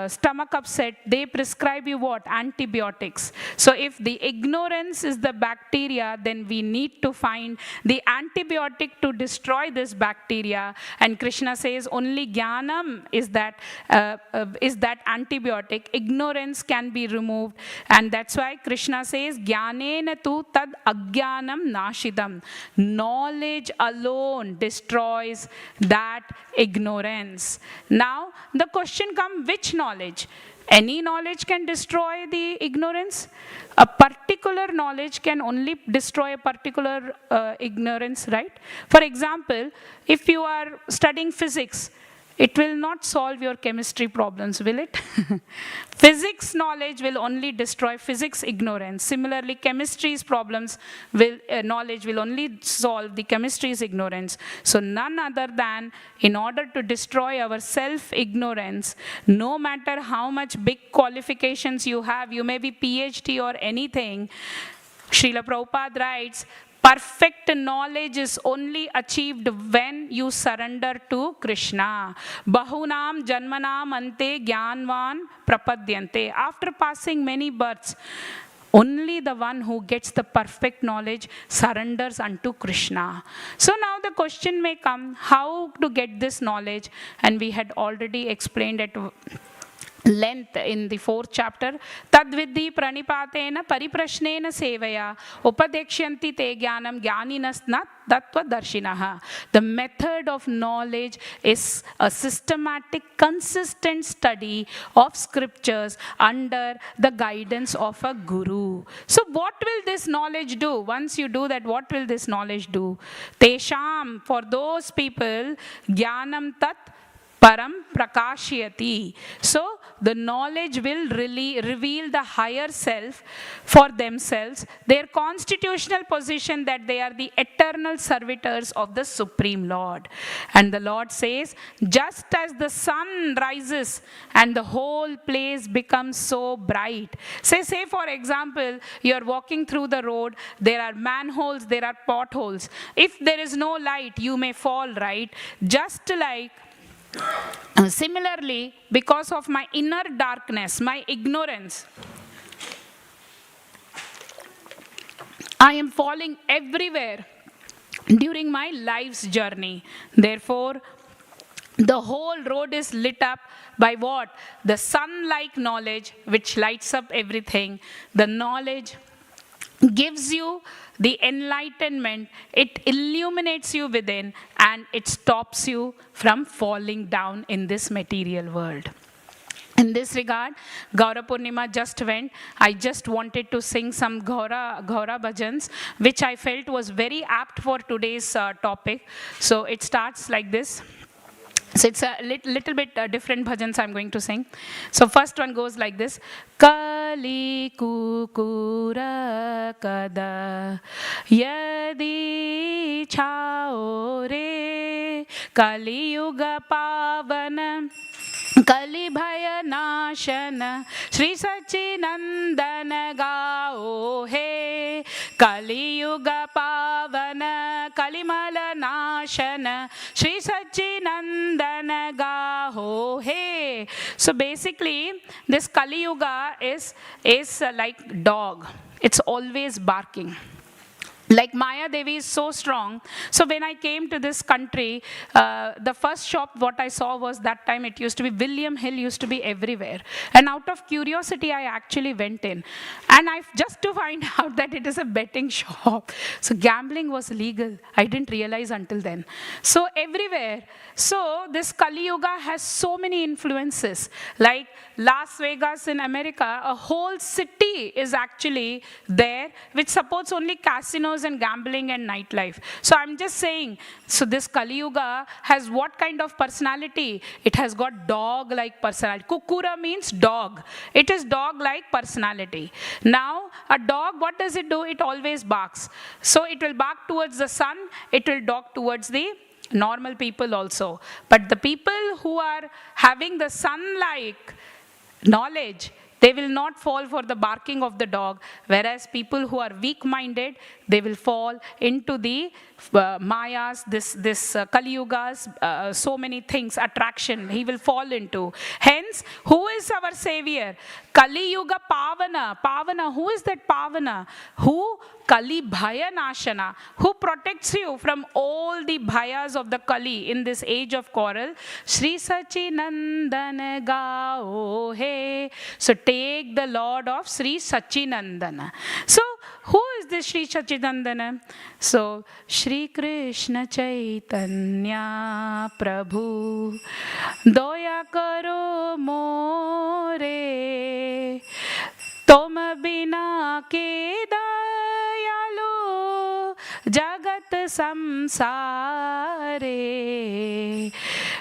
stomach upset, they prescribe you what? Antibiotics. So if the ignorance is the bacteria, then we need to find the antibiotic to destroy this bacteria. And Krishna says only jnanam is that antibiotic. Ignorance can be removed. And that's why Krishna says jnanena tu tad ajnanam nashidam. Knowledge alone destroys that ignorance. Now, the question comes, which knowledge? Any knowledge can destroy the ignorance. A particular knowledge can only destroy a particular ignorance, right? For example, if you are studying physics, it will not solve your chemistry problems, will it? Physics knowledge will only destroy physics ignorance. Similarly, chemistry's problems knowledge will only solve the chemistry's ignorance. So none other than, in order to destroy our self-ignorance, no matter how much big qualifications you have, you may be PhD or anything, Srila Prabhupada writes, perfect knowledge is only achieved when you surrender to Krishna. Bahunam janmanam ante jnanvan prapadyante. After passing many births, only the one who gets the perfect knowledge surrenders unto Krishna. So now the question may come, how to get this knowledge? And we had already explained it length in the 4th chapter. Tadvidhi pranipatena pariprashnena sevaya upadekshanti te jnanam jnaninasnat tattva darshinaha. The method of knowledge is a systematic, consistent study of scriptures under the guidance of a guru. So what will this knowledge do? Once you do that, what will this knowledge do? Tesham, for those people, jnanam tat param prakashyati. So the knowledge will really reveal the higher self for themselves, their constitutional position that they are the eternal servitors of the Supreme Lord. And the Lord says, just as the sun rises and the whole place becomes so bright. Say for example, you are walking through the road, there are manholes, there are potholes. If there is no light, you may fall, right? Just like similarly, because of my inner darkness, my ignorance, I am falling everywhere during my life's journey. Therefore, the whole road is lit up by what? The sun-like knowledge which lights up everything. The knowledge gives you the enlightenment, it illuminates you within, and it stops you from falling down in this material world. In this regard, Gaura Purnima just went. I just wanted to sing some Gaura bhajans, which I felt was very apt for today's topic. So it starts like this. So it's a little bit different bhajans I'm going to sing. So first one goes like this. Kali kukura kada yadi chao re Kali yuga pavana Kali bhaya nashana Shri Sachinandana gao he Kali yuga pavana Kali mala nashana Shri Sachinandana gao he. So basically this Kali yuga is like dog. It's always barking. Like Maya Devi is so strong. So when I came to this country, the first shop what I saw was that time it used to be, William Hill used to be everywhere. And out of curiosity, I actually went in. And I just to find out that it is a betting shop. So gambling was legal. I didn't realize until then. So everywhere. So this Kali Yuga has so many influences. Like Las Vegas in America, a whole city is actually there, which supports only casinos and gambling and nightlife. So I'm just saying, so this Kali Yuga has what kind of personality? It has got dog-like personality. Kukura means dog. It is dog-like personality. Now, a dog, what does it do? It always barks. So it will bark towards the sun, it will bark towards the normal people also. But the people who are having the sun-like knowledge, they will not fall for the barking of the dog, whereas people who are weak-minded, they will fall into the mayas, this Kali Yugas, so many things, attraction, he will fall into. Hence, who is our savior? Kali Yuga Pavana. Pavana, who is that Pavana? Who? Kali Bhaya Nashana, who protects you from all the bhayas of the Kali in this age of quarrel. Shri Sachinandana gao he. So take the Lord of Sri Sachinandana. So who is this Sri Sachinandana? So Shri Krishna Chaitanya Prabhu Doya karo more Tom bina ke dayalu jagat samsare.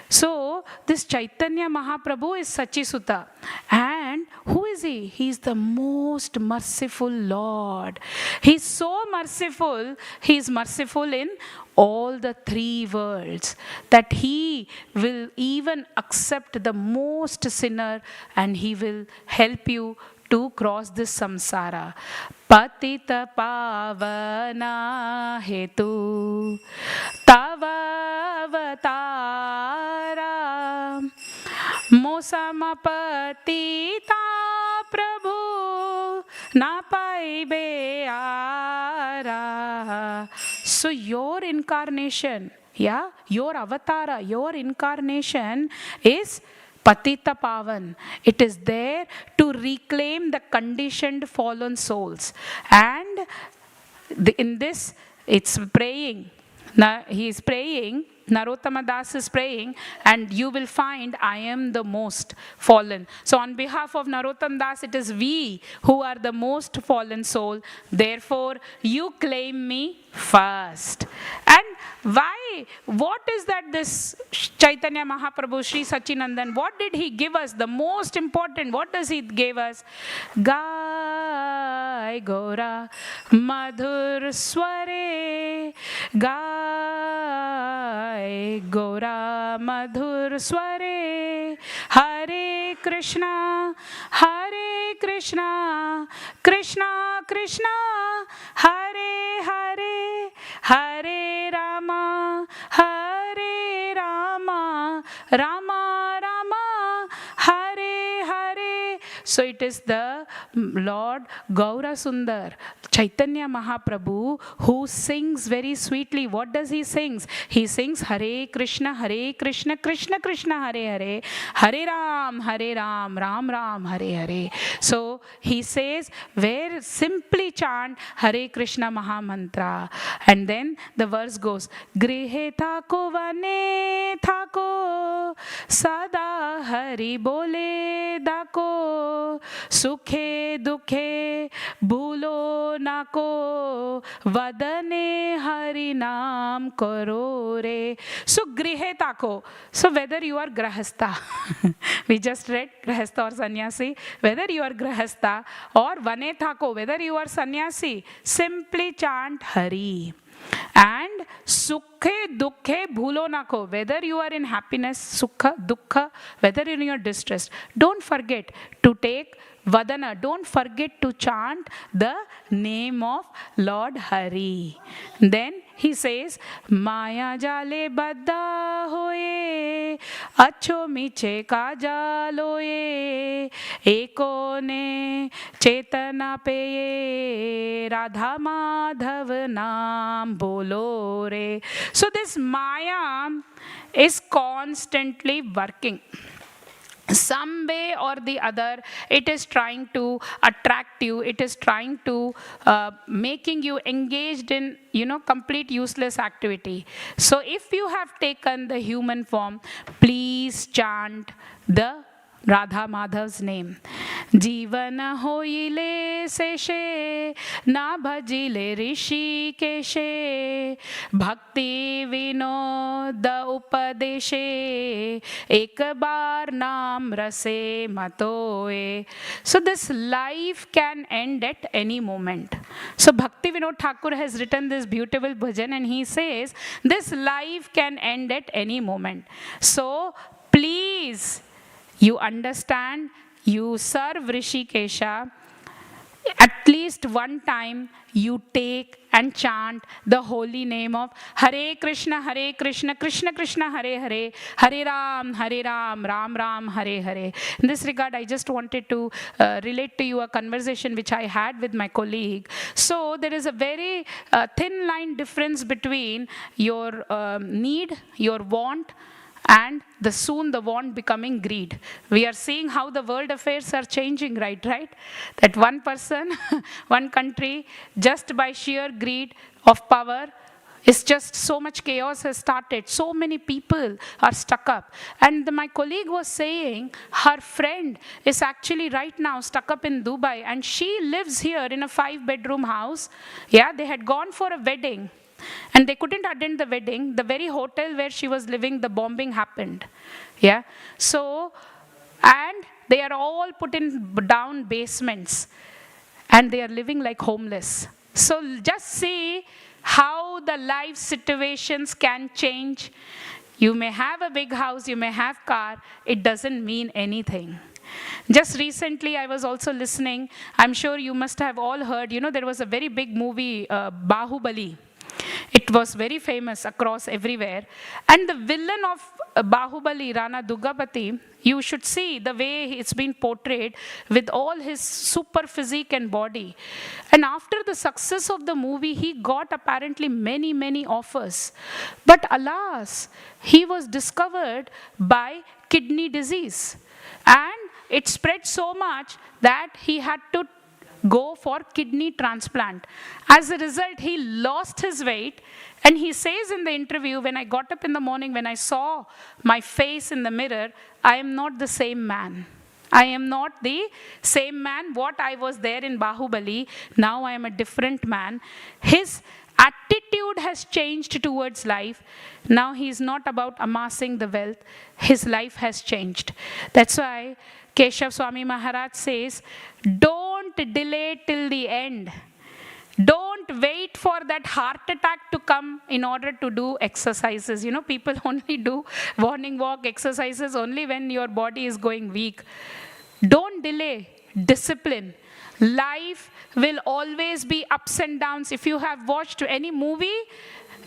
So this Chaitanya Mahaprabhu is Sachisuta. And who is he? He is the most merciful Lord. He is so merciful. He is merciful in all the three worlds, that he will even accept the most sinner and he will help you to cross this samsara. Patita pavana hetu tava avatara mosama patita prabhu na paibe ara. So your incarnation, your avatara, your incarnation is Patita Pavan. It is there to reclaim the conditioned fallen souls. And in this, it's praying. Now, he is praying Narottama Das is praying, and you will find I am the most fallen. So on behalf of Narottama Das, it is we who are the most fallen soul. Therefore, you claim me first. And why? What is that this Chaitanya Mahaprabhu, Sri Sachinandan, what did he give us? The most important, what does he give us? Gai Gora Madhur Sware, Gai Gora Madhur Sware, Hare Krishna, Hare Krishna, Krishna Krishna, Hare Hare, Hare Rama, Hare Rama, Rama Rama, Hare Hare. So it is the Lord Gaura Sundar, Chaitanya Mahaprabhu, who sings very sweetly. What does he sing? He sings Hare Krishna, Krishna Krishna, Hare Hare, Hare Ram, Ram Ram, Hare Hare. So he says, where simply chant Hare Krishna Maha Mantra. And then the verse goes, Grihe thako vane thako, sada Hari bole dako, sukhe dukhe bhulo nako, vadane Hari naam karo re. So grihe tako. So whether you are grahastha, we just read grahastha or sannyasi, whether you are grahastha or vane thako, whether you are sannyasi, simply chant Hari. And sukhe dukhe bhulo nako, whether you are in happiness, sukha, dukkha, whether in your distress, don't forget to take vadana, don't forget to chant the name of Lord Hari. Then he says, Maya jale baddha hoye, acho miche kaja loye, eko ne chetana peye, Radha Madhav naam bolo re. So this Maya is constantly working. Some way or the other, it is trying to attract you, it is trying to making you engaged in, complete useless activity. So if you have taken the human form, please chant the Radha Madhav's name. Jivana hoile seshe, na bhajile rishi keshe, bhakti vinoda upadeshe, ek bar naam rase matoe. So this life can end at any moment. So Bhakti Vinod Thakur has written this beautiful bhajan, and he says this life can end at any moment. So please, you understand, you serve Rishikesha, at least one time you take and chant the holy name of Hare Krishna, Krishna Krishna, Hare Hare, Hare Ram, Ram Ram, Hare Hare. In this regard, I just wanted to relate to you a conversation which I had with my colleague. So there is a very thin line difference between your need, your want, and soon the want becoming greed. We are seeing how the world affairs are changing, right? That one person, one country, just by sheer greed of power, is just so much chaos has started. So many people are stuck up. And my colleague was saying her friend is actually right now stuck up in Dubai, and she lives here in a 5-bedroom house. Yeah, they had gone for a wedding, and they couldn't attend the wedding. The very hotel where she was living, the bombing happened. Yeah. So, and they are all put in down basements, and they are living like homeless. So just see how the life situations can change. You may have a big house, you may have car, it doesn't mean anything. Just recently, I was also listening. I'm sure you must have all heard, there was a very big movie, Bahubali. It was very famous across everywhere. And the villain of Bahubali, Rana Dugapati, you should see the way it's been portrayed with all his super physique and body. And after the success of the movie, he got apparently many, many offers. But alas, he was discovered by kidney disease. And it spread so much that he had to go for kidney transplant. As a result, he lost his weight, and he says in the interview, when I got up in the morning, when I saw my face in the mirror, I am not the same man. I am not the same man what I was there in Bahubali. Now I am a different man. His attitude has changed towards life. Now he is not about amassing the wealth. His life has changed. That's why Keshav Swami Maharaj says, don't delay till the end. Don't wait for that heart attack to come in order to do exercises. You know, people only do morning walk exercises only when your body is going weak. Don't delay. Discipline. Life will always be ups and downs. If you have watched any movie,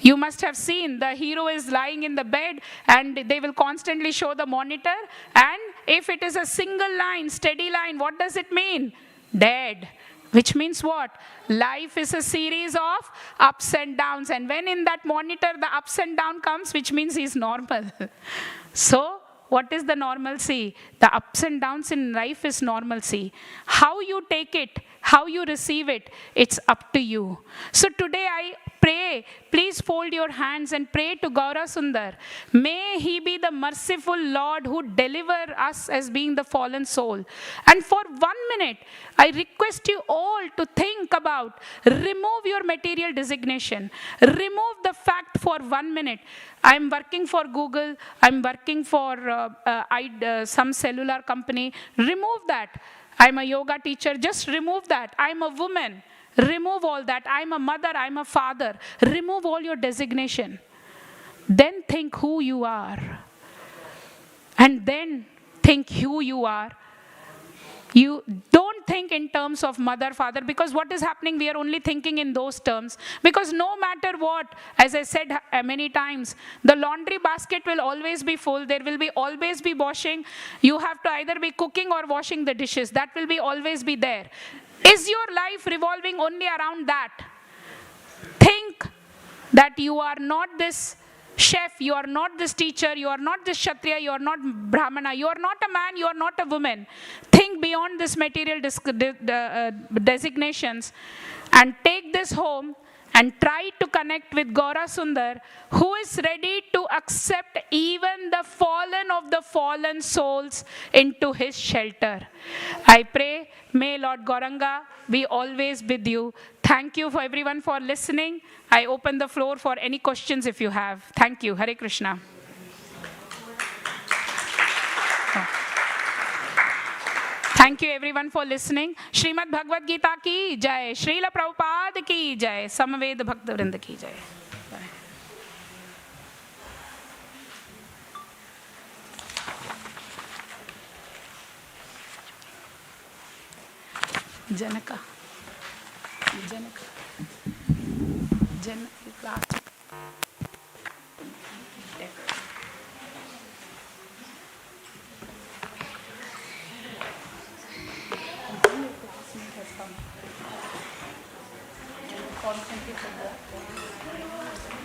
you must have seen the hero is lying in the bed and they will constantly show the monitor. And if it is a single line, steady line, what does it mean? Dead. Which means what? Life is a series of ups and downs. And when in that monitor the ups and downs comes, which means he's normal. So, what is the normalcy? The ups and downs in life is normalcy. How you take it, how you receive it, it's up to you. So today I pray, please fold your hands and pray to Gaura Sundar. May he be the merciful Lord who deliver us as being the fallen soul. And for 1 minute, I request you all to think about, remove your material designation. Remove the fact for 1 minute. I'm working for Google, I'm working for some cellular company. Remove that. I'm a yoga teacher, just remove that. I'm a woman. Remove all that. I'm a mother, I'm a father. Remove all your designation. Then think who you are. And then think who you are. You don't think in terms of mother, father, because what is happening, we are only thinking in those terms. Because no matter what, as I said many times, the laundry basket will always be full. There will be always be washing. You have to either be cooking or washing the dishes. That will be always be there. Is your life revolving only around that? Think that you are not this chef, you are not this teacher, you are not this Kshatriya, you are not Brahmana, you are not a man, you are not a woman. Think beyond this material designations and take this home and try to connect with Gaura Sundar, who is ready to accept even the fallen of the fallen souls into his shelter. I pray, may Lord Gauranga be always with you. Thank you for everyone for listening. I open the floor for any questions if you have. Thank you. Hare Krishna. Thank you everyone for listening. Srimad Bhagavad Gita ki jai. Srila Prabhupada ki jai. Samaved Bhaktivinoda ki jai. Janaka.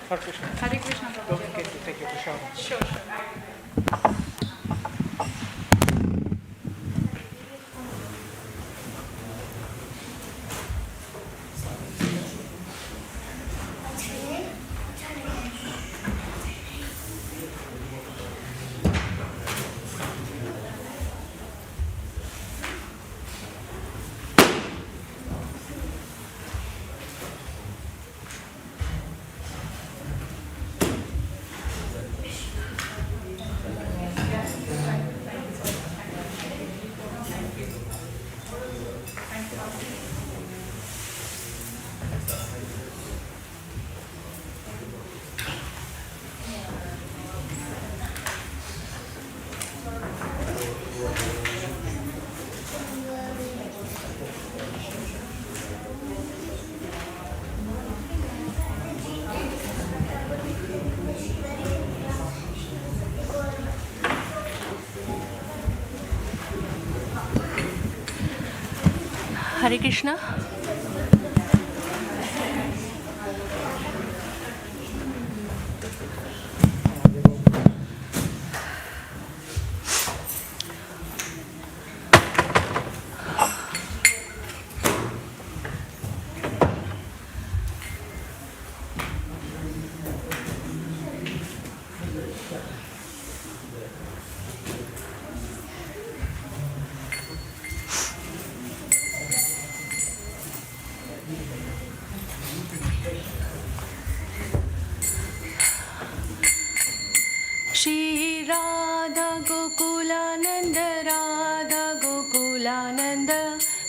Hare Krishna. Okay, thank you for showing. Sure. Hare Krishna. Radha Gokulananda, Radha Gokulananda,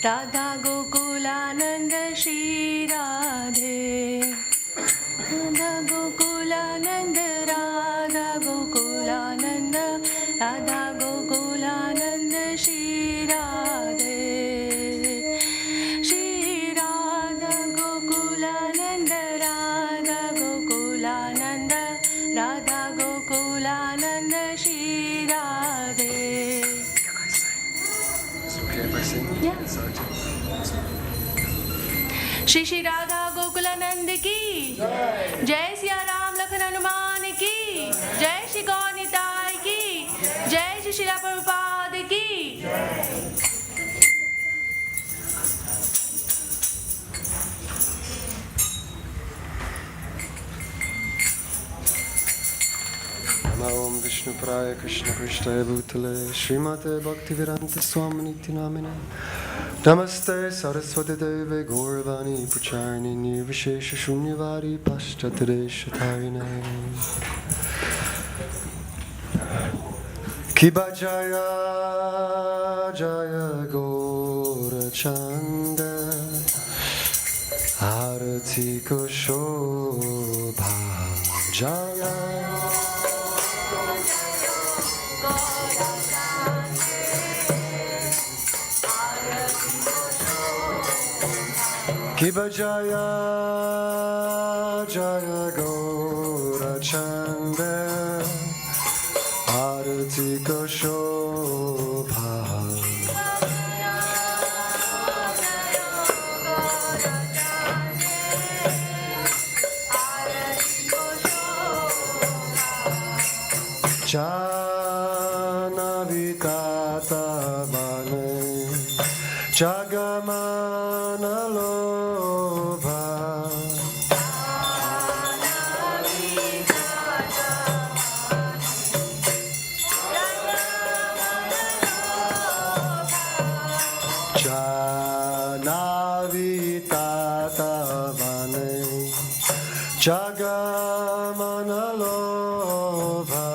Radha Gokulananda, Shri Radhe. Radha Gokulananda, Radha Gokulananda, Radha Gokulananda, Shri Radhe. Shri Radha Gokulananda, Radha Gokulananda, Radha Gokulananda, Shri Radhe. Is it okay if I sing? Yeah. Sorry. Shri Shri Radha Gokulanand की जय सिया राम लखन हनुमान की जय श्री गौर निताई की जय श्री शिला प्रभुपाद की Om Vishnu Praya Krishna Krishnaya Bhutale Srimate Bhaktivedanta Swaminiti Namine Namaste Saraswati Deve Gauravani Pracharni Nirvishesha Shunyavadi Paschatadeshatarine Kiba Jaya Jaya Gaura Chanda Arati Koshobha Jaya Kiba Jaya Jaya Gaura Chanda Arati Koshobha Jana Vitata Bane Jagamana Lobha Jana Vitata Bane Jagamana Lobha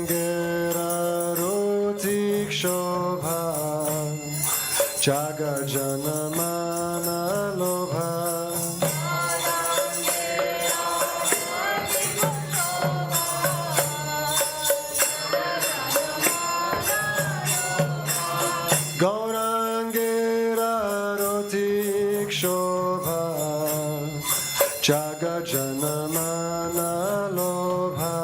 Gaurangera Rutik Shobha Jaga Janamana Lobha Gaurangera Rutik Shobha Jaga Janamana Lobha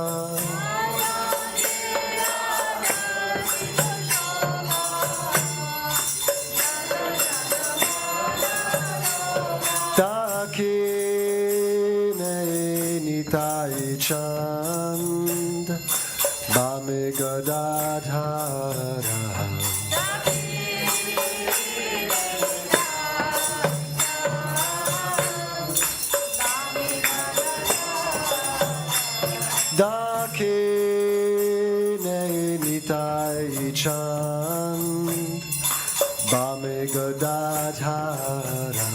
Dakine Nitai Chand Bame Gadadhara Dakine Nitai Chand Bame Gadadhara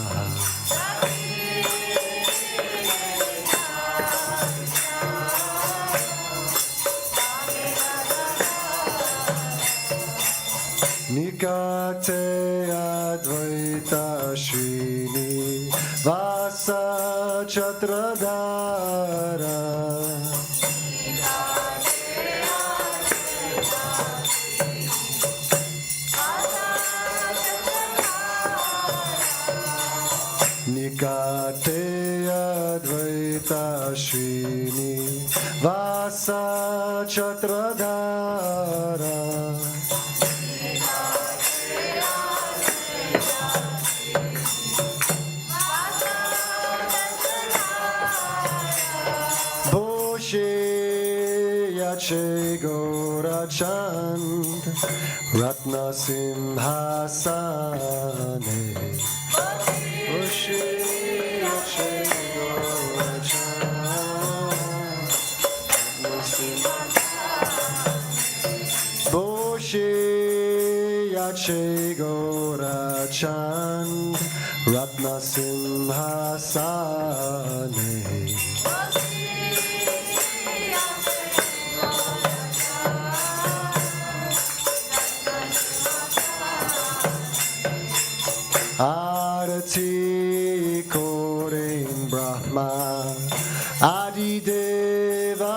Nikate Advaita Srini Vasa Chatradara Nikate Advaita Srini Vasa Chatradara Yache Gora Chand Ratna Simhasane Boshe Yache Gora Chand Ratna Simhasane Boshe Rache Gora Chand Ratna Simhasane. Arati Korin Brahma Adi Devagane.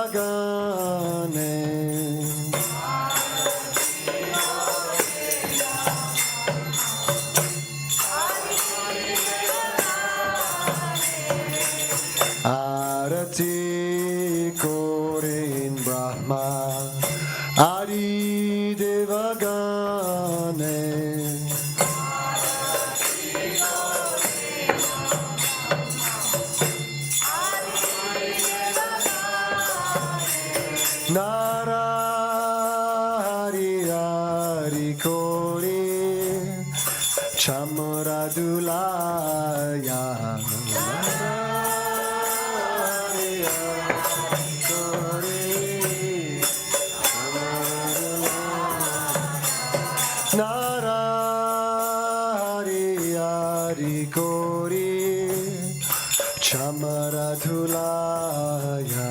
Arati Korin Brahma Adi Devagane. Narahari Hari Kori Chamaradulaya. Narahari Hari Kori Chamaradulaya. Narahari Hari Kori Chamaradulaya.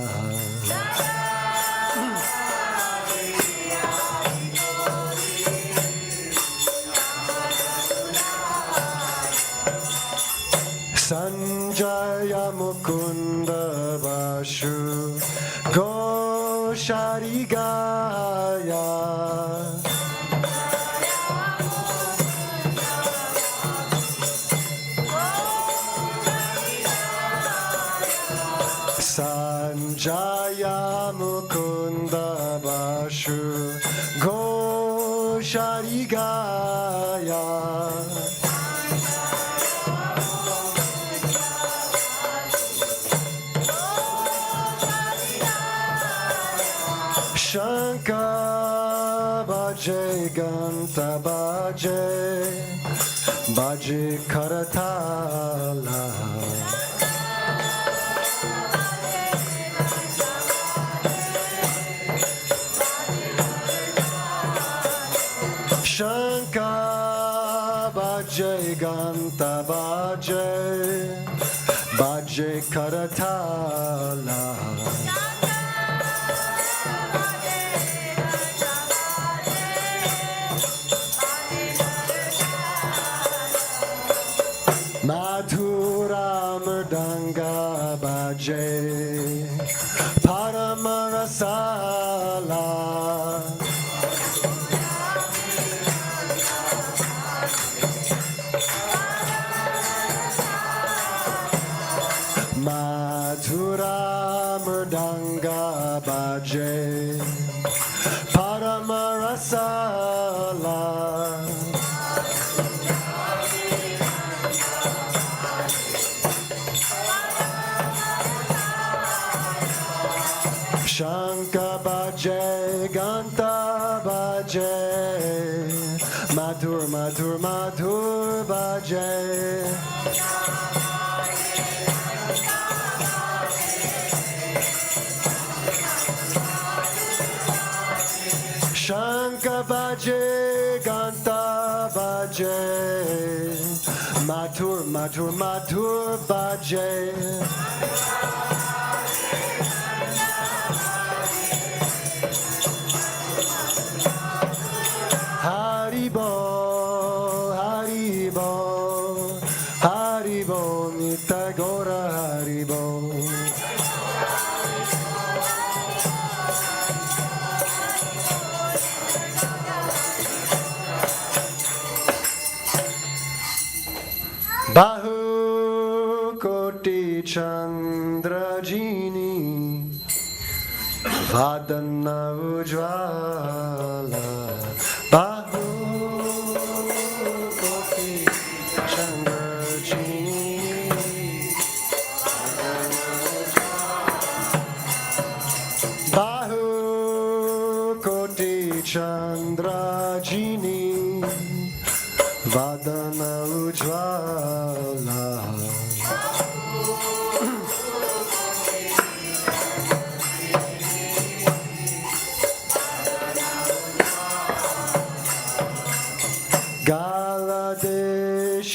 Sanjaya Mukunda Vashu Gosharigaya. Sanjaya Mukunda Vashu Gosharigaya. Shanka Baje Ganta Baje Baje Karatala. Shanka Baje Ganta Baje Baje Karatala. Madhura Mridanga Baje Paramarasala. Madhura Mridanga Baje Paramarasala. Shanka Baje Ganta Baje Madhur Madhur Madhur Baje. Shanka Baje Ganta Baje Madhur Madhur Madhur Baje. Haribo, Haribo, Haribo, Nitagora Haribo. Bahu Koti Chandrajini Vadana Ujvala. Bahu Koti Chandrajini Bahu Koti Chandrajini Vadana Ujvala.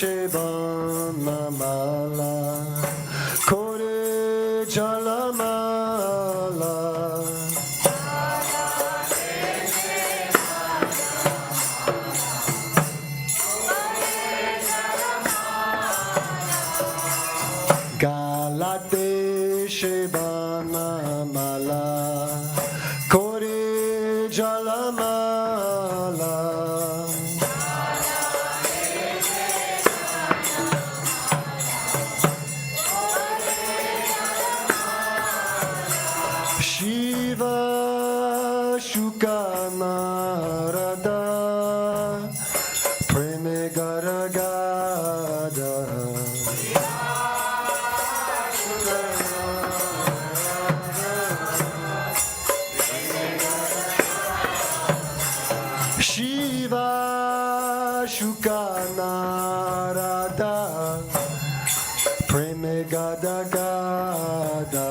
Shebanamala Kore Jalamala Galate Shebanamala Kore Jalamala Shiva Shukanarada Preme Garagada Shiva Shukanarada Preme Gada Gada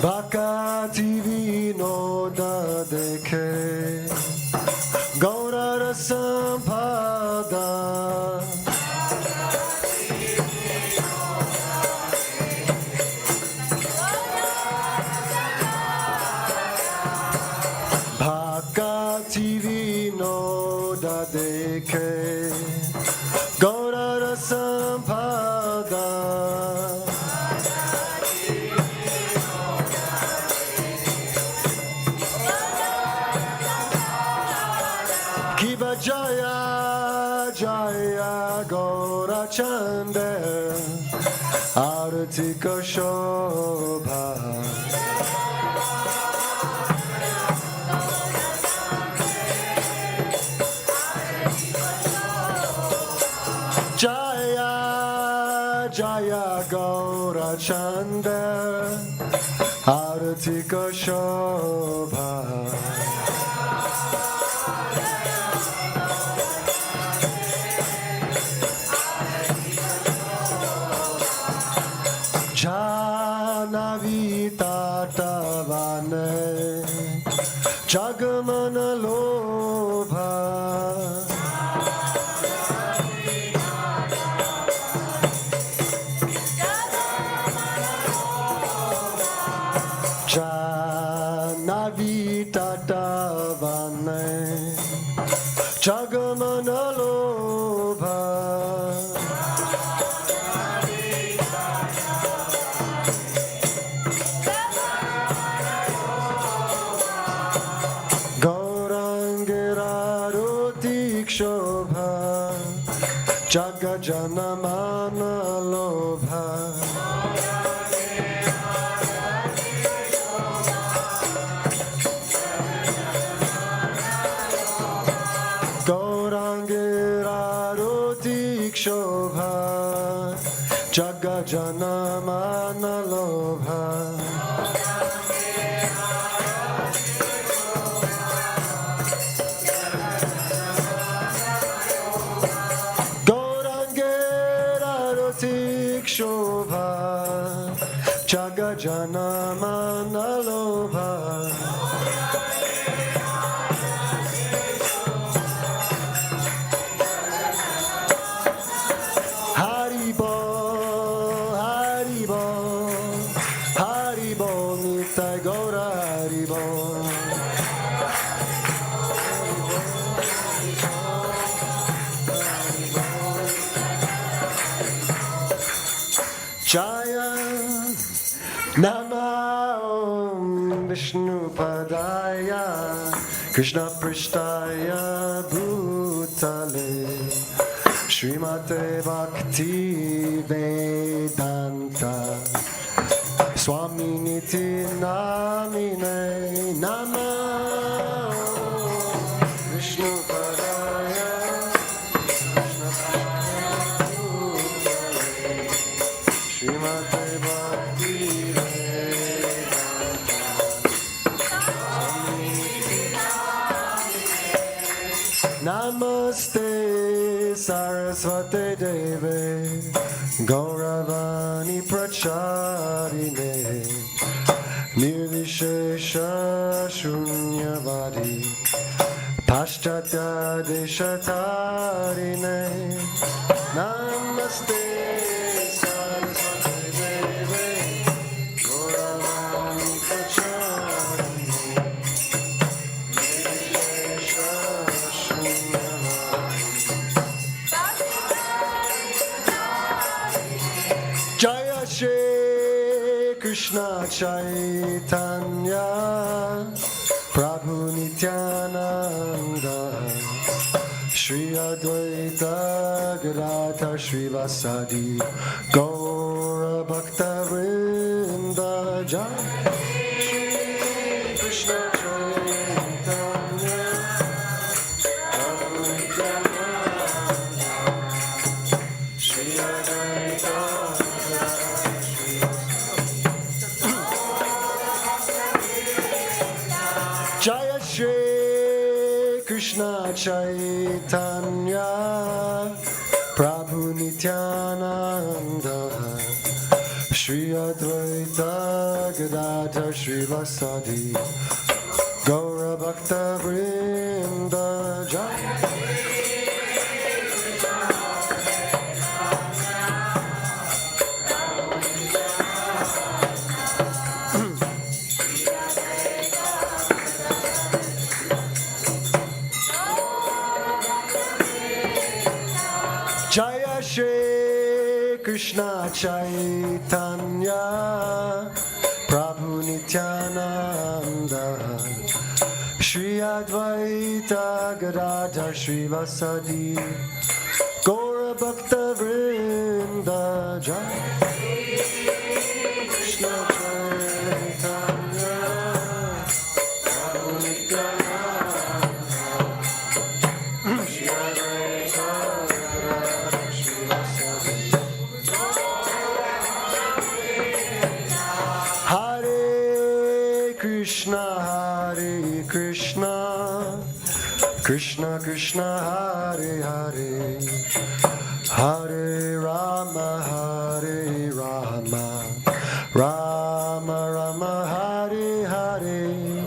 Baka TV no da dekhe Gaura Sampada Baka TV no da dekhe Gaura Sampada Kiva Jaya Jaya Gaura Chanda Aratika Shobha Jaya Jaya Gaura Chanda Aratika Shobha Janavita Tavane Jagamana Lobha Janavita Tavane Jagamana Lobha Shobha Jaga Janamana Lobha Gaurangira Rotik Shobha Jaga Janamana Lobha Shobha Jaga Janamana Lobha Haribo Haribo Haribo Nitai Gaura Haribo Jaya Nama Om Vishnu Padaya Krishna Prishtaya Bhutale Srimate Bhakti Vedanta Swami Niti Namine Nama Om Vishnu Padaya Srimate Bhakti Namaste Saraswati Deve Gauravani Pracharine Nirvishesha Shunyavadi Paschatya Deshatarine Namaste Saraswati Deve Gauravani Pracharine Nirvishesha Shunyavadi Jaya Shri Krishna Chaitanya Prabhu Nityananda Shri Advaita Gadadhar Shri Vasadi Gaura Bhakta Vrinda Jaya Shri Krishna Chaitanya Prabhu Nityananda Shri Advaita Jaya Shri Krishna Chaitanya Prabhu Nityananda Shri Advaita Gadadhar Shri Vasadi Gaura Bhakta Vrinda Jaya Jaya Shri Krishna Chaitanya Prabhu Nityananda Shri Advaita Gadadhar Shri Vasadi Gaura Bhakta Vrinda Jaya Krishna Chaitanya Prabhu Nityananda Shri Advaita Krishna Krishna Krishna Hare Hare Hare Rama Rama Rama Hare Hare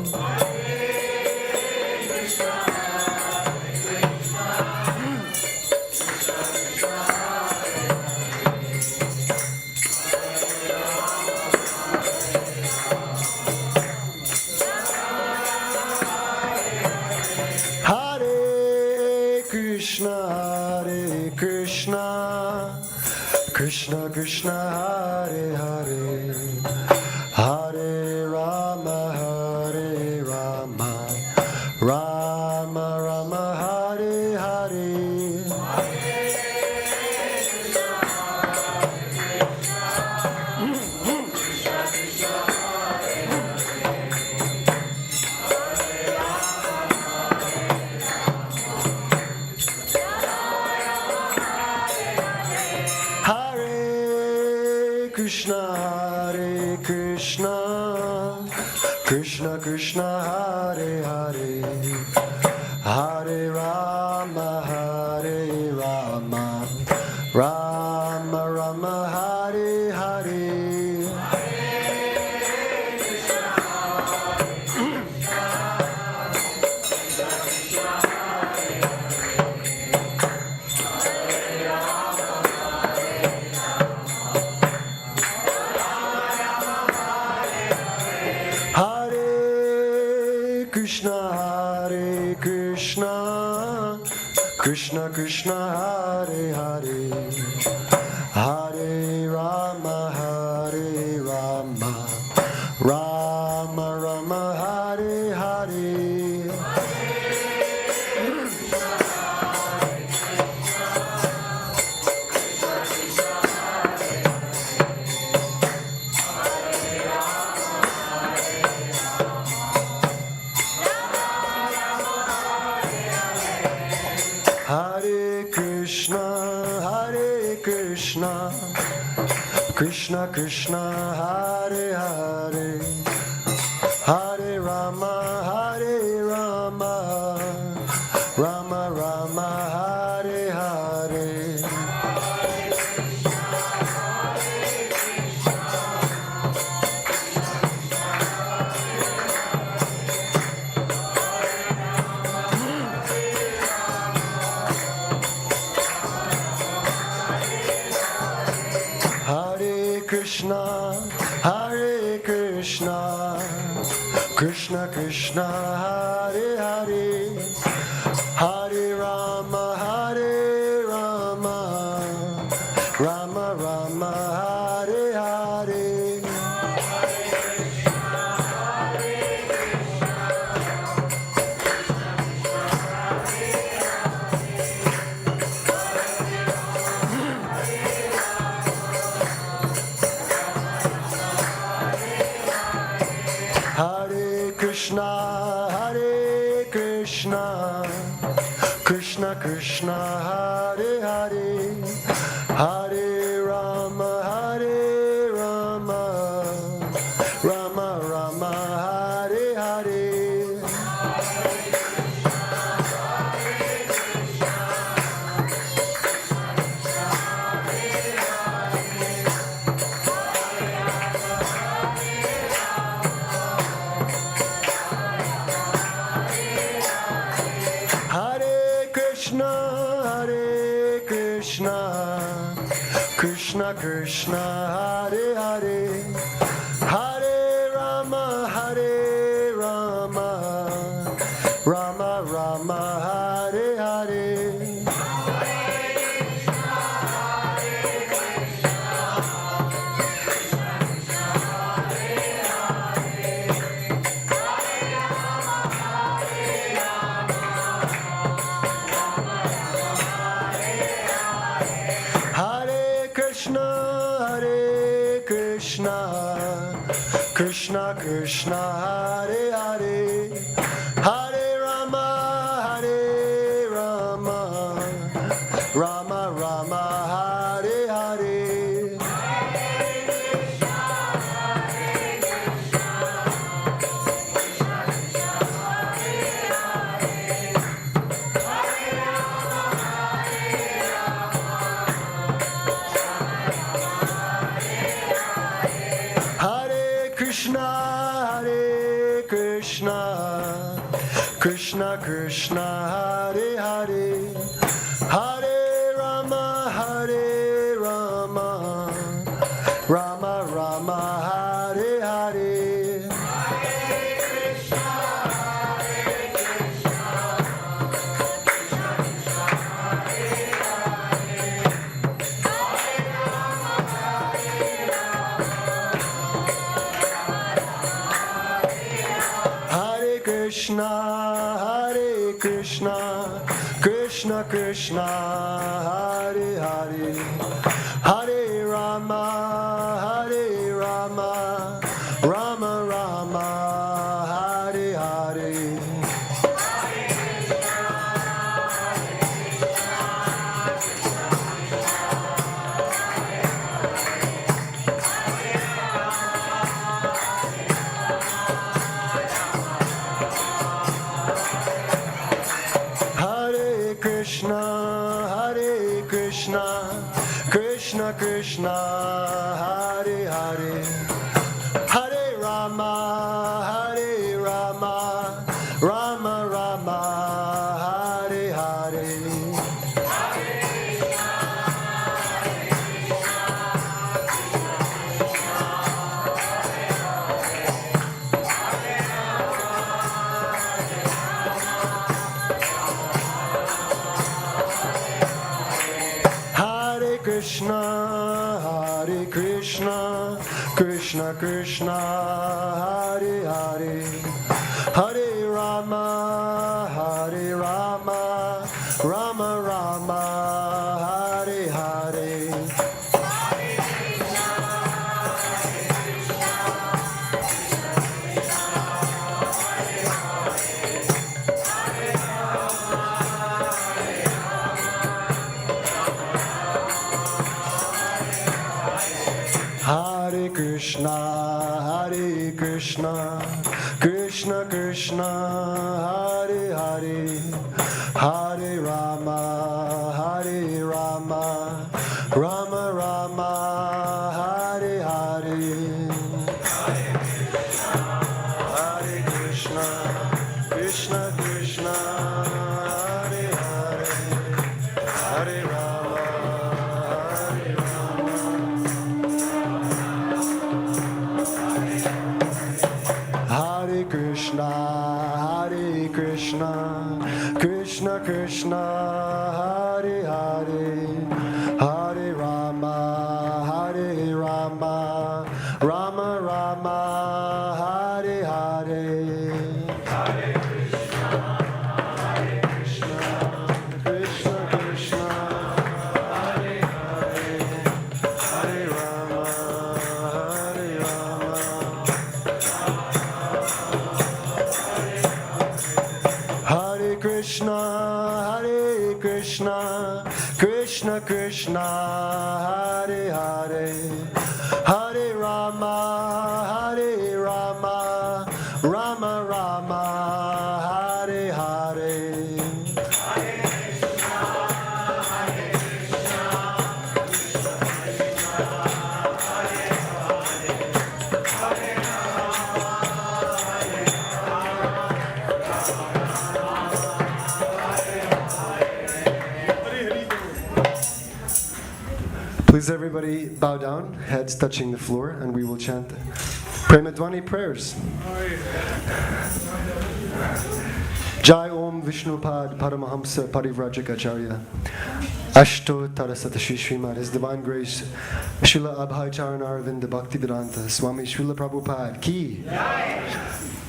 Krishna Krishna Hare Hare Hare Rama Rama Rama Hare Hare Krishna Krishna Hare Hare Hare Rama Rama Rama Hare Hare Krishna Krishna Hare Hare Hare Rama Rama Rama Hare Hare Krishna Krishna Hare Hare Hare Rama Rama Rama Hare Hare Krishna, Hare Krishna, Krishna Krishna, Hare Hare, Hare Rama, Hare Rama, Rama Rama, Hare Hare. Hare Krishna, Hare Krishna, Krishna Krishna, Hare Hare, Hare Rama, Hare Rama, Rama Rama, Hare Hare. Hare Krishna, Hare Krishna, Krishna Krishna, Hare Hare, Hare Rama, Hare Rama, Rama Rama, Hare Hare. Hare Krishna, Hare Krishna, Krishna Krishna, Hare Hare, Hare Rama, Hare Rama, Rama Rama, Hare Hare. Hare Krishna, Hare Krishna, Krishna Krishna, Hare Hare, Hare Rama, Hare Rama, Rama Rama, Hare Hare. Hare Krishna, Hare Krishna, Krishna Krishna, Hare Hare, Hare Rama, Hare Rama, Rama Rama, Hare Hare. Hare Krishna, Hare Krishna, Krishna Krishna, Hare Hare, Hare Rama, Hare Rama, Rama Rama, Hare Hare. Hare Krishna, Hare Krishna, Krishna Krishna, Hare Hare, Hare Rama, Hare Rama, Rama Rama, Hare Hare. Hare Krishna, Hare Krishna, Krishna Krishna, Hare Hare, Hare Rama, Hare Rama, Rama Rama, Hare Hare. Hare Krishna, Krishna Krishna, Hare Hare, Hare Rama, Hare Rama. Krishna Krishna, Hare Hare, Hare Rama, Hare Rama, Rama Rama, Hare Hare. Please everybody bow down, heads touching the floor, and we will chant Premadwani prayers. Jai Om Vishnupad Paramahamsa Parivrajak Ashto Tarasata Shri Srimad, His Divine Grace Srila Abhay Charanaravinda Bhaktivedanta Swami Srila Prabhupada Ki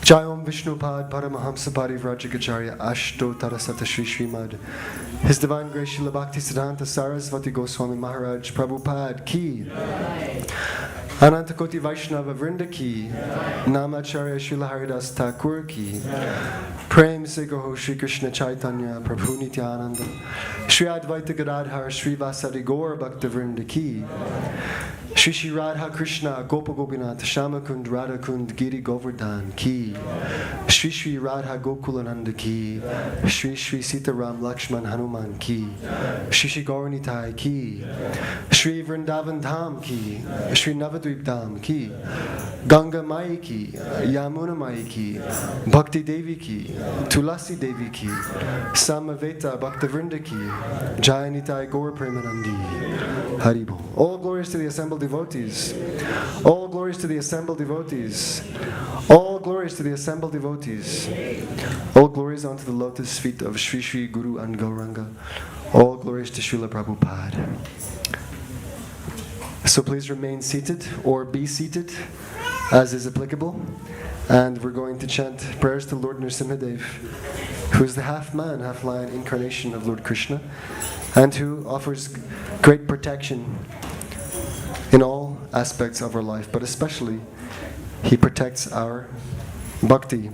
Jai Om Vishnupad Paramahamsa Parivrajak Ashto Tarasata Shri Srimad, His Divine Grace Srila Bhaktisiddhanta Sarasvati Goswami Maharaj Prabhupada Ki Anantakoti Vaishnava Vrinda Ki Namacharya Srila Haridas Thakur Ki Prem Se Gaho Shri Krishna Chaitanya Prabhu Nityananda Shri Advaita Gadadhar Shri Vasadi Gaur Bhakta Vrinda Ki Shri Shri Radha Krishna Gopa Gopinath Shamakund Radha Kund Giri Govardhan Ki Shri Shri Radha Gokulananda Ki Shri Shri Sitaram Lakshman Hanuman Ki Shri Shri Gauranitai Ki Shri Vrindavan Dham Ki Shri Navadvip Dham Ki Ganga Mai Ki Yamuna Mai Ki Bhakti Devi Ki Tulasi Devi Ki Samaveta Bhakta Vrinda Ki Jayanitai Gaur Premanandi Haribo. All glories to the assembled devotees. All glories to the assembled devotees. All glories to the assembled devotees. All glories unto the lotus feet of Sri Sri Guru and Gauranga. All glories to Srila Prabhupada. So please remain seated or be seated as is applicable. And we're going to chant prayers to Lord Nrsimhadev, who is the half-man, half-lion incarnation of Lord Krishna, and who offers great protection in all aspects of our life, but especially he protects our bhakti.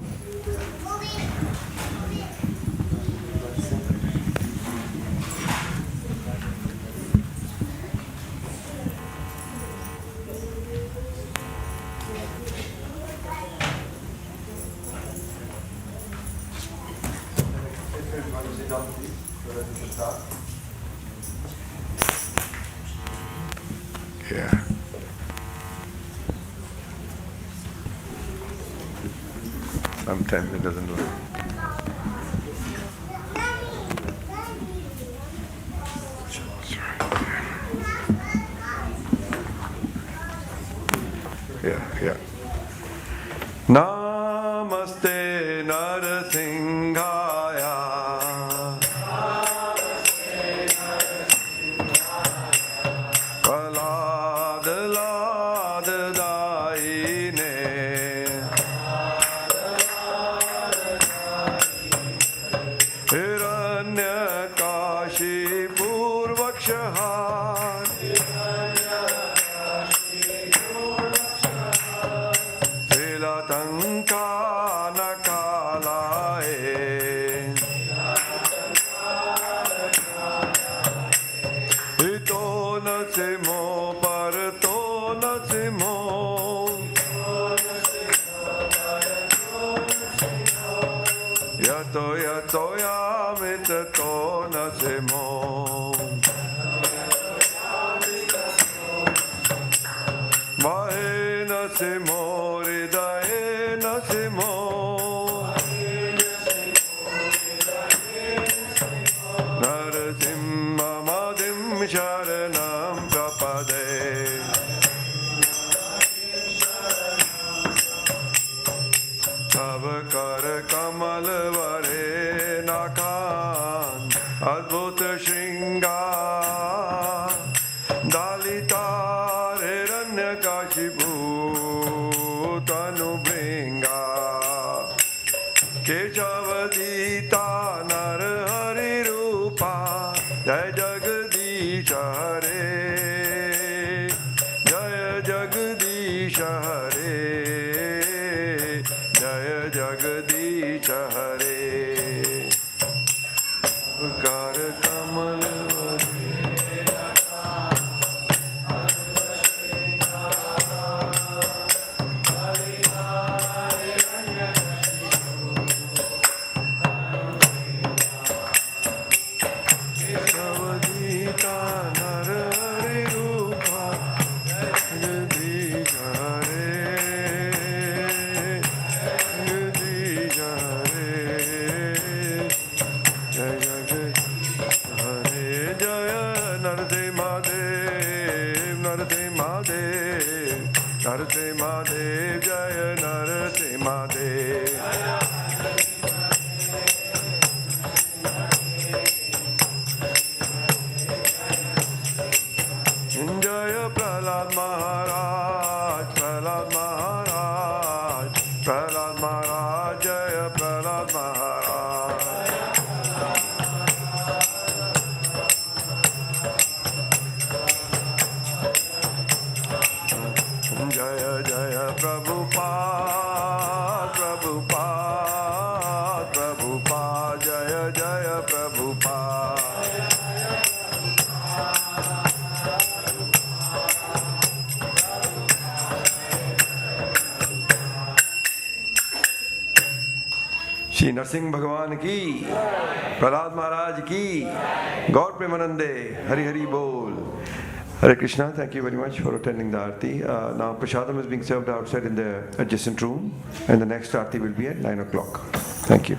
Yeah. Sometimes it doesn't work. Yeah. Namaste Narasimhaya. Narasimha Dev Jaya Narasimha Dev. Jaya Prahlad Maharaj, Prahlad Maharaj, Prahlad Maharaj, Jaya Prahlad Maharaj. Jaya Jaya Prabhupada, Prabhupada, Prabhupada, Jaya Jaya Prabhupada. Shri Narsingh Bhagavan ki, Prahlad Maharaj ki, Gaur Premanande, Hari Hari Bol. Hare Krishna, thank you very much for attending the Aarti. Now Prasadam is being served outside in the adjacent room, and the next Aarti will be at 9 o'clock. Thank you.